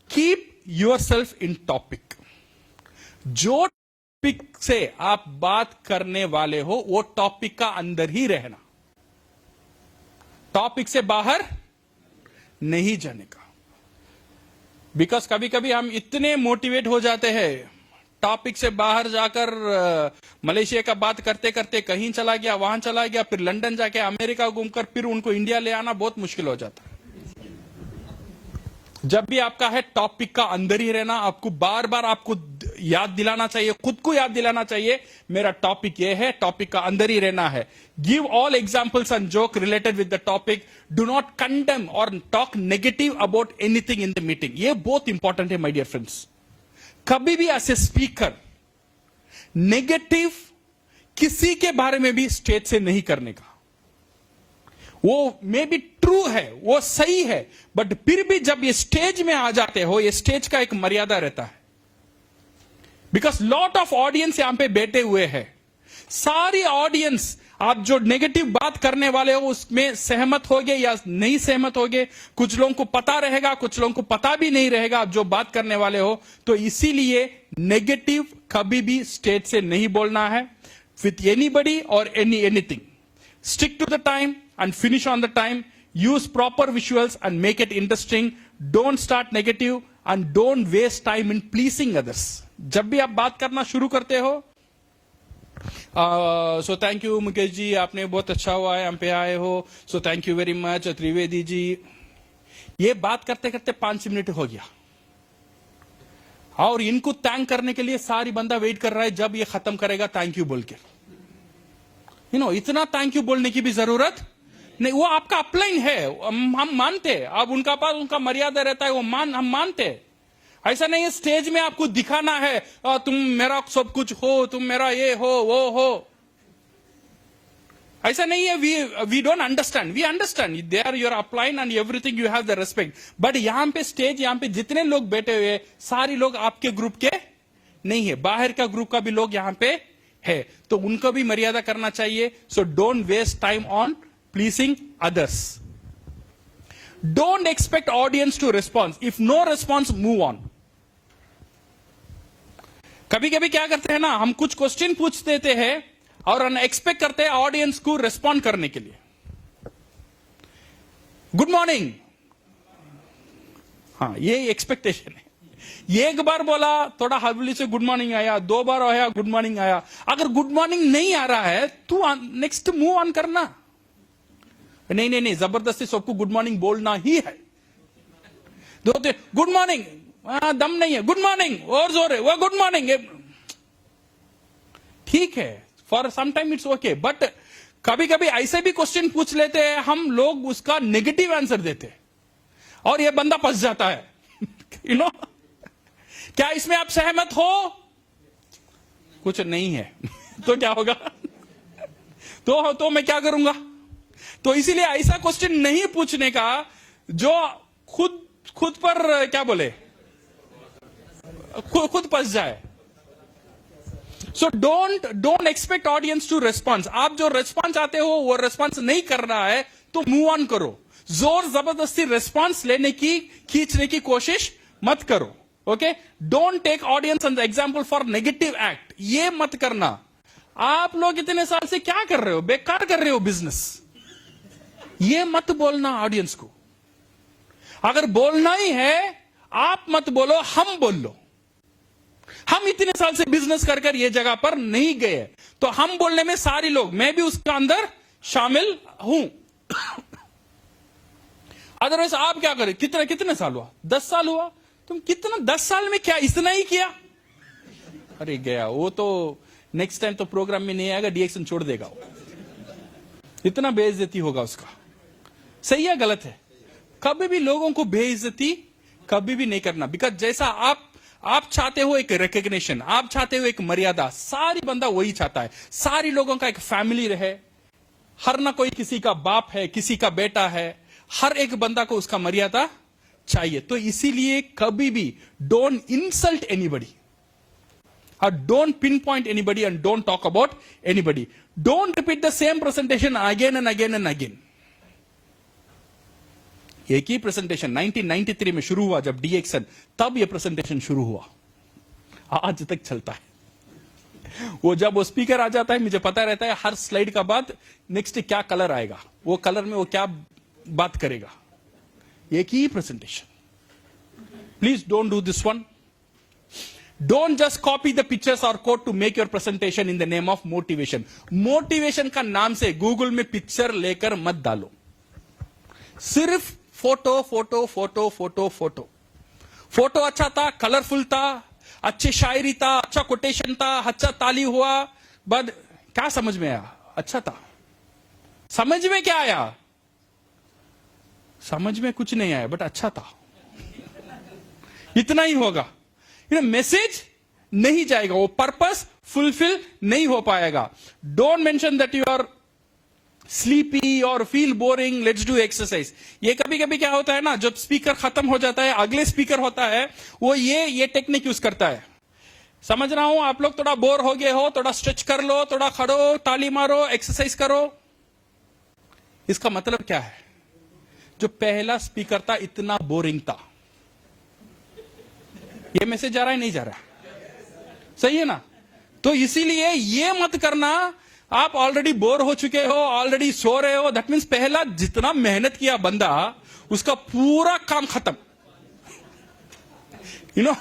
keep yourself in topic. जो topic से आप बात करने वाले हो वो टॉपिक का अंदर ही रहना, टॉपिक से बाहर नहीं जाने का. बिकॉज कभी कभी हम इतने मोटिवेट हो जाते हैं, टॉपिक से बाहर जाकर मलेशिया का बात करते करते कहीं चला गया, वहां चला गया, फिर लंदन जाके अमेरिका घूमकर फिर उनको इंडिया ले आना बहुत मुश्किल हो जाता है. जब भी आपका है टॉपिक का अंदर ही रहना, आपको बार बार आपको याद दिलाना चाहिए, खुद को याद दिलाना चाहिए मेरा टॉपिक ये है, टॉपिक का अंदर ही रहना है. Give all examples and joke related with the topic. Do not condemn और talk negative about anything in the meeting. ये बहुत इंपॉर्टेंट है माय डियर फ्रेंड्स. कभी भी एज ए स्पीकर नेगेटिव किसी के बारे में भी स्टेज से नहीं करने का. वो मे बी ट्रू है, वो सही है, बट फिर भी जब ये स्टेज में आ जाते हो, ये स्टेज का एक मर्यादा रहता है. बिकॉज लॉट ऑफ ऑडियंस यहां पे बैठे हुए हैं. सारी ऑडियंस आप जो नेगेटिव बात करने वाले हो उसमें सहमत होगे या नहीं सहमत होगे. कुछ लोगों को पता रहेगा, कुछ लोगों को पता भी नहीं रहेगा आप जो बात करने वाले हो. तो इसीलिए नेगेटिव कभी भी स्टेज से नहीं बोलना है विथ एनीबडी और anything. Stick to the time and finish on the time. Use proper visuals and make it interesting. Don't start negative and don't waste time in pleasing others. जब भी आप बात करना शुरू करते हो, so thank you Mukesh ji, आपने बहुत अच्छा हुआ है हम पे आए हो, so thank you very much Trivedi ji. ये बात करते करते 5 मिनट हो गया और इनको थैंक करने के लिए सारी बंदा वेट कर रहा है जब ये खत्म करेगा थैंक यू बोल के. इतना थैंक यू बोलने की भी जरूरत नहीं. वो आपका अपलाइन है, हम मानते हैं. अब उनका पास उनका मर्यादा रहता है, हम मानते हैं. ऐसा नहीं है स्टेज में आपको दिखाना है तुम मेरा सब कुछ हो, तुम मेरा ये हो वो हो. ऐसा नहीं है. We don't understand, we understand they are your upline and everything, you have the respect. But यहां पे स्टेज, यहां पे जितने लोग बैठे हुए सारे लोग आपके ग्रुप के नहीं है, बाहर का ग्रुप का भी लोग यहां पे है, तो उनको भी मर्यादा करना चाहिए. So don't waste time on pleasing others. Don't expect audience to response. If no response move on. कभी कभी क्या करते हैं ना, हम कुछ क्वेश्चन पूछ देते हैं और हम एक्सपेक्ट करते हैं ऑडियंस को रिस्पॉन्ड करने के लिए. गुड मॉर्निंग, हाँ ये एक्सपेक्टेशन है. एक बार बोला थोड़ा हल्की से गुड मॉर्निंग आया, 2 बार आया गुड मॉर्निंग आया. अगर गुड मॉर्निंग नहीं आ रहा है तो नेक्स्ट मूव ऑन करना. नहीं, जबरदस्ती सबको गुड मॉर्निंग बोलना ही है. गुड मॉर्निंग, दम नहीं है, गुड मॉर्निंग और जोर है, वो गुड मॉर्निंग. ठीक है, for some time it's okay. But कभी कभी ऐसे भी क्वेश्चन पूछ लेते हैं हम लोग, उसका नेगेटिव आंसर देते हैं और ये बंदा फंस जाता है. क्या इसमें आप सहमत हो? कुछ नहीं है तो क्या होगा? तो मैं क्या करूंगा? तो इसीलिए ऐसा क्वेश्चन नहीं पूछने का जो खुद पर क्या बोले, खुद फंस जाए. So don't expect audience to response. आप जो रेस्पॉन्स चाहते हो वो रेस्पॉन्स नहीं कर रहा है तो मूव ऑन करो. जोर जबरदस्ती रेस्पॉन्स लेने की, खींचने की कोशिश मत करो. Okay, don't take audience as example for negative act. ये मत करना. आप लोग इतने साल से क्या कर रहे हो, बेकार कर रहे हो बिजनेस. ये मत बोलना ऑडियंस को. अगर बोलना ही है आप मत बोलो, हम बोल लो. हम इतने साल से बिजनेस कर ये जगह पर नहीं गए, तो हम बोलने में सारे लोग, मैं भी उसका अंदर शामिल हूं. अदरवाइज आप क्या करें? कितने साल हुआ? 10 साल हुआ. तुम कितना 10 साल में क्या इतना ही किया? अरे गया वो तो नेक्स्ट टाइम तो प्रोग्राम में नहीं आएगा, डीएक्शन छोड़ देगा. इतना बेइज्जती होगा उसका. सही है गलत है? कभी भी लोगों को बेइज्जती कभी भी नहीं करना. बिकॉज जैसा आप चाहते हो एक रिकग्निशन, आप चाहते हो एक मर्यादा, सारी बंदा वही चाहता है. सारी लोगों का एक फैमिली रहे, हर ना कोई किसी का बाप है, किसी का बेटा है, हर एक बंदा को उसका मर्यादा चाहिए. तो इसीलिए कभी भी डोंट इंसल्ट एनीबडी और don't pin point anybody and don't talk about anybody. Don't repeat the same presentation again and again and again. एक ही प्रेजेंटेशन 1993 में शुरू हुआ जब डीएक्सन, तब ये प्रेजेंटेशन शुरू हुआ, आज तक चलता है। वो जब वो स्पीकर आ जाता है, मुझे पता रहता है हर स्लाइड का बाद नेक्स्ट क्या कलर आएगा, वो कलर में वो क्या बात करेगा। एक ही presentation. Please don't do this one. Don't just copy the pictures or quote to make your presentation in the name of motivation. Motivation का नाम से गूगल में पिक्चर लेकर मत डालो, सिर्फ photo photo photo photo photo. Photo अच्छा था, कलरफुल था, अच्छी शायरी था, अच्छा कोटेशन था, अच्छा ताली हुआ, बट क्या समझ में आया? अच्छा था। समझ में क्या आया? समझ में कुछ नहीं आया, बट अच्छा था, इतना ही होगा। मैसेज नहीं जाएगा, वो पर्पस फुलफिल नहीं हो पाएगा। Don't mention that you are sleepy और feel boring, let's do exercise. ये कभी कभी क्या होता है ना, जब स्पीकर खत्म हो जाता है, अगले स्पीकर होता है, वो ये टेक्निक यूज करता है। समझ रहा हूं, आप लोग थोड़ा बोर हो गए हो, थोड़ा स्ट्रेच कर लो, थोड़ा खड़ो, ताली मारो, एक्सरसाइज करो। इसका मतलब क्या है? जो पहला स्पीकर था इतना बोरिंग था। ये मैसेज जा रहा है, नहीं जा रहा? सही है ना? तो इसीलिए ये मत करना, आप ऑलरेडी बोर हो चुके हो, ऑलरेडी सो रहे हो, दैट मीन्स पहला जितना मेहनत किया बंदा, उसका पूरा काम खत्म। यू नो,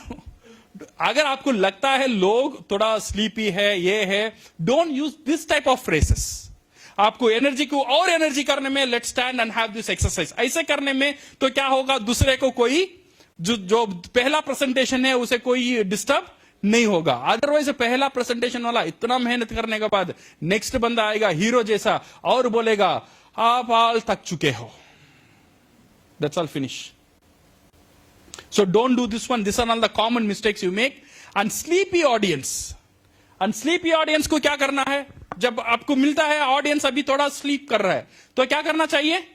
अगर आपको लगता है लोग थोड़ा स्लीपी है, ये है, don't use this type of phrases. आपको एनर्जी को और एनर्जी करने में, let's stand and have this exercise, ऐसे करने में तो क्या होगा, दूसरे को कोई जो पहला प्रेजेंटेशन है उसे कोई डिस्टर्ब नहीं होगा। अदरवाइज पहला प्रेजेंटेशन वाला इतना मेहनत करने के बाद नेक्स्ट बंदा आएगा हीरो जैसा और बोलेगा आप ऑल थक चुके हो, that's all finish. So don't do this one, this are all the common mistakes you make. And sleepy audience, को क्या करना है? जब आपको मिलता है ऑडियंस अभी थोड़ा स्लीप कर रहा है, तो क्या करना चाहिए?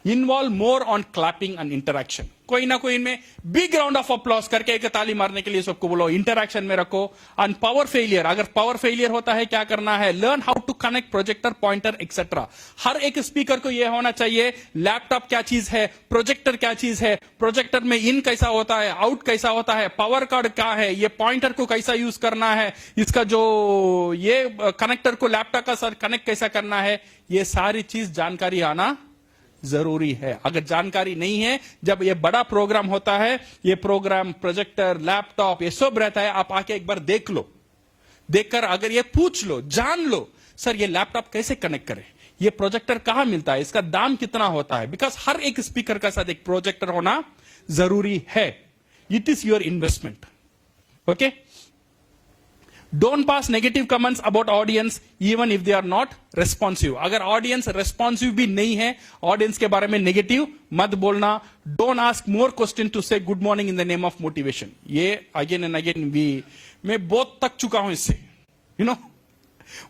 Involve more on clapping and interaction. कोई ना कोई इनमें बिग राउंड ऑफ अप्लॉज करके एक ताली मारने के लिए सबको बोलो, इंटरैक्शन में रखो। एंड पावर फेलियर, अगर पावर फेलियर होता है क्या करना है? Learn how to connect projector, pointer etcetera. हर एक स्पीकर को यह होना चाहिए, लैपटॉप क्या चीज है, प्रोजेक्टर क्या चीज है, प्रोजेक्टर में इन कैसा होता है, आउट कैसा होता है, पावर कार्ड क्या है, ये पॉइंटर को कैसा यूज करना है, इसका जो ये कनेक्टर को लैपटॉप का साथ कनेक्ट कैसा करना है, ये सारी चीज जानकारी आना जरूरी है। अगर जानकारी नहीं है, जब ये बड़ा प्रोग्राम होता है, ये प्रोग्राम प्रोजेक्टर, लैपटॉप, ये सब रहता है, आप आके एक बार देख लो, देखकर अगर ये पूछ लो, जान लो, सर ये लैपटॉप कैसे कनेक्ट करें, ये प्रोजेक्टर कहां मिलता है, इसका दाम कितना होता है, बिकॉज हर एक स्पीकर का साथ एक प्रोजेक्टर होना जरूरी है। It is your investment. Okay, don't pass negative comments about audience even if they are not responsive. अगर ऑडियंस रेस्पॉन्सिव भी नहीं है, ऑडियंस के बारे में नेगेटिव मत बोलना। Don't ask more question to say good morning in the name of motivation. ये अगेन एंड अगेन मैं बहुत थक चुका हूं इससे। यू नो,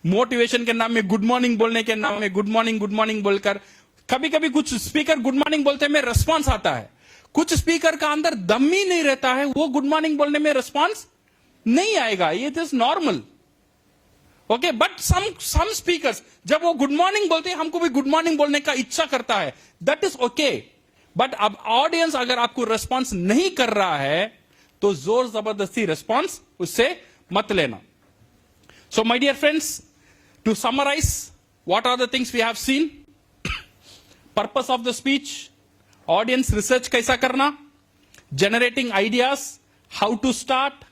मोटिवेशन के नाम में, गुड मॉर्निंग बोलने के नाम में, गुड मॉर्निंग बोलकर, कभी कभी कुछ स्पीकर गुड मॉर्निंग बोलते में रेस्पॉन्स आता है, कुछ स्पीकर का अंदर दम ही नहीं रहता है, वो गुड मॉर्निंग बोलने में रेस्पॉन्स नहीं आएगा। ये is normal. Okay, but some speakers जब वो गुड मॉर्निंग बोलते हैं, हमको भी गुड मॉर्निंग बोलने का इच्छा करता है, दैट इज ओके। बट अब ऑडियंस अगर आपको रेस्पॉन्स नहीं कर रहा है, तो जोर जबरदस्ती रेस्पॉन्स उससे मत लेना। So my dear friends, to summarize, what are the things we have seen? Purpose of the speech, audience research कैसा करना, generating ideas, how to start,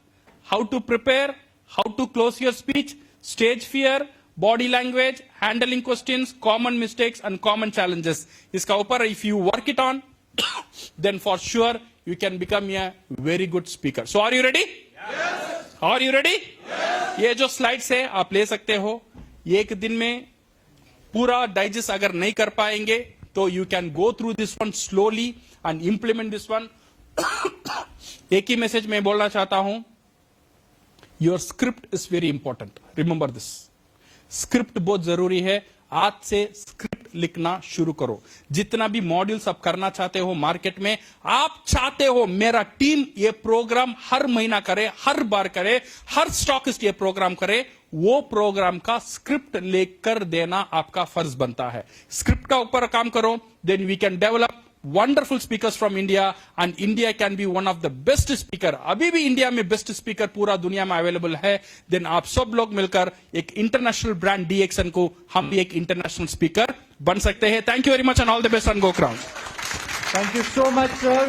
how to prepare, how to close your speech, stage fear, body language, handling questions, common mistakes and common challenges. इसका ऊपर if you work it on, then for sure you can become a very good speaker. So are you ready? Yes. Are you ready? Yes. ये जो slides है आप ले सकते हो, एक दिन में पूरा डाइजेस्ट अगर नहीं कर पाएंगे तो you can go through this one slowly and implement this one. एक ही मैसेज मैं बोलना चाहता हूं, your script is very important, remember this. Script बहुत जरूरी है। आज से स्क्रिप्ट लिखना शुरू करो। जितना भी मॉड्यूल्स आप करना चाहते हो मार्केट में, आप चाहते हो मेरा टीम ये प्रोग्राम हर महीना करे, हर बार करे, हर स्टॉकिस्ट ये प्रोग्राम करे, वो प्रोग्राम का स्क्रिप्ट लेकर देना आपका फर्ज बनता है। स्क्रिप्ट का ऊपर काम करो, then we can develop wonderful speakers from India and India can be one of the best speaker. अभी भी इंडिया में बेस्ट स्पीकर पूरा दुनिया में अवेलेबल है। देन आप सब लोग मिलकर एक इंटरनेशनल ब्रांड DXN को हम भी एक इंटरनेशनल स्पीकर बन सकते हैं। Thank you very much and all the best on GoCrown। Thank you so much, sir.